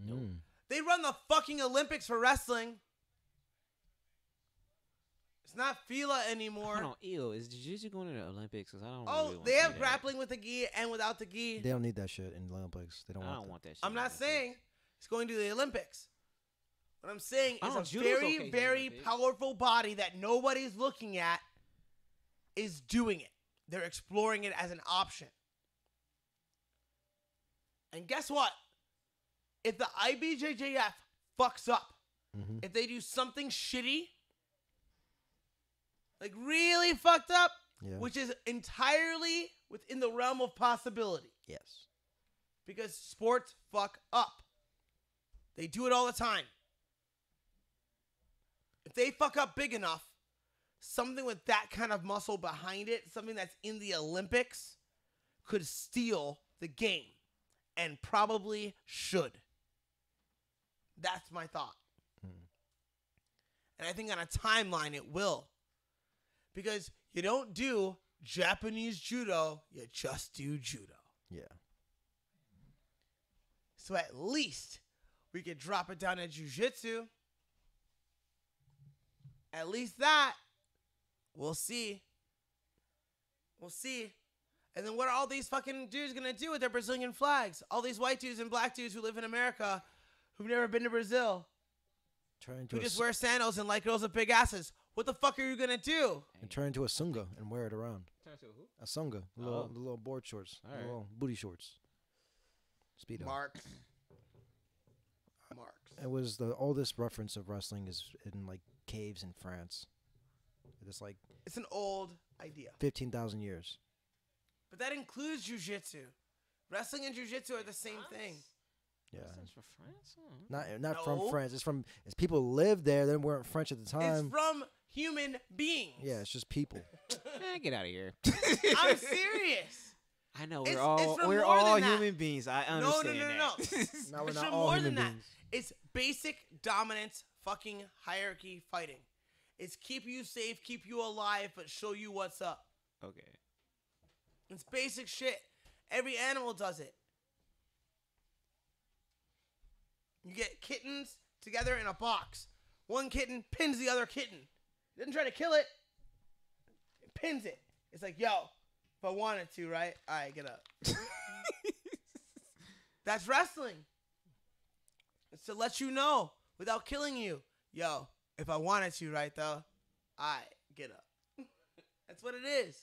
Mm. They run the fucking Olympics for wrestling. It's not FILA anymore. Hold on, ew. Is Jiu-Jitsu going to the Olympics? Because I don't Oh, really want they to have see grappling with the gi and without the gi. They don't need that shit in the Olympics. They don't That. I want don't that. want that shit. I'm in not the Olympics. saying it's going to the Olympics. What I'm saying I is don't a judo's very, okay to the very Olympics. powerful body that nobody's looking at is doing it. They're exploring it as an option. And guess what? If the IBJJF fucks up, Mm-hmm. if they do something shitty, like really fucked up, Yeah. which is entirely within the realm of possibility, Yes. because sports fuck up. They do it all the time. If they fuck up big enough something with that kind of muscle behind it, something that's in the Olympics, could steal the game, and probably should. That's my thought. And I think on a timeline it will. Because you don't do Japanese judo, you just do judo. Yeah. So at least we could drop it down to jiu-jitsu. At least that. We'll see. We'll see. And then what are all these fucking dudes going to do with their Brazilian flags? All these white dudes and black dudes who live in America who've never been to Brazil. Who just wear sandals and like girls with big asses. What the fuck are you going to do? And turn into a sunga and wear it around. Turn to who? A sunga. The little board shorts. All right. Little booty shorts. Speedo. Marks. It was the oldest reference of wrestling is in like caves in France. It's like It's an old idea. 15,000 years. But that includes jiu-jitsu. Wrestling and jiu-jitsu are the same thing. Yeah. Wrestling's for France? Oh. Not from France. It's people lived there. They weren't French at the time. It's from human beings. Yeah, it's just people. Get out of here. I'm serious. I know It's we're more all than that. human beings. I No. understand No. that. Now we're It's not from all more human than that. beings. It's basic dominance, fucking hierarchy fighting. It's keep you safe, keep you alive, but show you what's up. Okay. It's basic shit. Every animal does it. You get kittens together in a box. One kitten pins the other kitten. He doesn't try to kill it. It pins it. It's like, yo, if I wanted to, right? All right, get up. That's wrestling. It's to let you know without killing you. Yo, if I wanted to, right, though? All right, get up. That's what it is.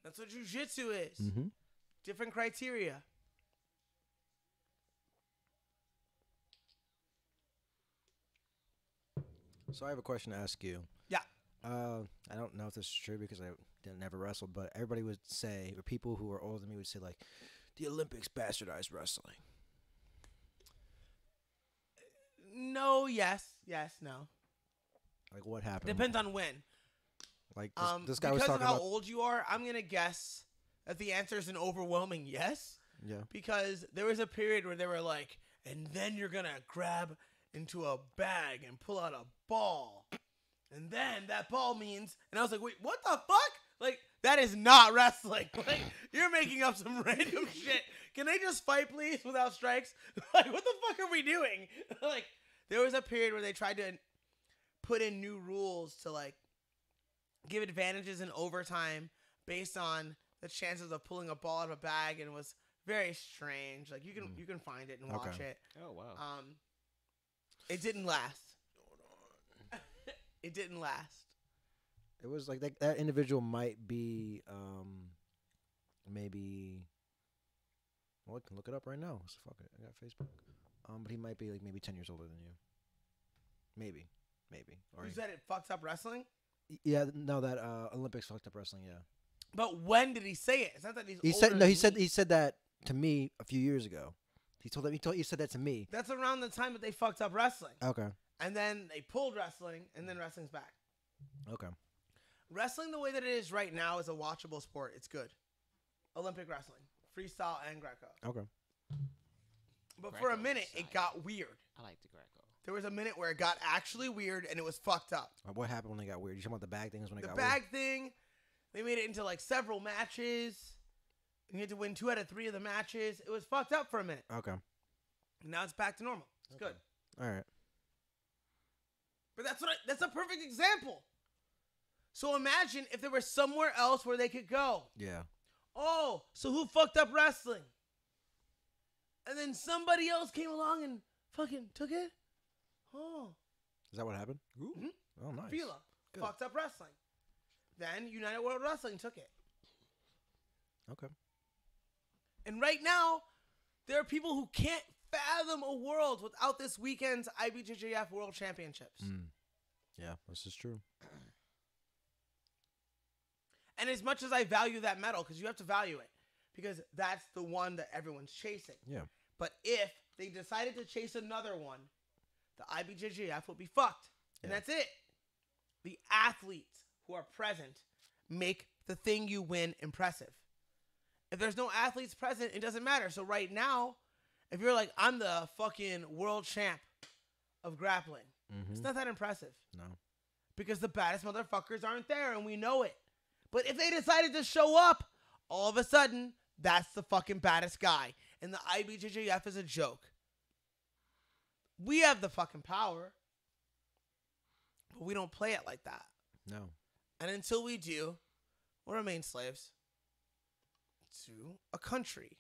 That's what jiu-jitsu is. Mm-hmm. Different criteria. So I have a question to ask you. Yeah. I don't know if this is true because I never wrestled, but everybody would say, or people who are older than me would say, like, the Olympics bastardized wrestling. No, yes, no. Like, what happened? Depends on when. Like, this guy was because talking of how about. old you are, I'm gonna guess that the answer is an overwhelming yes. Yeah. Because there was a period where they were like, and then you're gonna grab into a bag and pull out a ball, and then that ball means, and I was like, wait, what the fuck? Like, that is not wrestling. Like, you're making up some random shit. Can they just fight, please, without strikes? Like, what the fuck are we doing? Like, there was a period where they tried to put in new rules to, like, give advantages in overtime based on the chances of pulling a ball out of a bag, and it was very strange. Like, you can find it and watch Okay. it. Oh wow. It didn't last. It didn't last. It was like that individual might be, maybe. Well, I can look it up right now. So fuck it. I got Facebook. But he might be like maybe 10 years older than you. Maybe. Or You said it fucks up wrestling? yeah, no, that Olympics fucked up wrestling. Yeah. But when did he say it? It's not that he's He older said no. than He me. said that to me a few years ago. He said that to me. That's around the time that they fucked up wrestling. Okay. And then they pulled wrestling, and then wrestling's back. Okay. Wrestling the way that it is right now is a watchable sport. It's good. Olympic wrestling. Freestyle and Greco. Okay. But for a Greco's minute, it exciting. got weird. I like the Greco. There was a minute where it got actually weird, and it was fucked up. What happened when they got weird? You talking about the bag things when they The got bag thing, they made it into like several matches. And you had to win 2 out of 3 of the matches. It was fucked up for a minute. weird? Okay. Now it's back to normal. It's good. All right. But that's a perfect example. So imagine if there was somewhere else where they could go. Yeah. Oh, so who fucked up wrestling? And then somebody else came along and fucking took it? Oh. Is that what happened? Mhm. Oh, nice. Fila Good. fucked up wrestling. Then United World Wrestling took it. Okay. And right now, there are people who can't fathom a world without this weekend's IBJJF World Championships. Yeah, this is true. And as much as I value that medal, because you have to value it, because that's the one that everyone's chasing. Yeah. But if they decided to chase another one, the IBJJF would be fucked. And Yeah. that's it. The athletes who are present make the thing you win impressive. If there's no athletes present, it doesn't matter. So right now, if you're like, I'm the fucking world champ of grappling, it's not that impressive. No. Because the baddest motherfuckers aren't there, and we know it. But if they decided to show up, all of a sudden, that's the fucking baddest guy. And the IBJJF is a joke. We have the fucking power, but we don't play it like that. No. And until we do, we'll remain slaves to a country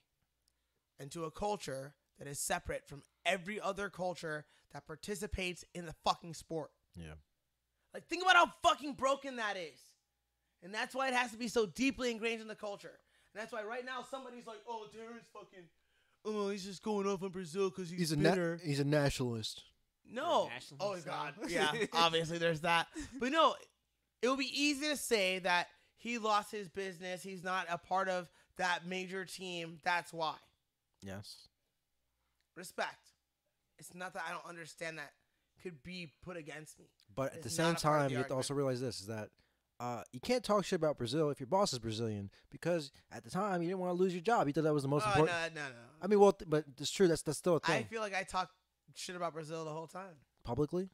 and to a culture that is separate from every other culture that participates in the fucking sport. Yeah. Like, think about how fucking broken that is. And that's why it has to be so deeply ingrained in the culture. And that's why right now somebody's like, oh, Darren's fucking, oh, he's just going off on Brazil because he's bitter. He's a nationalist. No. Oh, God. Yeah, obviously there's that. But no, it would be easy to say that he lost his business. He's not a part of that major team. That's why. Yes. Respect. It's not that I don't understand that could be put against me. But at the It's same not a part of time, the you have to argument. also realize this, is that you can't talk shit about Brazil if your boss is Brazilian, because at the time, you didn't want to lose your job. You thought that was the most important. No. I mean, well, but it's true. That's still a I thing. feel like I talk shit about Brazil the whole time. Publicly?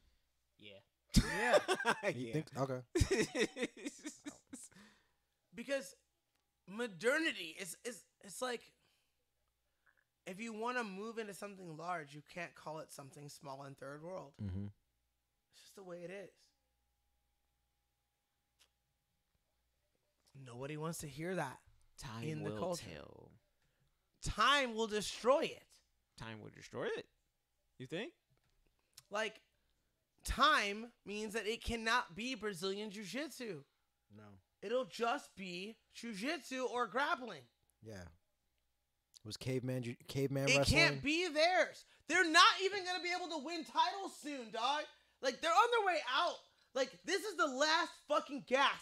Yeah. Yeah. You think? Okay. Because modernity is it's like, if you want to move into something large, you can't call it something small in third world. Mm-hmm. It's just the way it is. Nobody wants to hear that. Time In the will culture. tell. Time will destroy it. Time will destroy it. You think? Like, time means that it cannot be Brazilian Jiu-Jitsu. No. It'll just be Jiu-Jitsu or grappling. Yeah. It was caveman It wrestling. can't be theirs. They're not even going to be able to win titles soon, dog. Like, they're on their way out. Like, this is the last fucking gasp.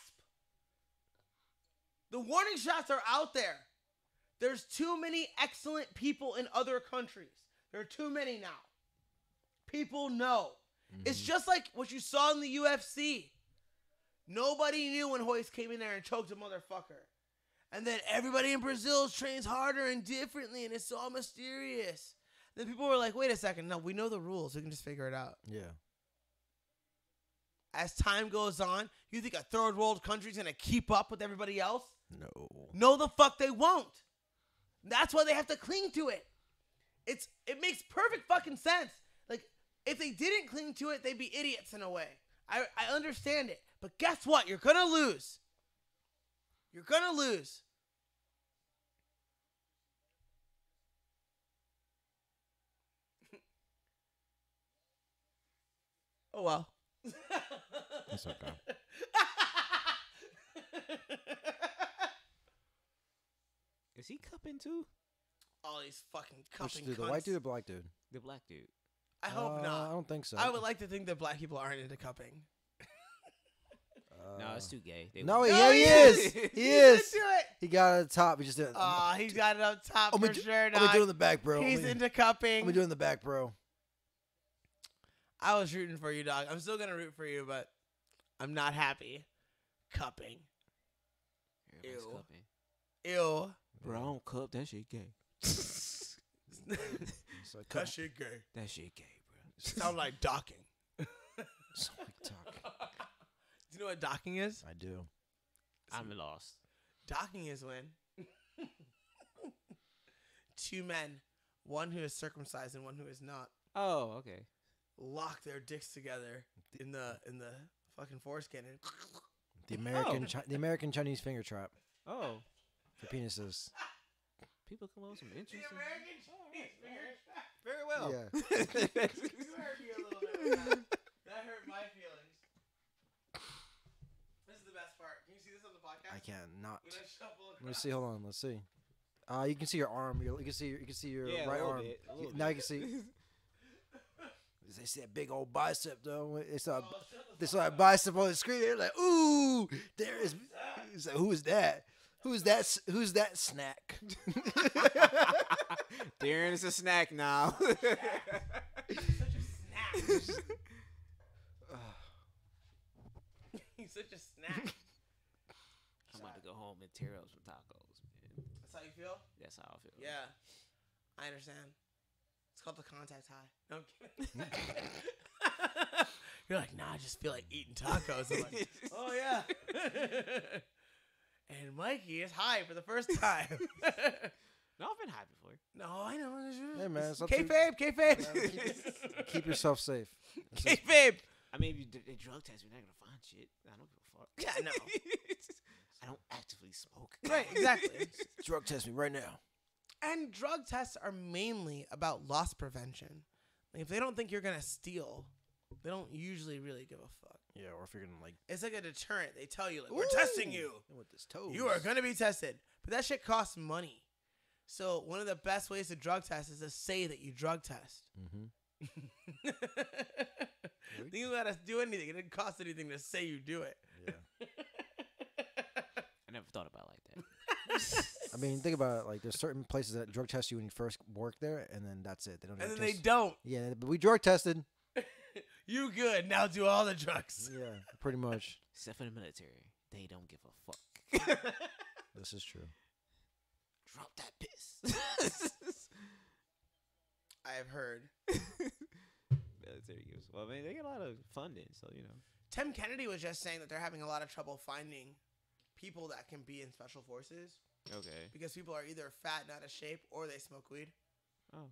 The warning shots are out there. There's too many excellent people in other countries. There are too many now. People know. It's just like what you saw in the UFC. Nobody knew when Hoist came in there and choked a motherfucker. And then everybody in Brazil trains harder and differently, and it's all mysterious. Then people were like, wait a second. No, we know the rules. We can just figure it out. Yeah. As time goes on, you think a third world country's going to keep up with everybody else? No. No, the fuck they won't. That's why they have to cling to it. It makes perfect fucking sense. Like, if they didn't cling to it, they'd be idiots in a way. I understand it. But guess what? You're going to lose. You're going to lose. Oh, well. That's okay. Is he cupping too? All these fucking Which cupping dude, the cunts. white dude or black dude? The black dude. I hope I not. don't think so. I would like to think that black people aren't into cupping. No, it's too gay. They No, wouldn't. yeah, he is. He He's is. into it. He got it at the top. He just did. Oh, he's got it up top for sure. I'm gonna do it in the back, bro. He's I'm into cupping. gonna do it in the back, bro. I was rooting for you, dog. I'm still gonna root for you, but I'm not happy. Cupping. Everybody's Ew. cupping. Ew. Bro, I don't cup. That shit gay. It's like, That shit gay. That shit gay, bro. Sound like docking. so like talk. Do you know what docking is? I do. I'm lost. Docking is when two men, one who is circumcised and one who is not, Oh, okay. lock their dicks together in the fucking foreskin and The American Chinese finger trap Oh, for penises. people come up with some interesting. Very well. Yeah. You hurt me a little bit with that. That hurt my feelings. This is the best part. Can you see this on the podcast? I cannot. When I shuffle Let me across. see. Hold on. Let's see. You can see your arm. You can see your Yeah, a right little arm. bit, a little Now you bit. can see. They see that big old bicep though. It's a Oh, shut the this fuck like up. bicep on the screen. They're like, ooh, there is. He's like, who is that? Who's that? Who's that snack? Darren is a snack now. Such a snack. such a snack. I'm about to go home and tear up some tacos, man. That's how you feel? That's how I feel. Yeah. I understand. It's called the contact high. No, I'm kidding. You're like, nah, I just feel like eating tacos. I'm like, oh, yeah. And Mikey is high for the first time. No, I've been high before. No, I know. Hey, man, it's up Kayfabe, kayfabe. Keep yourself safe. Kayfabe. I mean, if they drug test me, they're not gonna find shit. I don't give a fuck. Yeah, no. I don't actively smoke. Right, exactly. Drug test me right now. And drug tests are mainly about loss prevention. Like, if they don't think you're going to steal, they don't usually really give a fuck. Yeah, or if you're gonna like, It's like a deterrent. They tell you, like, we're testing you. with this toe. You are going to be tested. But that shit costs money. So one of the best ways to drug test is to say that you drug test. Mm-hmm. You don't got to do anything. It didn't cost anything to say you do it. Yeah. I never thought about it like that. I mean, think about it. Like, there's certain places that drug test you when you first work there, and then that's it. They don't. And then drug they test- don't. Yeah, but we drug tested. You good. Now do all the drugs. Yeah, pretty much. Except for the military, they don't give a fuck. This is true. Drop that piss. I have heard. Military gives. Well, I mean, they get a lot of funding, so you know. Tim Kennedy was just saying that they're having a lot of trouble finding people that can be in special forces Okay. because people are either fat and out of shape or they smoke weed. Oh.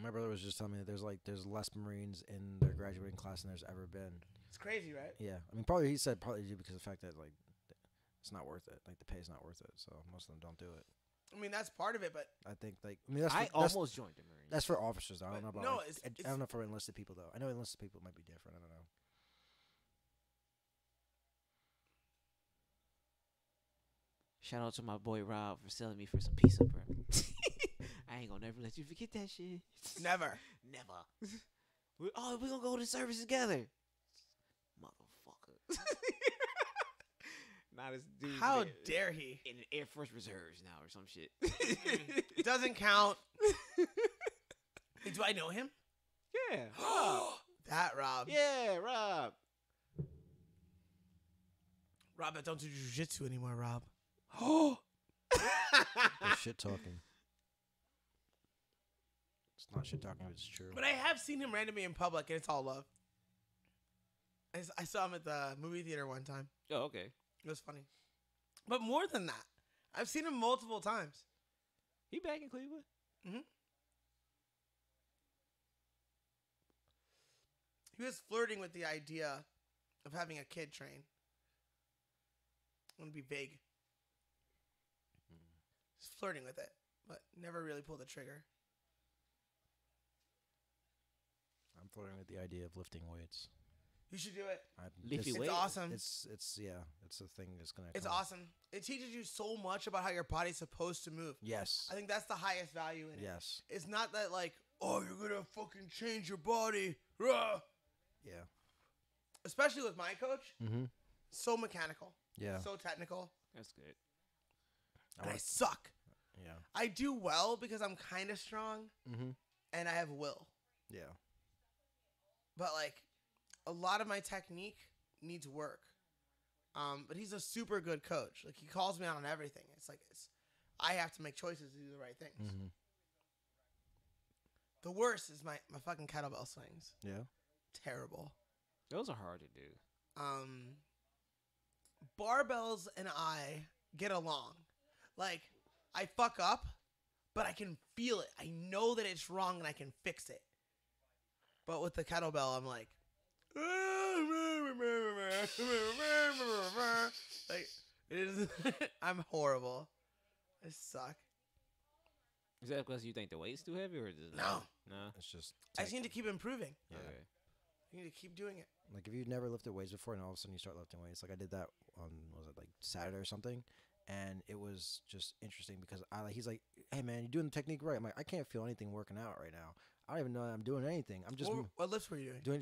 My brother was just telling me that there's less Marines in their graduating class than there's ever been. It's crazy, right? Yeah, I mean, probably he said partly due because of the fact that like it's not worth it. Like the pay's not worth it, so most of them don't do it. I mean, that's part of it, but I think that's I almost joined the Marines. that's for officers. Though. I don't know But about no, like, it's- I don't know for enlisted people though. I know enlisted people might be different. I don't know. Shout out to my boy Rob for selling me for some pizza, bro. I ain't gonna never let you forget that shit. never. Never. We're gonna go to service together. Motherfucker. Now this dude. How dare he? in the Air Force Reserves now or some shit. It doesn't count. Hey, do I know him? Yeah. Rob. That Rob. Yeah, Rob. Rob, I don't do jujitsu anymore, Rob. They're shit talking. It's not shit talking. It's true. But I have seen him randomly in public, and it's all love. I saw him at the movie theater one time. Oh, okay. It was funny. But more than that, I've seen him multiple times. He back in Cleveland? He was flirting with the idea of having a kid train. I'm going to be vague. He's flirting with it, but never really pulled the trigger. I'm flirting with the idea of lifting weights. You should do it. Lifty It's weights? awesome. It's yeah. It's a thing that's gonna. It's come. awesome. It teaches you so much about how your body's supposed to move. Yes. I think that's the highest value in it. Yes. It's not that like, oh, you're going to fucking change your body. Rah. Yeah. Especially with my coach. Mm-hmm. So mechanical. Yeah. So technical. That's good. And I suck. Yeah. I do well because I'm kind of strong Mm-hmm. and I have will. Yeah. But like a lot of my technique needs work. But he's a super good coach. Like he calls me out on everything. I have to make choices to do the right things. Mm-hmm. The worst is my fucking kettlebell swings. Yeah. Terrible. Those are hard to do. Barbells and I get along. Like, I fuck up, but I can feel it. I know that it's wrong and I can fix it. But with the kettlebell, I'm like, like it is. I'm horrible. I suck. Is that because you think the weight's too heavy, or is it No. No. It's just. I just need to keep improving. Yeah. Okay. I need to keep doing it. Like if you've never lifted weights before, and all of a sudden you start lifting weights, like I did that on was it like Saturday or something, and it was just interesting because he's like, hey man, you're doing the technique right. I'm like, I can't feel anything working out right now. I don't even know that I'm doing anything. I'm just What lifts were you doing?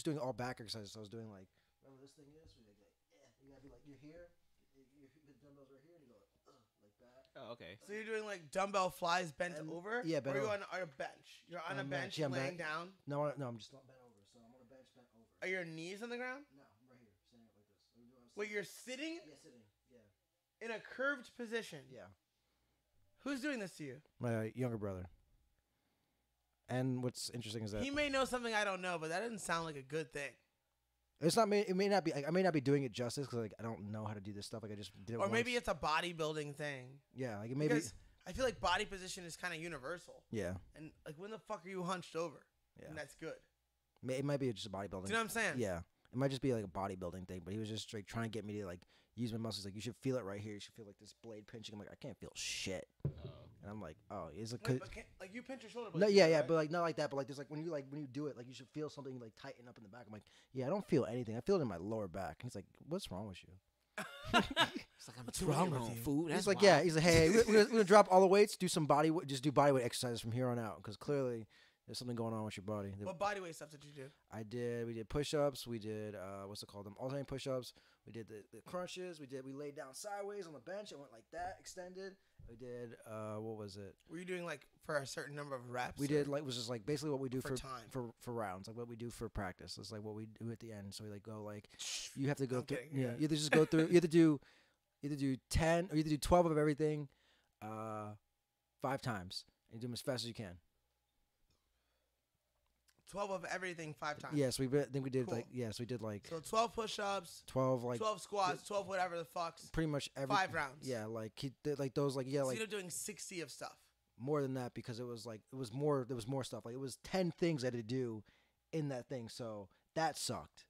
doing all back exercises. So I was doing like, remember this thing is? You gotta be like, you're here, the dumbbells are here, and you go like that. Oh, okay. So you're doing like dumbbell flies bent over? yeah, bent Or you're over. on a bench? You're on a On a bench, bench, yeah, I'm laying bent. down? No, I'm just not bent over. So I'm on a bench bent over. Are your knees on the ground? No, I'm right here, standing up like this. Wait, you're sitting Yeah, sitting. Yeah. in a curved position. Yeah. Who's doing this to you? My younger brother. And what's interesting is that He may know something I don't know, but that doesn't sound like a good thing. it's not. It may not be. I may not be doing it justice because like I don't know how to do this stuff. Like I just did it. Or maybe once. it's a bodybuilding thing. Yeah. Like maybe. Because I feel like body position is kind of universal. Yeah. And like, when the fuck are you hunched over? Yeah. And that's good. It might be just a bodybuilding. Do you know what I'm saying? Yeah. It might just be like a bodybuilding thing, but he was just like trying to get me to like use my muscles. Like you should feel it right here. You should feel like this blade pinching. I'm like I can't feel shit. And I'm like, oh, it's like. Wait, but like you pinch your shoulder. No, yeah, but like not like that. But like there's like when you do it, like you should feel something like tighten up in the back. I'm like, yeah, I don't feel anything. I feel it in my lower back. And he's like, what's wrong with you? It's like I'm What's too wrong with on you? food. That's He's like, why. yeah. He's like, hey, we're gonna drop all the weights. Do some just do body weight exercises from here on out because clearly there's something going on with your body. What body weight stuff did you do? We did push-ups. We did what's it called? Them alternating push-ups. We did the crunches. We laid down sideways on the bench and went like that, extended. We did what was it? Were you doing like for a certain number of reps? We or- did like was just like basically what we do For time. for rounds, like what we do for practice. It's like what we do at the end. So we like go like you have to go I'm through. kidding, Yeah, yeah. you have to just go through. You have to do either do 10 or you have to do 12 of everything, 5 times, and do them as fast as you can. 12 of everything 5 times. Yes, I think we did Cool. like we did like So 12 push-ups, 12 like 12 squats, 12 whatever the fucks. pretty much every 5 rounds. Yeah, like he did like those like So like you're doing 60 of stuff. more than that because it was like there was more stuff. Like it was 10 things I had to do in that thing. So that sucked.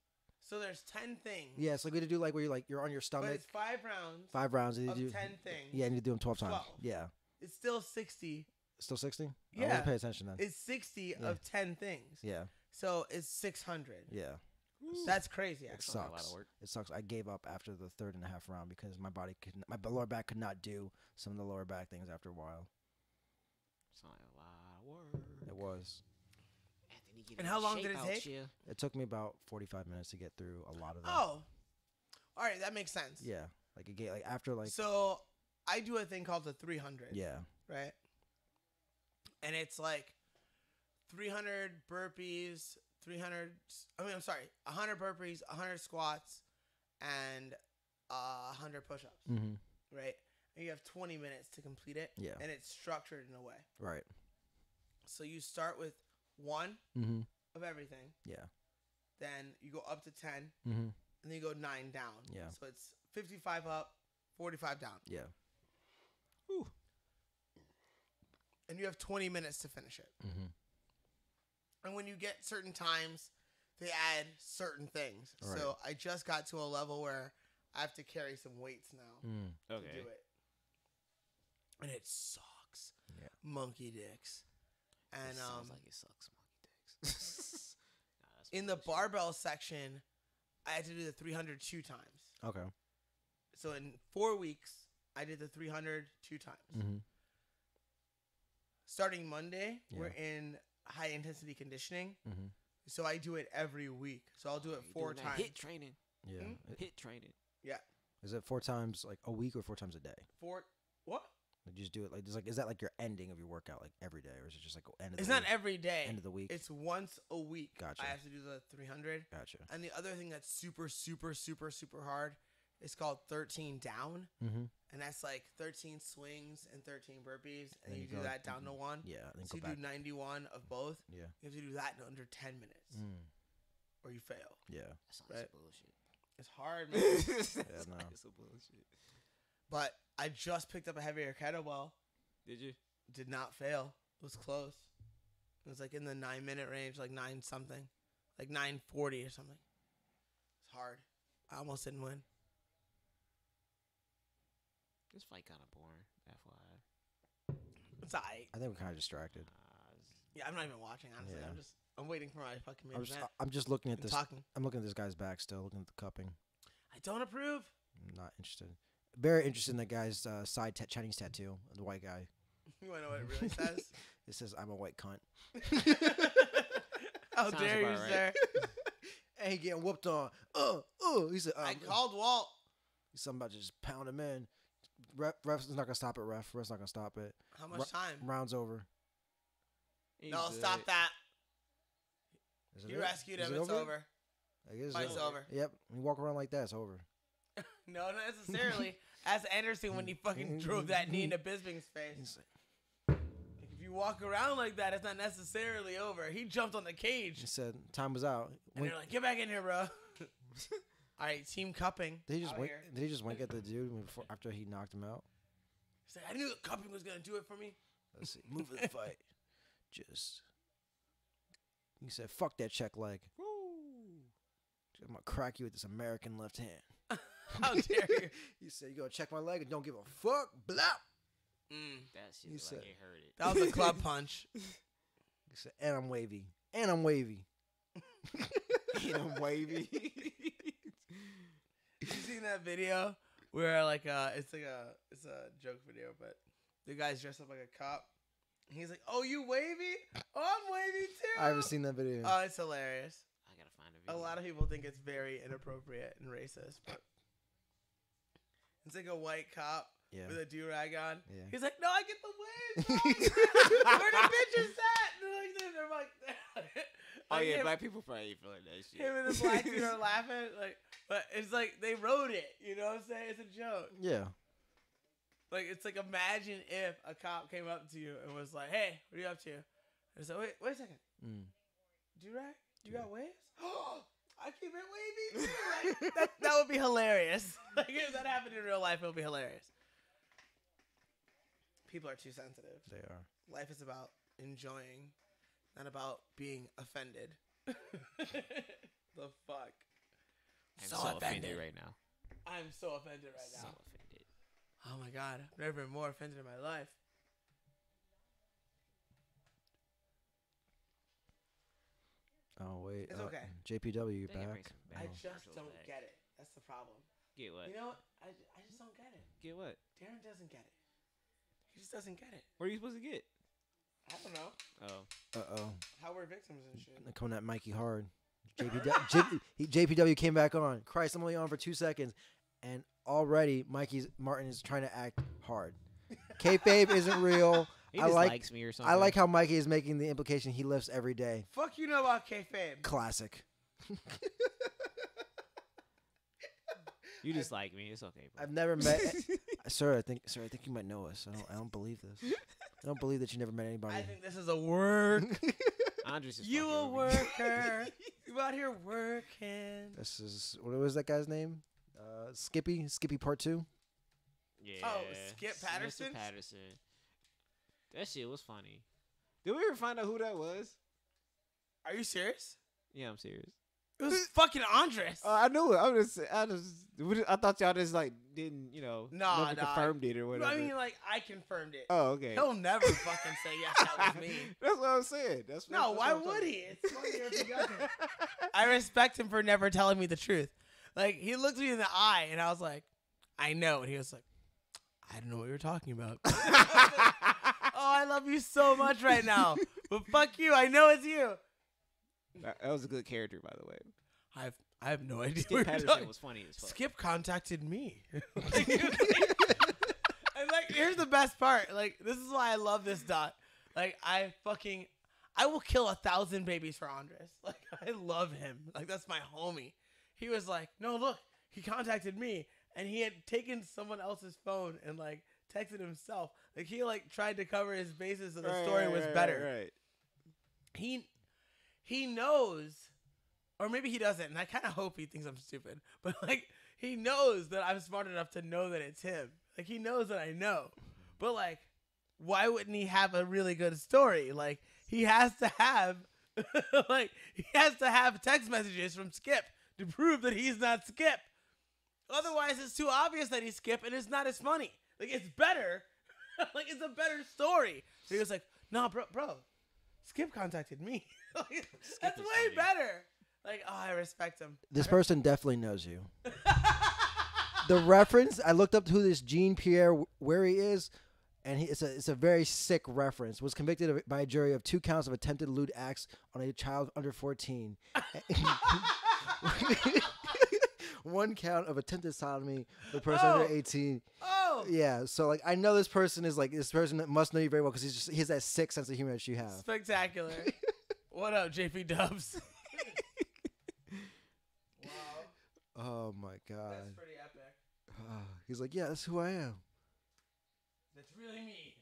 So there's 10 things. Yeah, it's like we had to do like where you're on your But stomach. it's 5 rounds 5 rounds. And you of do 10 things. yeah, and you do them 12 times. 12. Yeah, It's still 60. still 60. I Yeah. wasn't paying attention then. It's 60 Yeah. of 10 things. Yeah, So it's 600. yeah. That's crazy, It actually. Sounds like a lot sucks. of work. It sucks. I gave up after the 3.5 round because my lower back could not do some of the lower back things after a while. Sounds like a lot of work. It was. Anthony, get And in how the long shape did it out take? here. It took me about 45 minutes to get through a lot of them. Oh. All right, that makes sense. Yeah, like again, like after like So I do a thing called the 300. yeah, Right? And it's like 300 burpees, 100 burpees, 100 squats, and 100 push-ups, mm-hmm. right? And you have 20 minutes to complete it. Yeah. And it's structured in a way. Right. So you start with 1 Mm-hmm. of everything. Yeah. Then you go up to 10, Mm-hmm. and then you go 9 down. Yeah. So it's 55 up, 45 down. Yeah. And you have 20 minutes to finish it. Mm-hmm. And when you get certain times, they add certain things. Right. So I just got to a level where I have to carry some weights now Mm. to Okay. do it. And it sucks. Yeah. Monkey dicks. And sounds like it sucks, monkey dicks. Nah, that's in the bullshit. barbell section, I had to do the 300 2 times. Okay. So in 4 weeks, I did the 300 2 times. Mm-hmm. Starting Monday, Yeah. we're in high intensity conditioning. Mm-hmm. So I do it every week. So I'll do it You 4 doing that times. Hit training. Yeah. Hmm? Hit training. Is it 4 times like a week or 4 times a day? 4 what? Like you just do it like is that like your ending of your workout like every day or is it just like end of It's the not week? every day. End of the week? It's once a week. Gotcha. I have to do the 300. Gotcha. And the other thing that's super, super, super, super hard is called 13 down. Mm-hmm. And that's like 13 swings and 13 burpees. And then you you do go- that down to 1. Yeah. Then So go you back. do 91 of both. Yeah. You have to do that in under 10 minutes. Mm. Or you fail. Yeah. That sounds Right. like bullshit. It's hard, man. That's no. like some bullshit. But I just picked up a heavier kettlebell. Did you? Did not fail. It was close. It was like in the 9-minute range, like 9 something. Like 9:40 or something. It's hard. I almost didn't win. This fight kind of boring. FYI. It's alright. I think we're kind of distracted. Yeah, I'm not even watching, honestly. Yeah. I'm waiting for my fucking main I'm event. just looking at I'm this. talking. I'm looking at this guy's back still. Looking at the cupping. I don't approve. I'm not interested. Very interested in that guy's Chinese tattoo. The white guy. You want to know what it really says? It says, "I'm a white cunt." How Sounds dare you, about right. sir? And he getting whooped on. He said, I called Walt. He's something about to just pound him in. Ref's not gonna stop it. Ref's not gonna stop it. How much time? Round's over. No, stop that. Is it You it? rescued Is him. it It's over. I guess Fight's over. Yep. You walk around like that, it's over. No, not necessarily. As Anderson when he fucking drove that knee into Bisping's face. If you walk around like that, it's not necessarily over. He jumped on the cage. He said time was out. And they're like, get back in here, bro. All right, team cupping. Did he just wink at the dude after he knocked him out? He's like, I knew the cupping was going to do it for me. Let's see. Move of the fight. He said, fuck that check leg. I'm going to crack you with this American left hand. How dare you? He said, you going to check my leg and don't give a fuck? Blah. That shit was like it heard it. That was a club punch. He said, and I'm wavy. And I'm wavy. And I'm wavy. You seen that video where like it's a joke video, but the guy's dressed up like a cop. He's like, "Oh, you wavy? Oh, I'm wavy too." I haven't seen that video. Oh, it's hilarious. I gotta find a video. A lot of people think it's very inappropriate and racist, but it's like a white cop with a do-rag on. Yeah. He's like, "No, I get the wave. Where the bitches at?" And they're like, oh yeah, black people probably feel like that shit. Him and the black dude are laughing, like, but it's like they wrote it. You know what I'm saying? It's a joke. Yeah. Like, it's like, imagine if a cop came up to you and was like, hey, what are you up to? And so, wait a second. Do-rag? You got waves? I keep it wavy. Like, that would be hilarious. Like, if that happened in real life, it would be hilarious. People are too sensitive. They are. Life is about enjoying, not about being offended. The fuck? I'm so offended right now. I'm so offended right now. So offended. Oh my god, I've never been more offended in my life. Oh wait, It's okay. JPW, you They can back? bring some I back. just don't Back. get it. That's the problem. Get what? You know what? I just don't get it. Get what? Darren doesn't get it. He just doesn't get it. What are you supposed to get? I don't know Oh. how we're victims and shit. Coming at Mikey hard. JPW came back on. Christ, I'm only on for 2 seconds, and already Martin is trying to act hard. Kayfabe isn't real. He just likes me or something. I like how Mikey is making the implication he lifts every day. Fuck you know about kayfabe. Classic. You just like me. It's okay, bro. I've never met, sir. I think you might know us. I don't believe this. I don't believe that you never met anybody. I think this is a work. Andres just You fucking a with me. worker. You out here working. This is what was that guy's name? Skippy Part 2. Yeah. Oh, Skip Patterson? Mr. Patterson. That shit was funny. Did we ever find out who that was? Are you serious? Yeah, I'm serious. It was fucking Andres. I knew it. I thought y'all just like didn't, Nah, never confirmed it or whatever. I mean, like, I confirmed it. Oh, okay. He'll never fucking say, yes, that was me. That's what I'm saying. No, why would he? It's funnier if he doesn't. I respect him for never telling me the truth. Like, he looked me in the eye, and I was like, I know. And he was like, I don't know what you're talking about. Oh, I love you so much right now. But fuck you. I know it's you. That was a good character, by the way. I have no idea. Skip Patterson was funny as fuck. Skip contacted me. And like, here's the best part. Like, this is why I love this dot. Like, I will kill 1,000 babies for Andres. Like, I love him. Like, that's my homie. He was like, no, look, he contacted me, and he had taken someone else's phone and like texted himself. Like, he like tried to cover his bases so the story was better. Right. He knows, or maybe he doesn't, and I kind of hope he thinks I'm stupid, but like, he knows that I'm smart enough to know that it's him. Like, he knows that I know, but like, why wouldn't he have a really good story? Like, he has to have text messages from Skip to prove that he's not Skip. Otherwise, it's too obvious that he's Skip, and it's not as funny. Like, it's better. Like, it's a better story. So he was like, no, bro, Skip contacted me. Like, that's way funny. better. Like, oh, I respect him. This person definitely knows you. The reference, I looked up who this Jean Pierre where he is, and it's a very sick reference. Was convicted by a jury of 2 counts of attempted lewd acts on a child under 14. 1 count of attempted sodomy with a person under 18. Oh, Yeah, so like I know this person that must know you very well because he has that sick sense of humor that you have. spectacular. What up, JP Dubs? Wow, Oh my god. that's pretty epic. He's like, yeah, that's who I am. That's really me.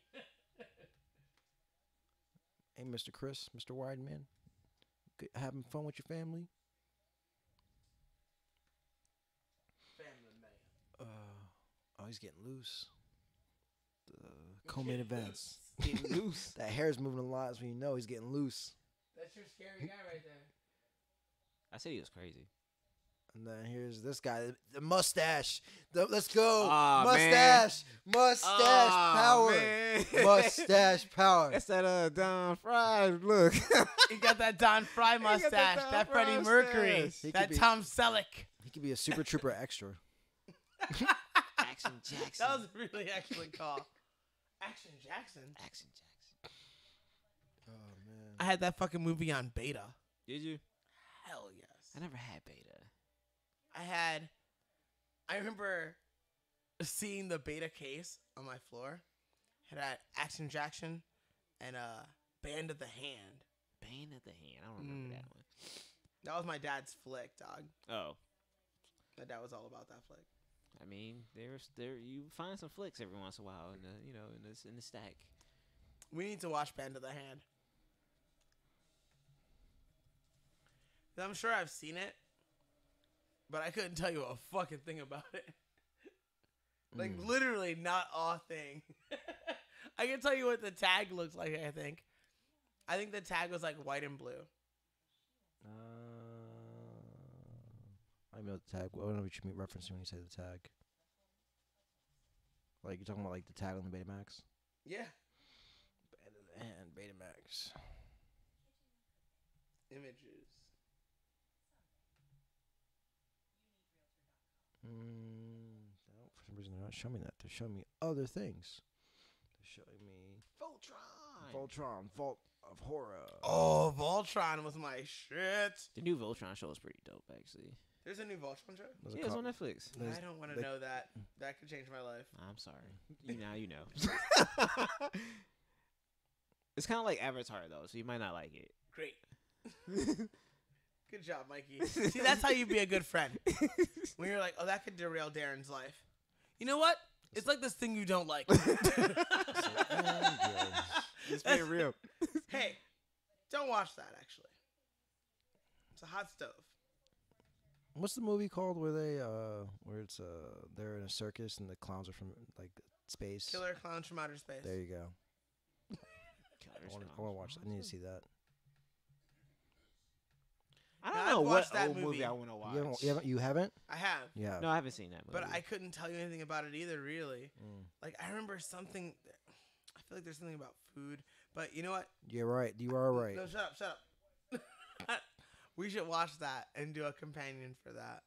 Hey, Mr. Chris, Mr. Wideman, having fun with your family? Family man. Oh, he's getting loose. The co-main events. Getting loose. That hair's moving a lot, so you know he's getting loose. That's your scary guy right there. I said he was crazy. And then here's this guy, the mustache. Let's go. Aw, Mustache. Mustache power. Man. Mustache power. That's that Don Fry look. He got that Don Fry mustache, Don that Fry Freddie Mercury, mustache. He that could be- Tom Selleck. He could be a Super Trooper extra. Action Jackson. That was a really excellent call. Action Jackson. Action Jackson. Oh, man. I had that fucking movie on beta. Did you? Hell yes. I never had beta. I remember seeing the beta case on my floor. It had Action Jackson and Band of the Hand. Bane at the Hand. I don't remember that one. That was my dad's flick, dog. Oh. My dad was all about that flick. I mean, there you find some flicks every once in a while in the in the stack. We need to watch Band of the Hand. I'm sure I've seen it, but I couldn't tell you a fucking thing about it. Like, literally not a thing. I can tell you what the tag looks like, I think. I think the tag was, like, white and blue. I know the tag. I don't know what you mean referencing when you say the tag. Like, you're talking about, like, the tag on the Betamax? Yeah. Band of the Hand, Betamax. Images. No, for some reason they're not showing me that. They're showing me other things. They're showing me Voltron, Vault of Horror. Oh, Voltron was my shit. The new Voltron show is pretty dope, actually. There's a new Voltron show? There's a Yeah, it's co- on Netflix. There's- I don't want to they- know that. That could change my life. I'm sorry. You know. It's kind of like Avatar, though, so you might not like it. Great. Good job, Mikey. See, that's how you be a good friend. When you're like, oh, that could derail Darren's life. You know what? It's like this thing you don't like. It's being real. Hey, don't watch that, actually. It's a hot stove. What's the movie called where they where it's they're in a circus and the clowns are from like space? Killer Clowns from Outer Space. There you go. I want to watch that. I need to see that. I Now, don't I've know what watched that old movie movie. I want to watch. You haven't? I have. Yeah. No, I haven't seen that movie. But I couldn't tell you anything about it either, really. Mm. Like, I remember something. I feel like there's something about food. But you know what? You're right. You are right. No, shut up. We should watch that and do a companion for that.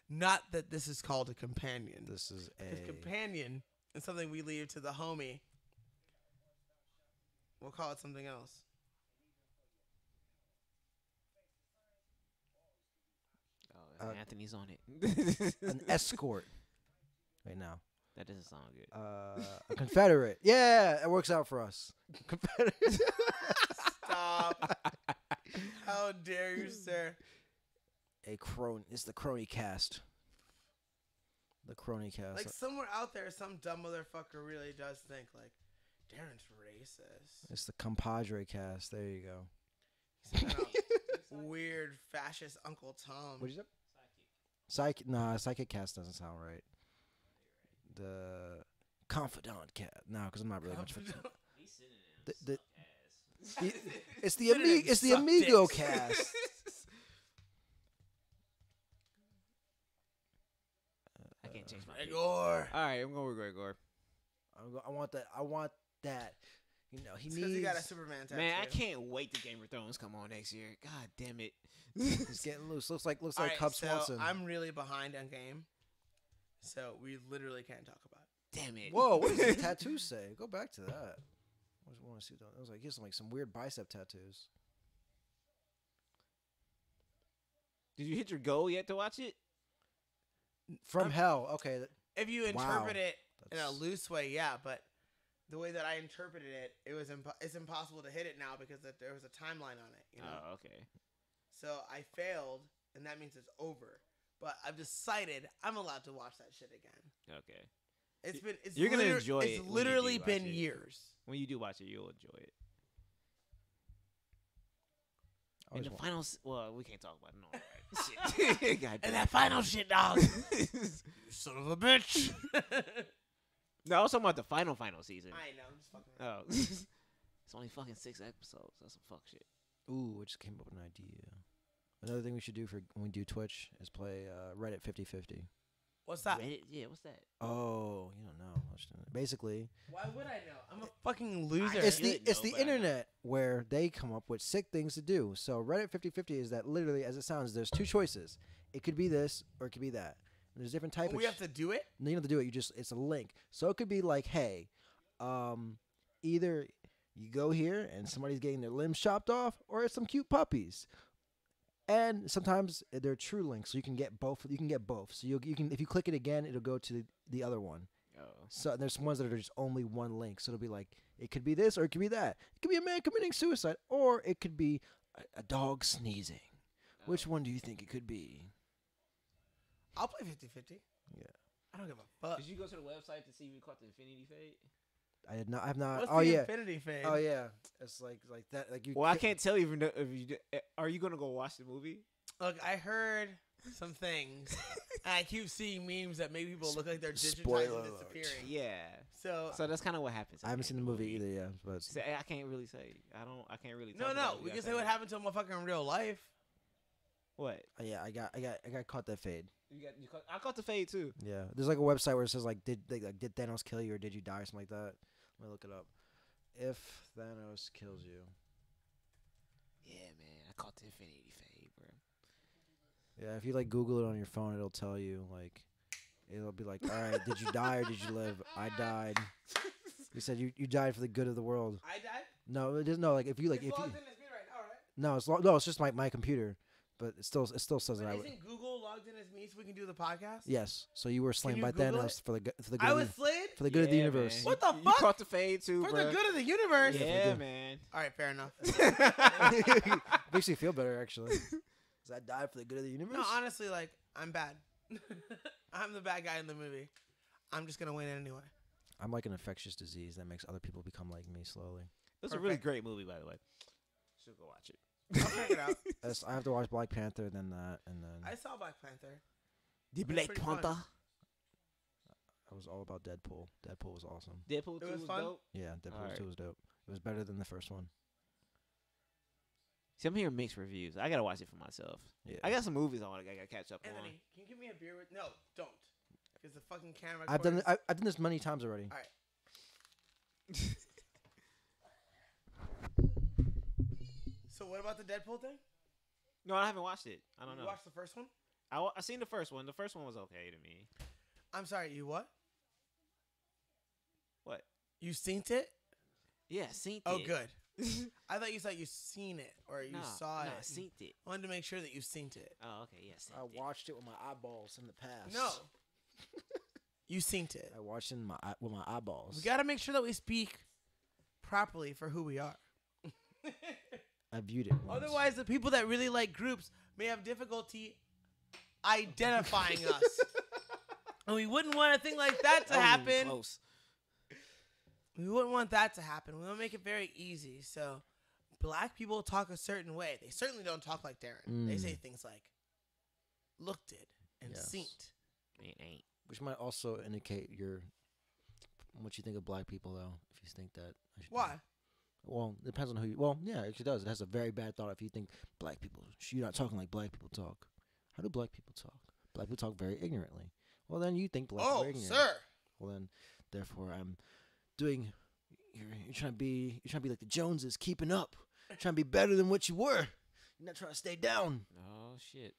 Not that this is called a companion. This is Because a companion is something we leave to the homie. We'll call it something else. Oh, Anthony's on it. an escort. Right now. That doesn't sound good. A Confederate. Yeah, it works out for us. Confederate. Stop. How dare you, sir? A crone. It's the crony cast. The crony cast. Like, somewhere out there, some dumb motherfucker really does think, like, Darren's racist. It's the compadre cast. There you go. Some kind of weird fascist Uncle Tom. What did you say? Psychic. Nah, psychic cast doesn't sound right. The confidant cat. No, because I'm not really much for the it's the Synonyms it's the suck Amigo dicks. cast. I can't change my pick. Igor. All right, I'm going with Gregor. I want that. I want that. You know, he Because needs. he got a Superman tattoo. Man, I can't wait till Game of Thrones come on next year. God damn it. He's getting loose. Looks like All right, Cub so Swanson. I'm really behind on game. So we literally can't talk about it. Damn it. Whoa, what does his tattoo say? Go back to that. I want to see that. I was like, he has some weird bicep tattoos. Did you hit your goal yet to watch it? From hell. Okay. If you Wow. interpret it in a That's- loose way, yeah, but the way that I interpreted it, it was it's impossible to hit it now because there was a timeline on it. You know, Oh, okay. so I failed, and that means it's over. But I've decided I'm allowed to watch that shit again. Okay. It's You're gonna enjoy it It's when you literally do watch been it. years. When you do watch it, you'll enjoy it. I And always the want- final, well, we can't talk about it. No, right? Shit. God And damn. that final shit, dog. Son of a bitch. No, I was talking about the final season. I know. I'm just fucking around. Oh, it's only fucking 6 episodes. That's some fuck shit. Ooh, I just came up with an idea. Another thing we should do for when we do Twitch is play Reddit 50/50. What's that? Reddit? Yeah, what's that? Oh, you don't know. Basically, Why would I know? I'm a fucking loser. it's should the know, but I don't. internet where they come up with sick things to do. So Reddit 50/50 is that literally, as it sounds, there's two choices. It could be this or it could be that. And there's different types. And we have to do it. No, you don't have to do it. It's a link. So it could be like, hey, either you go here and somebody's getting their limbs chopped off, or it's some cute puppies. And sometimes they're true links, so you can get both. You can get both. So you can, if you click it again, it'll go to the other one. Oh. So there's ones that are just only one link. So it'll be like, it could be this or it could be that. It could be a man committing suicide, or it could be a dog sneezing. Which one do you think it could be? I'll play 50/50. Yeah. I don't give a fuck. Did you go to the website to see if you caught the Infinity Fade? I did not. I have not. What's Oh the yeah. Infinity Fade? Oh yeah. It's like that. Like you. Well, I can't tell you if you are you gonna go watch the movie? Look, I heard some things, and I keep seeing memes that make people look like they're digitized Spoiler and alert. disappearing. Yeah. So So that's kind of what happens. I haven't seen the movie either. Yeah, but See, I can't really say. I can't really. no, talk no, about it. we You can gotta say what tell me. happened to a motherfucker in real life. What? yeah, I got caught that fade. I caught the fade too. Yeah, there's like a website where it says like did Thanos kill you or did you die or something like that. Let me look it up. If Thanos kills you. Yeah, man, I caught the Infinity Fade, bro. Yeah, if you like Google it on your phone, it'll tell you like, it'll be like, all right, did you die or did you live? I died. He said you died for the good of the world. I died. No, it doesn't. No, like if you like It's if you logged in as me right now, right? no, it's just my computer, but it still says that But I would. isn't Google logged in as me so we can do the podcast? Yes, so you were slain you by Google Thanos it? for the good I of was the, slayed for the good of the Yeah, universe. man. What the You fuck? caught the fade too, for bro. the good of the universe. Yeah, good. man. All right, fair enough. Makes you feel better actually. Cause I died for the good of the universe. No, honestly, like I'm bad. I'm the bad guy in the movie. I'm just gonna win anyway. I'm like an infectious disease that makes other people become like me slowly. It was a really Perfect. great movie, by the way. Should go watch it. I'll check it out. I have to watch Black Panther, then that, and then I saw Black Panther. The Black pretty fun. Panther. I was all about Deadpool. Deadpool was awesome. Deadpool 2 It was was fun? dope. Yeah, Deadpool Alright. 2 was dope. It was better than the first one. See, I'm hearing mixed reviews. I gotta watch it for myself. Yeah. I got some movies I gotta catch up Anthony, can you give me a beer with? No, don't. Because the fucking camera. I've done records- I've done this many times already. All right. So what about the Deadpool thing? No, I haven't watched it. I don't You know. watched the first one? I seen the first one. The first one was okay to me. I'm sorry. You what? What? You seen it? Yeah, seen it. Oh, good. I thought you said you seen it or you saw it. Nah, seen it. I wanted to make sure that you seen it. Oh, okay, yeah, seen I it. watched it with my eyeballs in the past. No. You seen it. I watched it with my eyeballs. We gotta make sure that we speak properly for who we are. I viewed it once. Otherwise, the people that really like groups may have difficulty identifying us. And we wouldn't want a thing like that to That wasn't even happen. Close. We wouldn't want that to happen. We want to make it very easy. So, black people talk a certain way. They certainly don't talk like Darren. They say things like looked it and Yes. seen. It ain't. Which might also indicate what you think of black people, though. If you think that. Why? Well, it depends on who you. Well, yeah, it actually does. It has a very bad thought if you think black people. You're not talking like black people talk. How do black people talk? Black people talk very ignorantly. Well, then you think black people Oh, are ignorant. sir. Well, then, therefore, I'm doing. You're trying to be. You're trying to be like the Joneses, keeping up. Trying to be better than what you were. You're not trying to stay down Oh shit.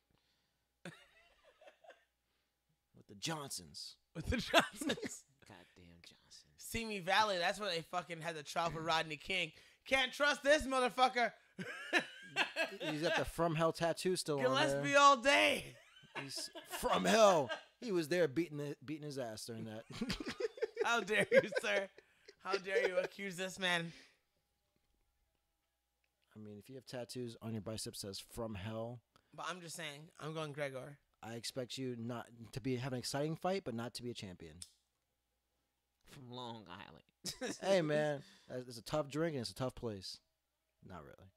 with the Johnsons. With the Johnsons. Goddamn Johnson. Simi Valley, that's where they fucking had the trial for Rodney King. Can't trust this motherfucker. He's got the From Hell tattoo still on there. Gillespie all day. He's from hell. He was there beating his ass during that. How dare you, sir? How dare you accuse this man? I mean, if you have tattoos on your bicep says "From Hell," But I'm just saying, I'm going Gregor. I expect you not to have an exciting fight, but not to be a champion. from Long Island. Hey, man, it's a tough drink and it's a tough place. Not really.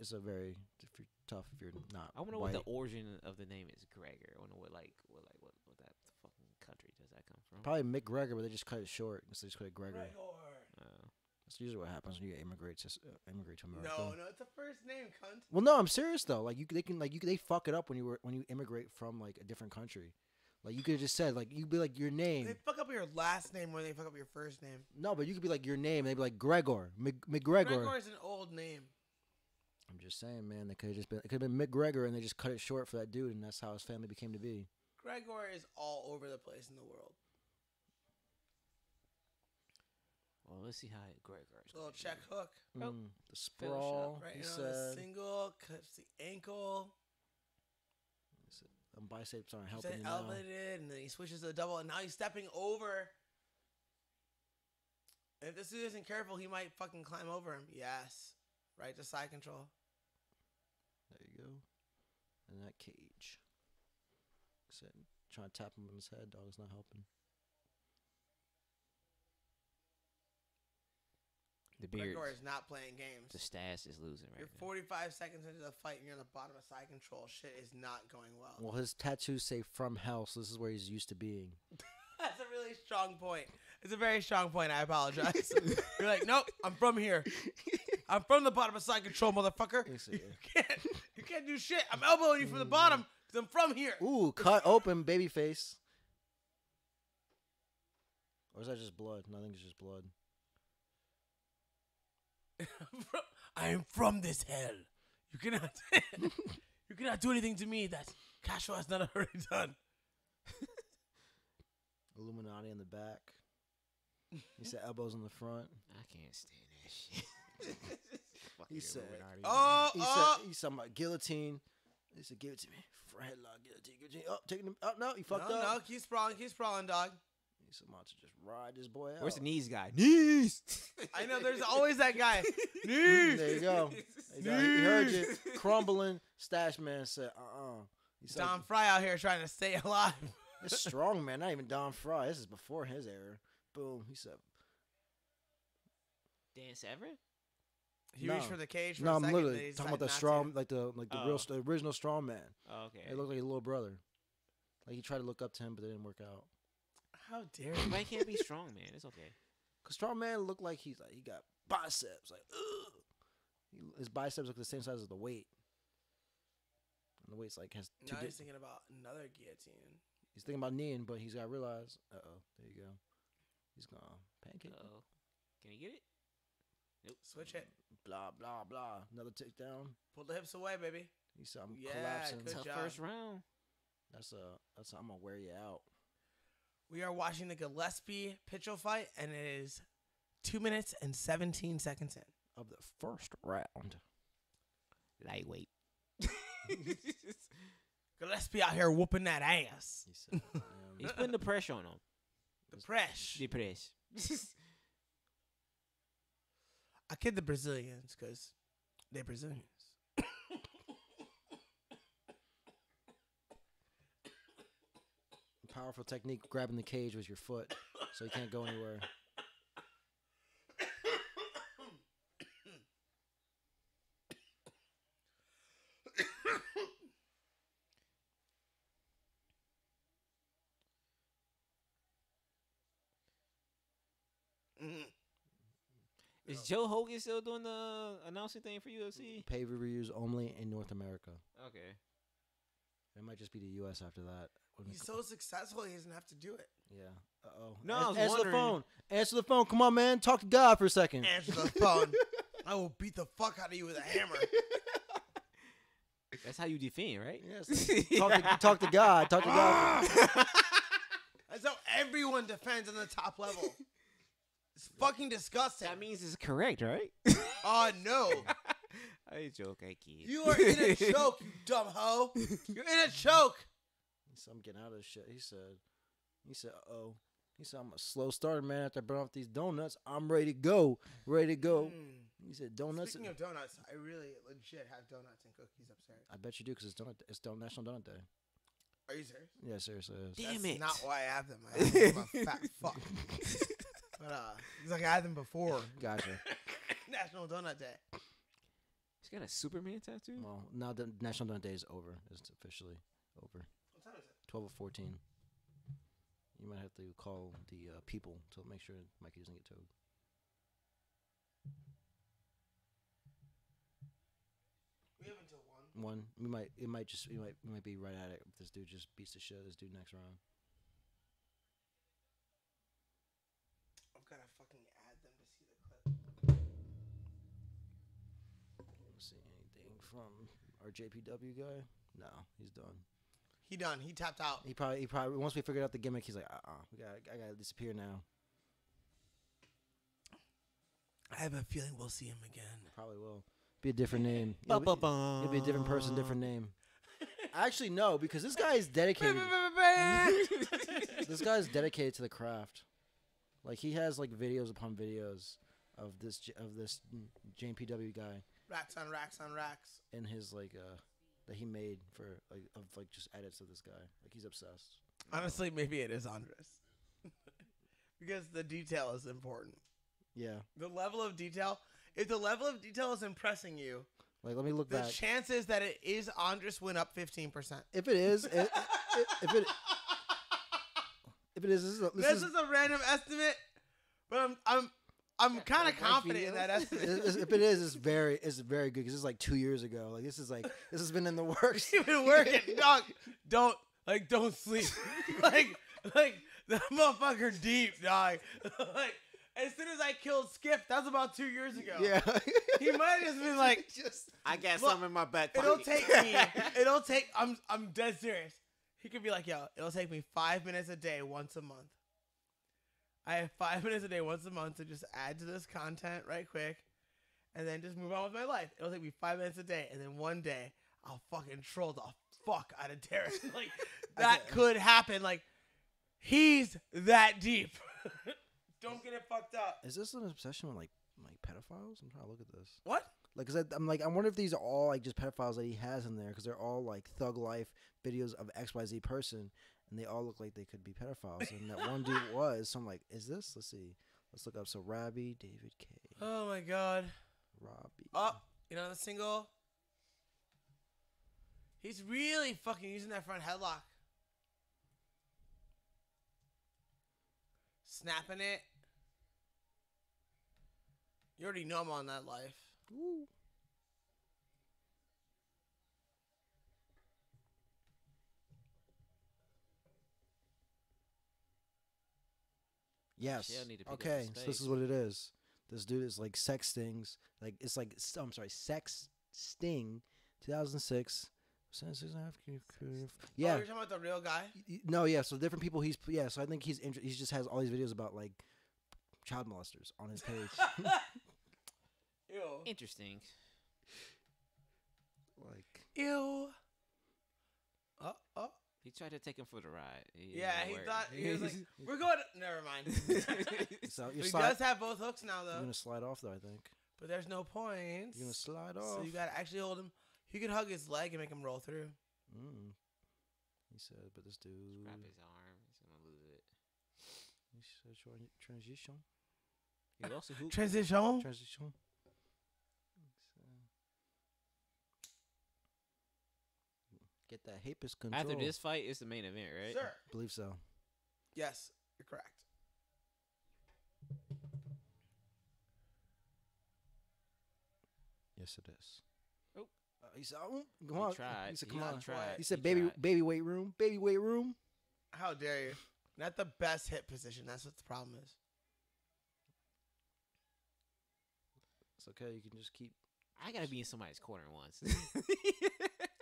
It's a very if you're tough if you're not. I wonder white. what the origin of the name is, Gregor. I wonder what that fucking country does that come from? Probably McGregor, but they just cut it short. So they just cut it Gregor. Oh. That's usually what happens when you immigrate to America. No, it's a first name, cunt. Well, no, I'm serious though. Like they fuck it up when you immigrate from like a different country. Like you could have just said like you'd be like your name. They fuck up your last name more than they fuck up your first name. No, but you could be like your name. They'd be like Gregor, McGregor. Gregor is an old name. I'm just saying, man. They could have just been. It could have been McGregor, and they just cut it short for that dude, and that's how his family became to be. Gregor is all over the place in the world. Well, let's see how Gregor is. Little check hook. Oh. The sprawl. Right He on said. the single, cuts the ankle. Biceps aren't He helping said you now. elevated, and then he switches to the double, and now he's stepping over. If this dude isn't careful, he might fucking climb over him. Yes. Right to side control. There you go. In that cage. Said, trying to tap him on his head, dog. It's not helping. The beard. Gregor is not playing games. The stash is losing right You're now. 45 seconds into the fight, and you're on the bottom of side control. Shit is not going well. Well, his tattoos say "from hell," so this is where he's used to being. That's a really strong point. It's a very strong point. I apologize. You're like, nope, I'm from here. I'm from the bottom of side control, motherfucker. You can't do shit. I'm elbowing you from the bottom because I'm from here. Ooh, cut open, baby face. Or is that just blood? No, I think it's just blood. I am from this hell. You cannot, you cannot do anything to me that Castro has not already done. Illuminati in the back. He said elbows in the front. I can't stand that shit. He said, Oh, he said about guillotine. He said, give it to me. For a headlock, guillotine. Oh, taking him. Oh, no, he fucked up. No, keep sprawling, dog. He's about to just ride this boy out. Where's the knees guy? Knees. I know, there's always that guy. There you go. He heard you. Crumbling. Stash man said, He said, Don Fry out here trying to stay alive. It's strong, man. Not even Don Fry. This is before his era. Boom. He said, Dan Severn? He reached for the cage for no, a I'm second. literally then he talking about decided the not strong, like the original strong man. Oh, okay. It looked like his little brother. Like he tried to look up to him, but it didn't work out. to. How dare But you? he can't be strong, man. It's okay. Cause strong man looked like he got biceps. Like, ugh. His biceps look the same size as the weight. And the weight's like has two. Now he's thinking about another guillotine. He's thinking about kneeing, but he's got to realize. There you go. He's gonna pancake. Uh-oh. Can he get it? Nope. Switch it. Blah blah blah. Another takedown. Pull the hips away, baby. He said, "I'm Yeah, collapsing." good Tough job. first round. That's I'm gonna wear you out. We are watching the Gillespie Pitchell fight, and it is 2 minutes and 17 seconds in. Of the first round. Lightweight. Gillespie out here whooping that ass. He said, He's putting the pressure on him. The press. The press. I kid the Brazilians because they're Brazilians. Powerful technique, grabbing the cage with your foot, so you can't go anywhere. Is Joe Hogan still doing the announcing thing for UFC? Pay-per-views only in North America. Okay. It might just be the U.S. after that. He's so successful, he doesn't have to do it. Yeah. Uh-oh. No, I was Answer wondering. the phone. Answer the phone. Come on, man. Talk to God for a second. Answer the phone. I will beat the fuck out of you with a hammer. That's how you defend, right? Yes. Talk to God. Talk to God. That's how everyone defends on the top level. It's fucking disgusting. That means it's correct, right? Oh, no. I joke, I kid. You are in a choke, you dumb hoe. You're in a choke. He said, I'm getting out of this shit. He said, uh-oh. He said, I'm a slow starter, man. After I burn off these donuts, I'm ready to go. Ready to go. He said, donuts. Speaking of donuts, I really legit have donuts and cookies upstairs. I bet you do, because it's National Donut Day. Are you serious? Yeah, seriously. It is. Damn That's it. not why I have them. I'm a fat fuck. But he's like I had them before Gotcha. National Donut Day. He's got a Superman tattoo. Well, now the National Donut Day is over. It's officially over. What time is it? 12:14. You might have to call the people to make sure Mikey doesn't get towed. We have until 1. One. We might be right at it if this dude just beats the shit out of this dude next round. I've got to fucking add them to see the clip. Let's see anything from our JPW guy? No, he's done. He done. He tapped out. He probably once we figured out the gimmick, he's like, I gotta disappear now. I have a feeling we'll see him again. Probably will. Be a different name. It'll be a different person, different name. Actually, no, because this guy is dedicated. This guy's dedicated to the craft. Like he has like videos upon videos of this JPW guy Racks on racks on racks. and his like that he made for like just edits of this guy. Like he's obsessed. Honestly, maybe it is Andres. Because the detail is important. Yeah. The level of detail. If the level of detail is impressing you, Like let me look the back. chances that it is Andres went up 15%. If it is, if it is, This is a random estimate, but I'm kind of confident in that estimate. if it is, it's very good because it's like 2 years ago. Like this has been in the works. You've been working, dog. Don't sleep. like that motherfucker deep, dog. Like as soon as I killed Skip, that was about 2 years ago. Yeah. He might have just been like, I got Look, something in my back pocket. It'll take. I'm dead serious. He could be like, yo, it'll take me 5 minutes a day once a month. I have 5 minutes a day once a month to just add to this content right quick, and then just move on with my life. It'll take me 5 minutes a day, and then one day I'll fucking troll the fuck out of Derek. Like that could happen. Like he's that deep. Don't get it fucked up. Is this an obsession with like pedophiles? I'm trying to look at this. What? Like, cause I'm like, I wonder if these are all like just pedophiles that he has in there, because they're all like thug life videos of XYZ person, and they all look like they could be pedophiles. And that one dude was. So I'm like, is this? Let's see. Let's look up. So Robbie, David K. Oh my god. Robbie. Oh, you know the single? He's really fucking using that front headlock. Snapping it. You already know I'm on that life. Ooh. Yes. She'll need to pick up Okay. the So this space. is what it is. This dude is like sex stings. Like it's like I'm sorry, sex sting, 2006. Oh, Yeah. you're talking about the real guy? No, yeah. So different people. So I think he just has all these videos about like child molesters on his page. Ew. Interesting. Like Ew. Oh. He tried to take him for the ride. Yeah, he thought he was like, we're going. Never mind. so He does have both hooks now, You're though. gonna slide off though. I think But there's no points. you're gonna slide off. So you gotta actually hold him. You can hug his leg and make him roll through. He said, but this dude. Grab his arm. He's gonna lose it. He said transition. He also hooped. Transition. Transition. Get that hapus control. After this fight, it's the main event, right? Sir. believe so. Yes, you're correct. Yes, it is. Oh. He said, come on. Tried. He said, He come on. tried. He said, He baby, tried. baby weight room, baby weight room. How dare you? Not the best hip position. That's what the problem is. It's okay. You can just keep. I gotta be in somebody's corner once.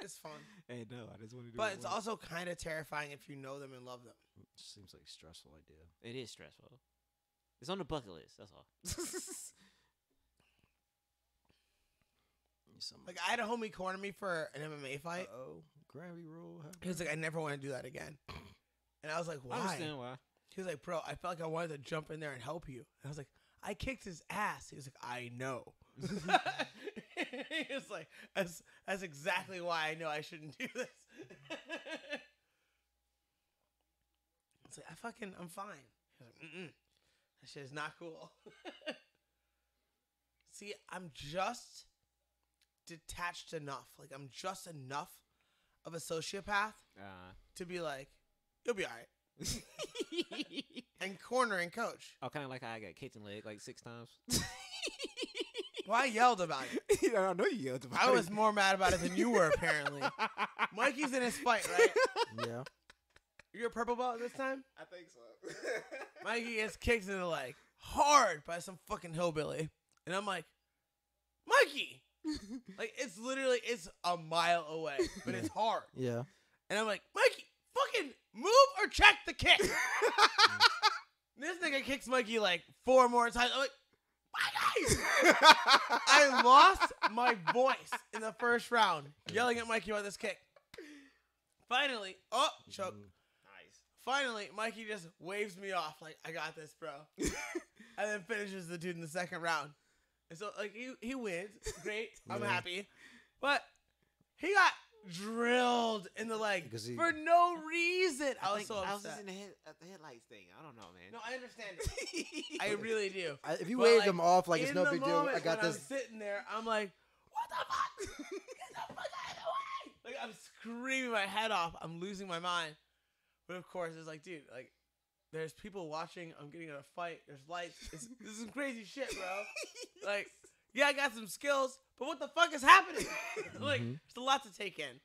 It's fun. Hey, no, I just want to do But it it's once. also kind of terrifying if you know them and love them. Seems like a stressful idea. It is stressful. It's on the bucket list. That's all. Like, I had a homie corner me for an MMA fight. Oh, gravity roll. He was like, I never want to do that again. And I was like, I why? understand why. He was like, bro, I felt like I wanted to jump in there and help you. And I was like, I kicked his ass. He was like, I know. He was like, that's exactly why I know I shouldn't do this. It's like, I'm fine. He was like, That shit is not cool. See, I'm just detached enough. Like, I'm just enough of a sociopath to be like, you'll be all right. And corner and coach. Oh, kind of like how I got kicked in the leg like 6 times. Well, I yelled about it. I don't know you yelled about I was more mad about it than you were, apparently. Mikey's in his fight, right? Yeah. You're a purple belt this time? I think so. Mikey gets kicked in the leg hard by some fucking hillbilly. And I'm like, Mikey! Like, it's a mile away, but it's hard. Yeah. And I'm like, Mikey, fucking move or check the kick. This nigga kicks Mikey like 4 more times. I'm like, Mikey! I lost my voice in the first round yelling at Mikey about this kick. Finally, choke. Nice. Finally, Mikey just waves me off like, I got this, bro. And then finishes the dude in the second round. And so, like, he wins. Great. I'm Yeah. happy. But he got drilled in the leg for no reason. I was so upset. I was just in the headlights thing. I don't know, man. No, I understand it. I really do. If you But, wave like, them off like it's in no the big deal, moment I got when this. I'm sitting there, I'm like, what the fuck? Get the fuck out of the way! Like, I'm screaming my head off. I'm losing my mind. But of course, it's like, dude, like, there's people watching. I'm getting in a fight. There's lights. This is some crazy shit, bro. Like, yeah, I got some skills, but what the fuck is happening? Like, there's a lot to take in.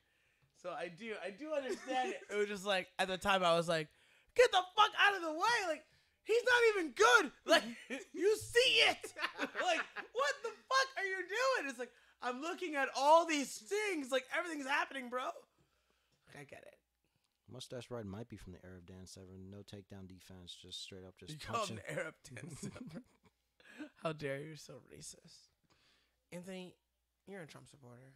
So I do understand it. It was just like, at the time, I was like, get the fuck out of the way. Like, he's not even good. Like, you see it. Like, what the fuck are you doing? It's like, I'm looking at all these things. Like, everything's happening, bro. I get it. Mustache Ride might be from the Arab Dance 7. No takedown defense, just straight up just You call him punching. the Arab dance. How dare you? You're so racist. Anthony, you're a Trump supporter.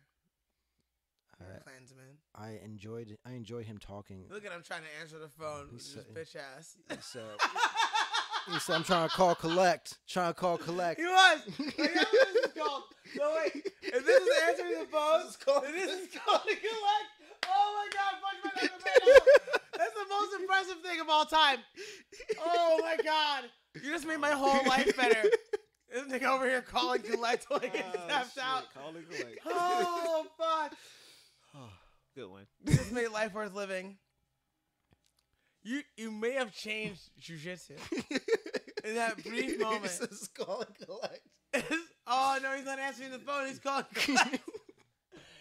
You're a Klansman. I enjoy him talking. Look at him trying to answer the phone with He his bitch ass. He said, I'm trying to call collect. Trying to call collect. He was. Like, that's what this is called. No, wait. If this is answering the phone, this is called to collect. Oh, my God. Punch my knuckles right now. That's the most impressive thing of all time. Oh, my God. You just made my whole life better. This nigga over here calling collect till I get tapped out. Calling collect. Oh, fuck. Good one. You just made life worth living. You may have changed jujitsu in that brief moment. He's calling collect. Oh, no, he's not answering the phone. He's calling collect.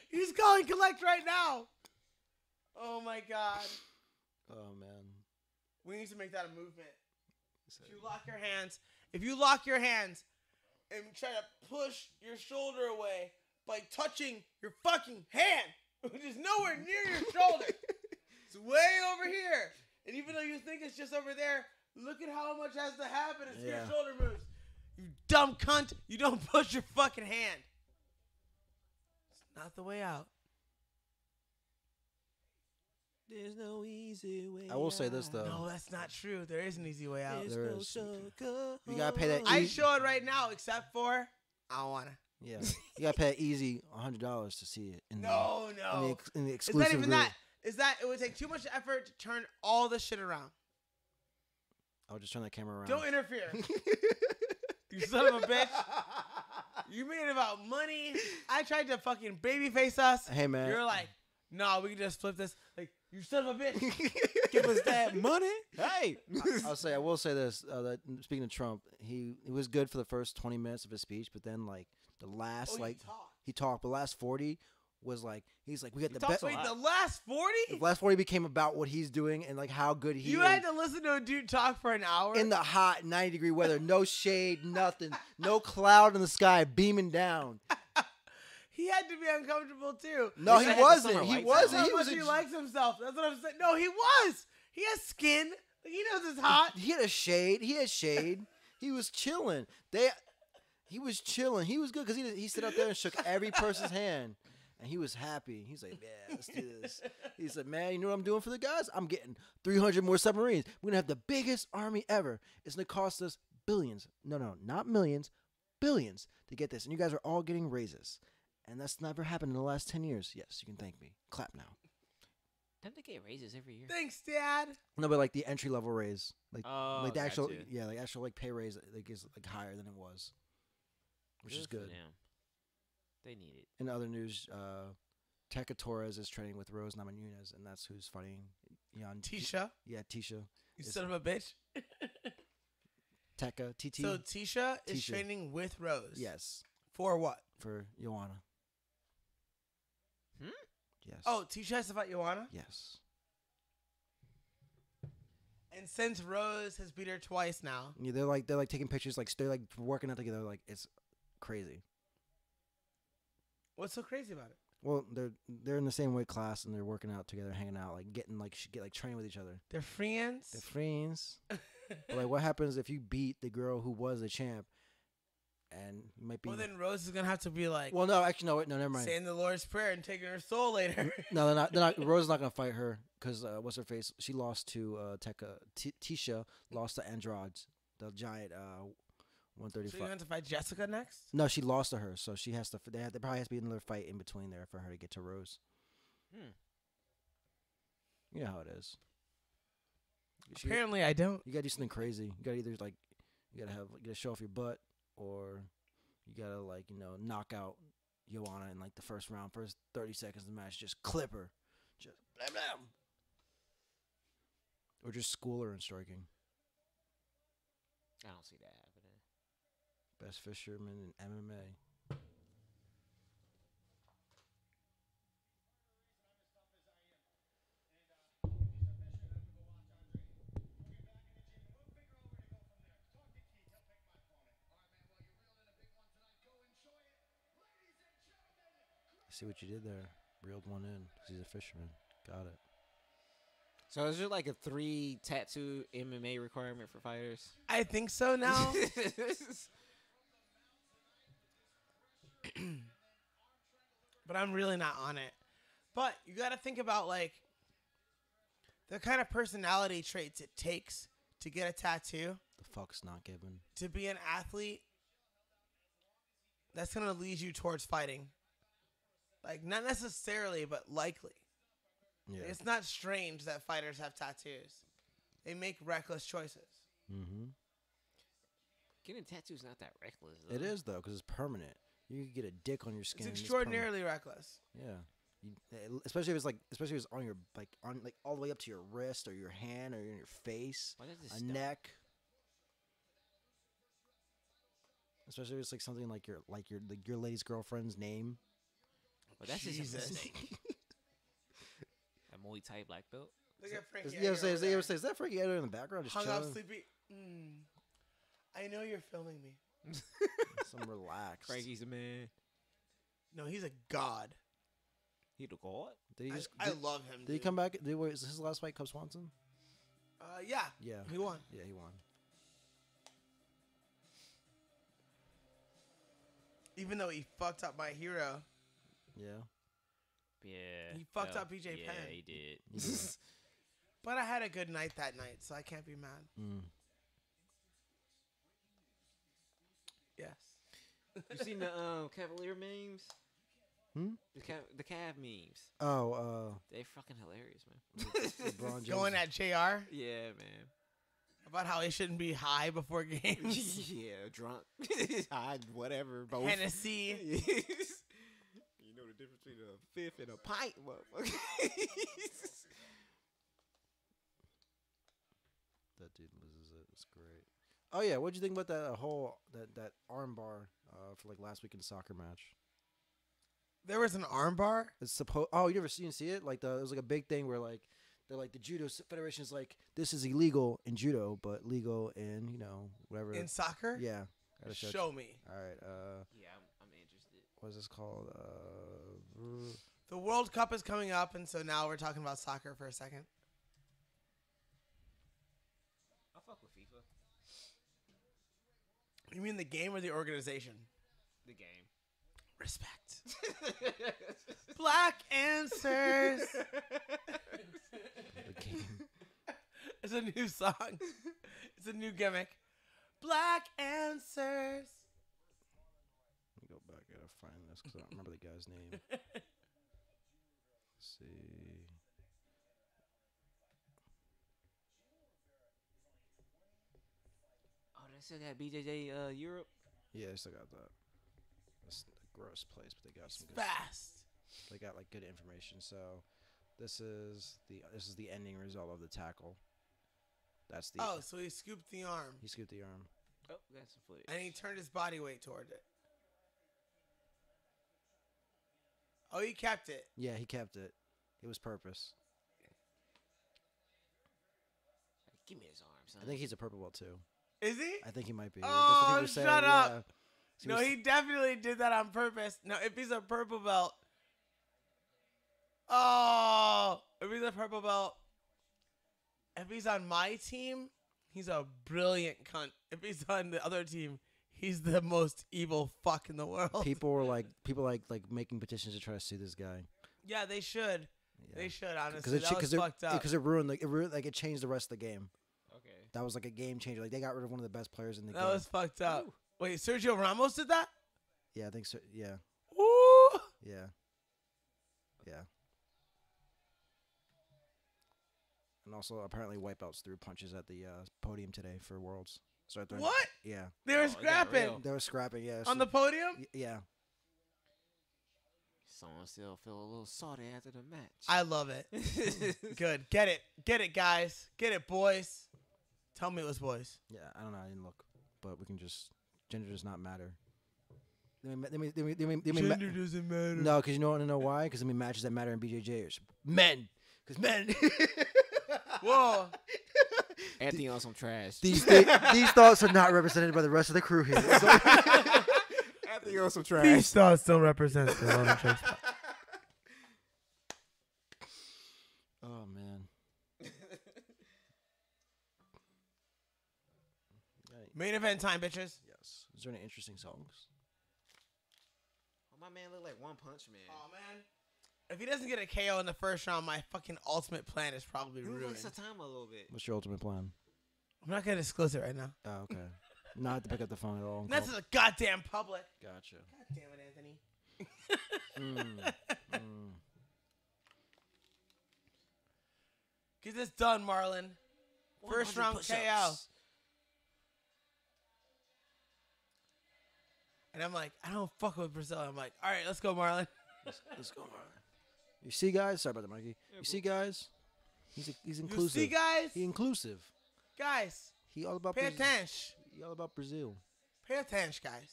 He's calling collect right now. Oh, my God. Oh, man. We need to make that a movement. If you lock your hands and try to push your shoulder away by touching your fucking hand, which is nowhere near your shoulder. It's way over here. And even though you think it's just over there, look at how much has to happen as your shoulder moves. You dumb cunt. You don't push your fucking hand. It's not the way out. There's no easy way. I will say this, though. No, that's not true. There is an easy way out. There is. You gotta pay that. I show it right now, except for I don't wanna. Yeah, you gotta pay easy $100 to see it. In No. in the It's exclusive not even group. that. Is that it would take too much effort to turn all this shit around. I'll just turn that camera around. Don't interfere. You son of a bitch. You made it about money. I tried to fucking babyface us. Hey, man. You're like, no, we can just flip this. Like, you son of a bitch. Give us that money. Hey. I will say this. That speaking of Trump, he was good for the first 20 minutes of his speech, but then like the last he talked. The last 40 was like he's like we got the best. Wait, the last 40? The last 40 became about what he's doing and like how good he You is. had to listen to a dude talk for an hour? In the hot 90-degree weather, no shade, nothing, no cloud in the sky, beaming down. He had to be uncomfortable too. No, he wasn't. summer He lights wasn't. That's He how was. much he likes himself. That's what I'm saying. No, he was. He has skin. Like, he knows it's hot. He had a shade. He had shade. He was chilling. He was chilling. He was good because he stood up there and shook every person's hand, and he was happy. He's like, "Yeah, let's do this." He said, "Man, you know what I'm doing for the guys? I'm getting 300 more submarines. We're gonna have the biggest army ever. It's gonna cost us billions. No, not millions, billions to get this. And you guys are all getting raises, and that's never happened in the last 10 years. Yes, you can thank me. Clap now." Don't they get raises every year? Thanks, Dad. No, but like the entry level raise, like Oh, like the actual gotcha. like actual like pay raise like is like higher than it was, which is for good. them. They need it. In other news, Tekka Torres is training with Rose Namajunas, and that's who's fighting Jan Tisha, Yeah, Tisha. you It's- son of a bitch. Tekka TT. So Tisha is Tisha. training with Rose. Yes, For what? for Joanna. Hmm? Yes. Oh, Tisha has to fight Joanna? yes. And since Rose has beat her twice now, Yeah, they're like taking pictures, like they're like working out together, like it's crazy. what's so crazy about it? Well, they're in the same weight class and they're working out together, hanging out, like getting like get like training with each other. They're friends. They're friends. But like, what happens if you beat the girl who was the champ, and you might be? Well, then Rose is gonna have to be like Well, no, actually, no, wait, no, never mind. saying the Lord's Prayer and taking her soul later. No, they're not. They're not. Rose is not gonna fight her because what's her face? She lost to Tekka. Tisha lost to Andrade, the giant So 135. you're going to fight Jessica next? No, she lost to her, so she has to. There probably has to be another fight in between there for her to get to Rose. Hmm. You know how it is. Apparently, I don't. You gotta do something crazy. You gotta either like, you gotta show off your butt, or you gotta like knock out Joanna in like the first round, first 30 seconds of the match, just clip her, just blam blam, or just school her in striking. I don't see that happening. Best fisherman in MMA. See what you did there. Reeled one in 'cause he's a fisherman. Got it. So is there like a 3 tattoo MMA requirement for fighters? I think so now. But I'm really not on it. But you got to think about like the kind of personality traits it takes to get a tattoo, The fuck's not given. to be an athlete. That's going to lead you towards fighting. Like not necessarily, but likely. Yeah. It's not strange that fighters have tattoos. They make reckless choices. Mm-hmm. Getting tattoos not that reckless. Though. It is though, because it's permanent. You could get a dick on your skin. It's and extraordinarily reckless. permanent. Yeah. Especially if it's on your on all the way up to your wrist or your hand or in your face, Why does this a stop? neck. Especially if it's like something like your lady's girlfriend's name. Well, that's just a Jesus. mistake. A Muay Thai black belt. Look at Frankie. Yeah, Edgar over there. is that Frankie Edgar in the background just Hung up, chilling? sleepy. I know you're filming me. Some relaxed. Frankie's a man. No, he's a god. He the god. Did he I, just? I love him. Did he come back? Is this his last fight, Cub Swanson? Yeah. Yeah. He won. Yeah, he won. Even though he fucked up my hero. Yeah. Yeah. He fucked up BJ yeah, Penn. he did. He did. But I had a good night that night, so I can't be mad. Mm. Yes. You seen the Cavalier memes? Hmm? The Cav memes. Oh, They fucking hilarious, man. LeBron James. Going at JR Yeah, man. about how he shouldn't be high before games. yeah, drunk. High, whatever. Both. Hennessy. you know the difference between a fifth and a pint, motherfucker. That dude loses it. It's great. Oh yeah, what'd you think about that whole that arm bar for like last weekend's soccer match? There was an arm bar. It's supposed. Oh, you didn't see it? Like it was like a big thing where like they're like the judo federation is like this is illegal in judo, but legal in whatever. In soccer? Yeah. Gotta show. Show me. All right. Yeah, I'm interested. What's this called? The World Cup is coming up, and so now we're talking about soccer for a second. I'll fuck with FIFA. You mean the game or the organization? The game. Respect. Black answers. The game. It's a new song. It's a new gimmick. Black answers. Let me go back. I gotta find this because I don't remember the guy's name. Let's see. still got BJJ Europe. Yeah, they still got that. It's a gross place, but they got some good. Fast. They got like good information. So, this is the ending result of the tackle. That's the. Oh, so he scooped the arm. He scooped the arm. Oh, got some footage. And he turned his body weight toward it. Oh, he kept it. Yeah, he kept it. It was purpose. Give me his arm, son. I think he's a purple belt too. Is he? I think he might be. Oh, That's what shut up. Yeah. So No, he definitely did that on purpose. No, if he's a purple belt. Oh, if he's a purple belt. If he's on my team, he's a brilliant cunt. If he's on the other team, he's the most evil fuck in the world. people like making petitions to try to sue this guy. Yeah, they should. Yeah. They should, honestly. That was fucked up. Because it ruined it changed the rest of the game. Okay. That was like a game changer. Like they got rid of one of the best players in the game. That was fucked up. Wait, Sergio Ramos did that? Yeah, I think so. Yeah, Ooh. yeah, yeah. And also, apparently, Wipeouts threw punches at the podium today for Worlds. So What? Yeah, They were Oh, it got scrapping real. they were scrapping. Yeah, on the podium? yeah. Someone still feel a little salty after the match. I love it. Good. Get it. Get it, guys. Get it, boys. Tell me it was boys. Yeah, I don't know. I didn't look, but we can just gender does not matter. They doesn't matter. No, because you want to know why? Because I mean, matches that matter in BJJ are men. Because men. Whoa. Anthony on some trash. These thoughts are not represented by the rest of the crew here. Anthony on some trash. These thoughts don't represent the London Trace. Oh man. Main event time, bitches. Yes. Is there any interesting songs? Oh, my man look like One Punch Man. Oh, man. If he doesn't get a KO in the first round, my fucking ultimate plan is probably He ruined. looks like Satama a little bit. What's your ultimate plan? I'm not going to disclose it right now. Oh, okay. Not to pick up the phone at all. That's the goddamn public. Gotcha. God damn it, Anthony. Get this done, Marlon. First 100 round push-ups. KO. And I'm like, I don't fuck with Brazil. I'm like, all right, let's go, Marlon. Let's go, Marlon. You see, guys? Sorry about that, Mikey. You see, guys? He's inclusive. You see, guys? He inclusive. Guys, He all about pay Brazil. attention. He all about Brazil. Pay attention, guys.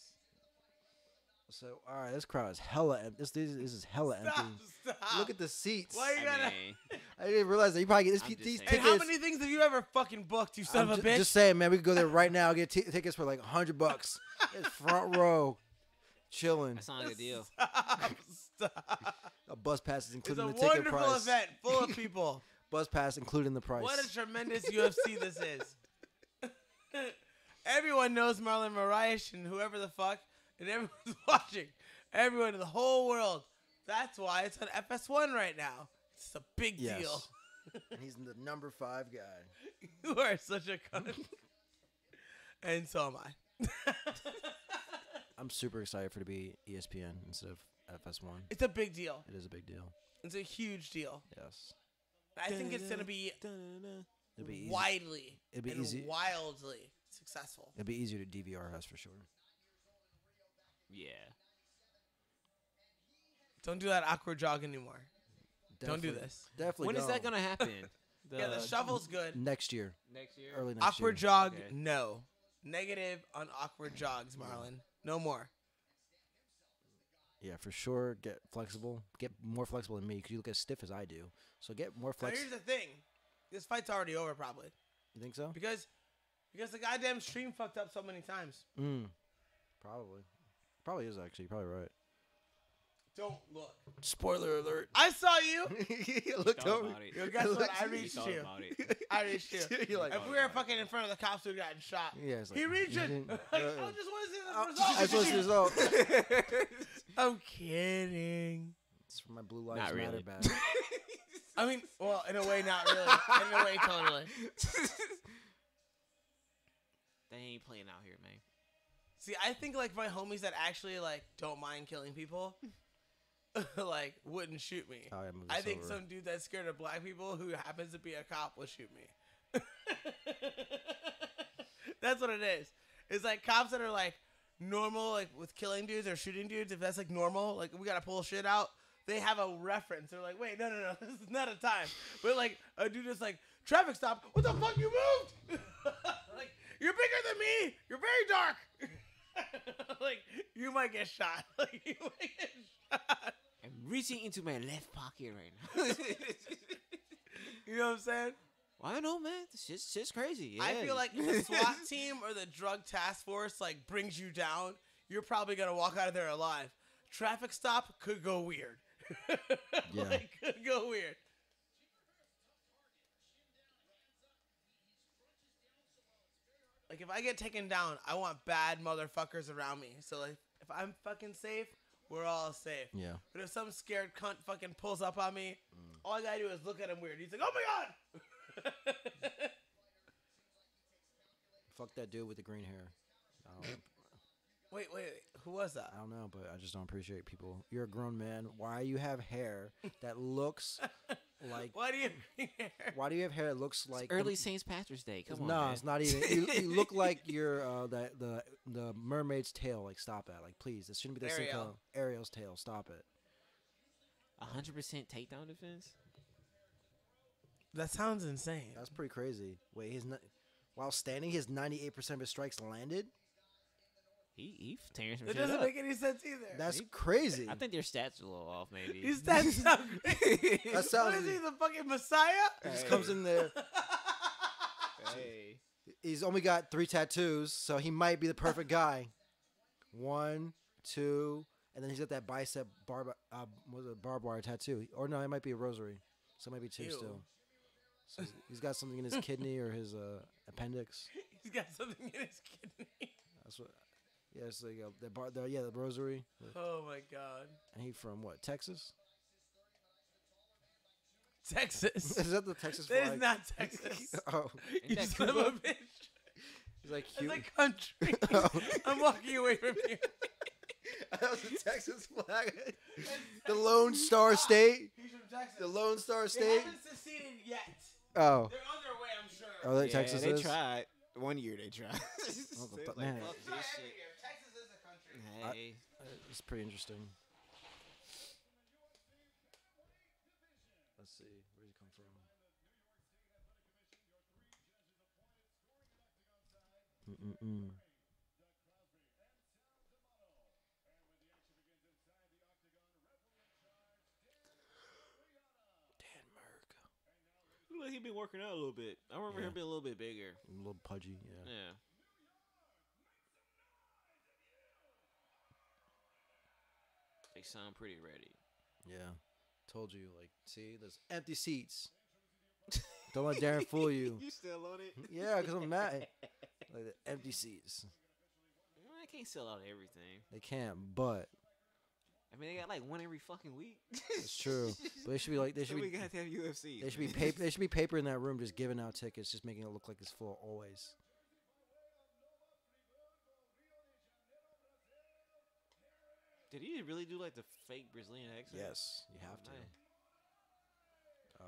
So, all right, this crowd is hella empty. This is hella Stop, empty. stop. Look at the seats. Why you gotta... I didn't realize that. You probably get I'm just these saying. Hey, tickets. how many things have you ever fucking booked, you son of a bitch? Just saying, man. We could go there right now. Get tickets for like $100. It's front row, chilling. That sounds like a deal. Stop. A bus pass is It's included a in the ticket wonderful price. event full of people. Bus pass included in the price. What a tremendous UFC this is. Everyone knows Marlon Moraes and whoever the fuck, and everyone's watching. Everyone in the whole world. That's why it's on FS1 right now. It's a big Yes. deal. And he's the number 5 guy. You are such a cunt. And so am I. I'm super excited for it to be ESPN instead of FS1. It's a big deal. It is a big deal. It's a huge deal. Yes. I think it's going to be It'll be easy. widely It'll be and easy. wildly successful. It'll be easier to DVR, that's for sure. Yeah. Don't do that awkward jog anymore. Don't do Definitely- this. Definitely. When is that don't. gonna happen? Yeah, the shuffle's good. Next year, next year. early next Awkward year. jog, Okay. no. Negative on awkward jogs, Marlon. No more. Yeah, for sure. Get flexible. Get more flexible than me because you look as stiff as I do. So get more Now, flex. here's the thing. This fight's already over, probably. You think so? Because the goddamn stream fucked up so many times. Probably. Probably is actually. You're probably right. Don't look. Spoiler alert. I saw you. You looked Thought over. about it. Yo, guess what? I He reached thought you. about it. I reached you. You're like, If we were fucking in front of the cops, we'd gotten shot. Yeah, it's like, He reached it. didn't- I just want to see the I result. just want to see the result. I'm kidding. It's for my Blue Lives Not Matter really. badge. I mean, well, in a way, not really. In a way, totally. They ain't playing out here, man. See, I think like my homies that actually like don't mind killing people, like wouldn't shoot me. Oh, yeah, move I this think over. some dude that's scared of black people who happens to be a cop will shoot me. That's what it is. It's like cops that are like normal, like with killing dudes or shooting dudes. If that's like normal, like we gotta pull shit out. They have a reference. They're like, wait, no, this is not a time. But like a dude is like, traffic stop. What the fuck? You moved? Like you're bigger than me. You're very dark. Like you might get shot. Like you might get shot. I'm reaching into my left pocket right now. You know what I'm saying? Well, I don't know, man. This shit's crazy. Yeah. I feel like if the SWAT team or the drug task force like brings you down, you're probably gonna walk out of there alive. Traffic stop could go weird. Yeah. Like, could go weird. Like if I get taken down, I want bad motherfuckers around me. So like if I'm fucking safe, we're all safe. Yeah. But if some scared cunt fucking pulls up on me, all I gotta do is look at him weird. He's like, oh my god! Fuck that dude with the green hair. I don't, Wait, who was that? I don't know, but I just don't appreciate people. You're a grown man. Why you have hair that looks like? Why do you have hair? Why do you have hair that looks like early St. Patrick's Day. Come on, No, man. it's not even. You look like you're the mermaid's tail. Like, stop that. Like, please, this shouldn't be the same Ariel. color. Ariel's tail. Stop it. 100% takedown defense. That sounds insane. That's pretty crazy. Wait, while standing, his 98% of his strikes landed. He tearing some That shit doesn't up. make any sense either. That's crazy. I think their stats are a little off, maybe. These stats sound great. That sounds. What is he, the fucking Messiah? He just comes in there. Hey. He's only got 3 tattoos, so he might be the perfect guy. 1, 2, and then he's got that bicep barbed wire tattoo. Or no, it might be a rosary. So it might be 2 Ew. still. So he's got something in his kidney or his appendix. He's got something in his kidney. That's what. Yeah, it's like the rosary. Oh my god. And he from what? Texas? Texas. Is that the Texas That flag? is not Texas. Oh, You that son of a Cuba? bitch. he's like It's cute. like country. Oh. I'm walking away from you. That was the Texas flag. The Lone Star State. He's from Texas. The Lone Star They State. haven't seceded yet. Oh. They're on their way, I'm sure. Oh, that Yeah, Texas they is. tried. 1 year they tried. Oh, They but was like, man. fuck It's not this every shit. year. Texas is a country. Hey. It's pretty interesting. Let's see. Where did he come from? Mm-mm-mm. Denmark. Look like he been working out a little bit. I remember Yeah. him being a little bit bigger. A little pudgy, yeah. Yeah. They sound pretty ready. Yeah. Told you, like, see, there's empty seats. Don't let Darren fool you. You still on it? Yeah, because I'm mad. Like, the empty seats. Well, I can't sell out everything. They can't, but I mean, they got like one every fucking week. it's true. But they should be like, they So should we be, got to have UFC. they should be paper. They should be paper in that room, just giving out tickets, just making it look like it's full always. Did he really do like the fake Brazilian accent? Yes, you have to. nice. Oh.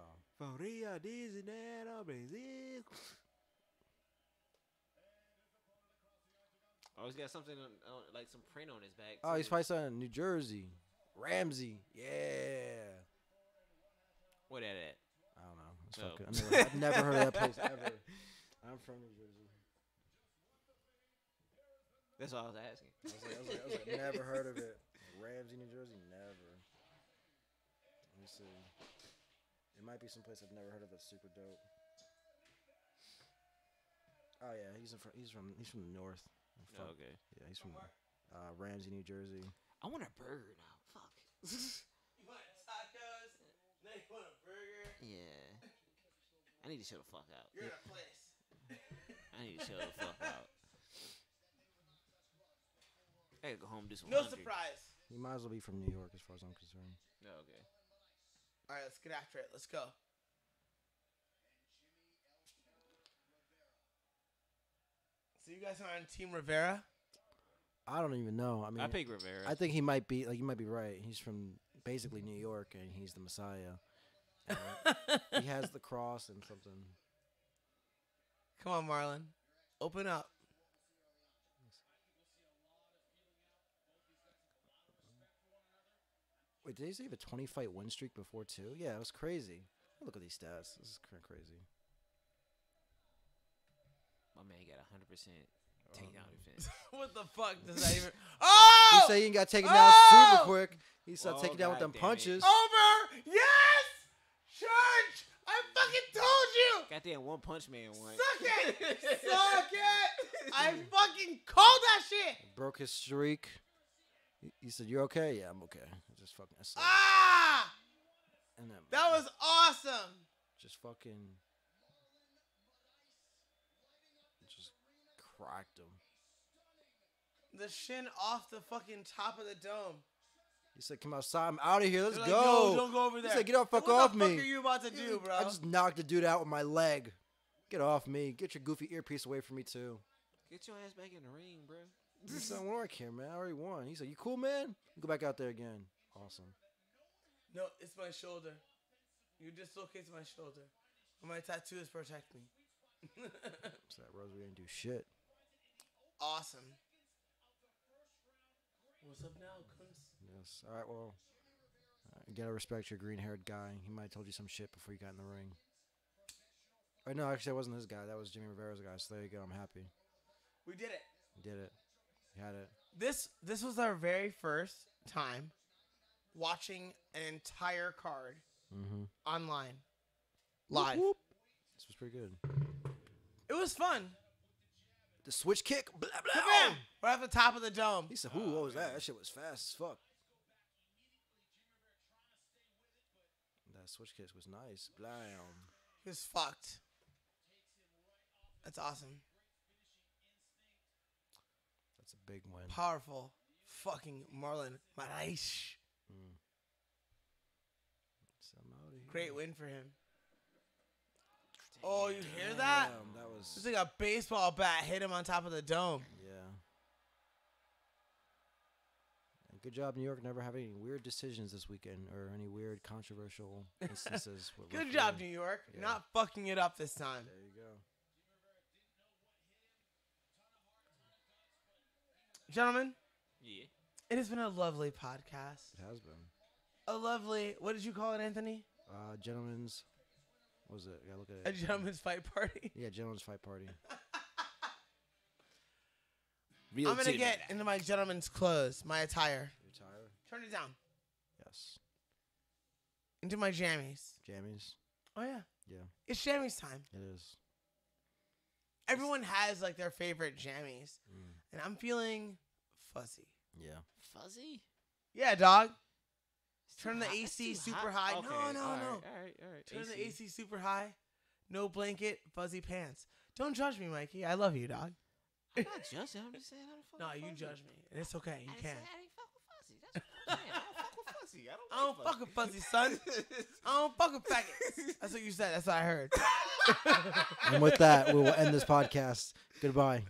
Oh, he's got something on, like some print on his back. Oh, he's too. fighting in New Jersey. Ramsey. Yeah. Where that at? I don't know. It's Oh. fucking, I've never heard of that place ever. I'm from New Jersey. That's what I was asking. I was like, never heard of it. Ramsey, New Jersey? Never. Let me see. It might be someplace I've never heard of that's super dope. Oh yeah, he's from the north. Oh, okay. Yeah, he's from Ramsey, New Jersey. I want a burger now. Fuck. You want tacos? Now you want a burger? Yeah. I need to chill the fuck out. You're in a place. I need to chill the fuck out. I gotta go home and do some No laundry. surprise. He might as well be from New York, as far as I'm concerned. Oh, okay. All right, let's get after it. Let's go. So you guys are on Team Rivera? I don't even know. I mean, I pick Rivera. I think he might be like, you might be right. He's from basically New York, and he's the Messiah. And he has the cross and something. Come on, Marlon. Open up. Wait, did he say he have a 20-fight win streak before too? Yeah, it was crazy. Look at these stats. This is kind of crazy. My man got 100% takedown defense. What the fuck does that even? Oh! He said he got taken down super quick. He started Oh, taking down with them God damn it. punches. Over! Yes! Church! I fucking told you! Goddamn One Punch Man won. Suck it! Suck it! I fucking called that shit! Broke his streak. He said, "You're okay." Yeah, I'm okay. I just fucking. I said, Ah! and then That was awesome! just fucking. Just cracked him. The shin off the fucking top of the dome. He said, "Come outside. I'm out of here. Let's They're like, go." No, don't go over there. He said, "Get off, fuck what off the me." What are you about to do, bro? I just knocked the dude out with my leg. Get off me. Get your goofy earpiece away from me too. Get your ass back in the ring, bro. He said, "I don't care, man. I already won." He said, "You cool, man? Go back out there again." Awesome. No, it's my shoulder. You dislocated my shoulder. My tattoos protect me. So that Rose, we didn't do shit. Awesome. What's up now, Kunz? Yes. All right. Well, you gotta respect your green-haired guy. He might have told you some shit before you got in the ring. Oh, no, actually, that wasn't his guy. That was Jimmy Rivera's guy. So there you go. I'm happy. We did it. You did it. You had it. This was our very first time watching an entire card Mm-hmm. online, live. Whoop, whoop. This was pretty good. It was fun. The switch kick. Blah, blah. Bam! Right off the top of the dome. He said, "Ooh, what was that? That shit was fast as fuck." That switch kick was nice. Blam. He was fucked. That's awesome. That's a big win. Powerful. Fucking Marlon Moraes. Mm. So I'm outta here. Great win for him. Oh, you hear that? Damn, that was. It's like a baseball bat hit him on top of the dome. Yeah. And good job, New York. Never have any weird decisions this weekend or any weird controversial instances. with Good job, refereeing. New York. Yeah. Not fucking it up this time. There you go. Gentlemen, Yeah. it has been a lovely podcast. It has been. A lovely, what did you call it, Anthony? Gentlemen's. What was it? I gotta look A at it. gentleman's fight party. Yeah, gentlemen's fight party. Real I'm going to gentleman. get into my gentleman's clothes, my attire. You tired? Turn it down. Yes. Into my jammies. Jammies. Oh, yeah. Yeah, It's jammies time. it is. Everyone has, like, their favorite jammies. Mm. And I'm feeling fuzzy. Yeah. Fuzzy. Yeah, dog. It's Turn too the hot. It's AC too super hot. high. Okay, No. All right. Turn the AC super high. No blanket, fuzzy pants. Don't judge me, Mikey. I love you, dog. I'm not judging. I'm just saying how to fuck No, with you Fuzzy. judge me. And it's okay. You I can. ain't fuck with Fuzzy. That's what I'm saying. I don't fuck with Fuzzy. I don't fuck with fuzzy, son. I don't fuck with faggots. That's what you said. That's what I heard. And with that, we will end this podcast. Goodbye.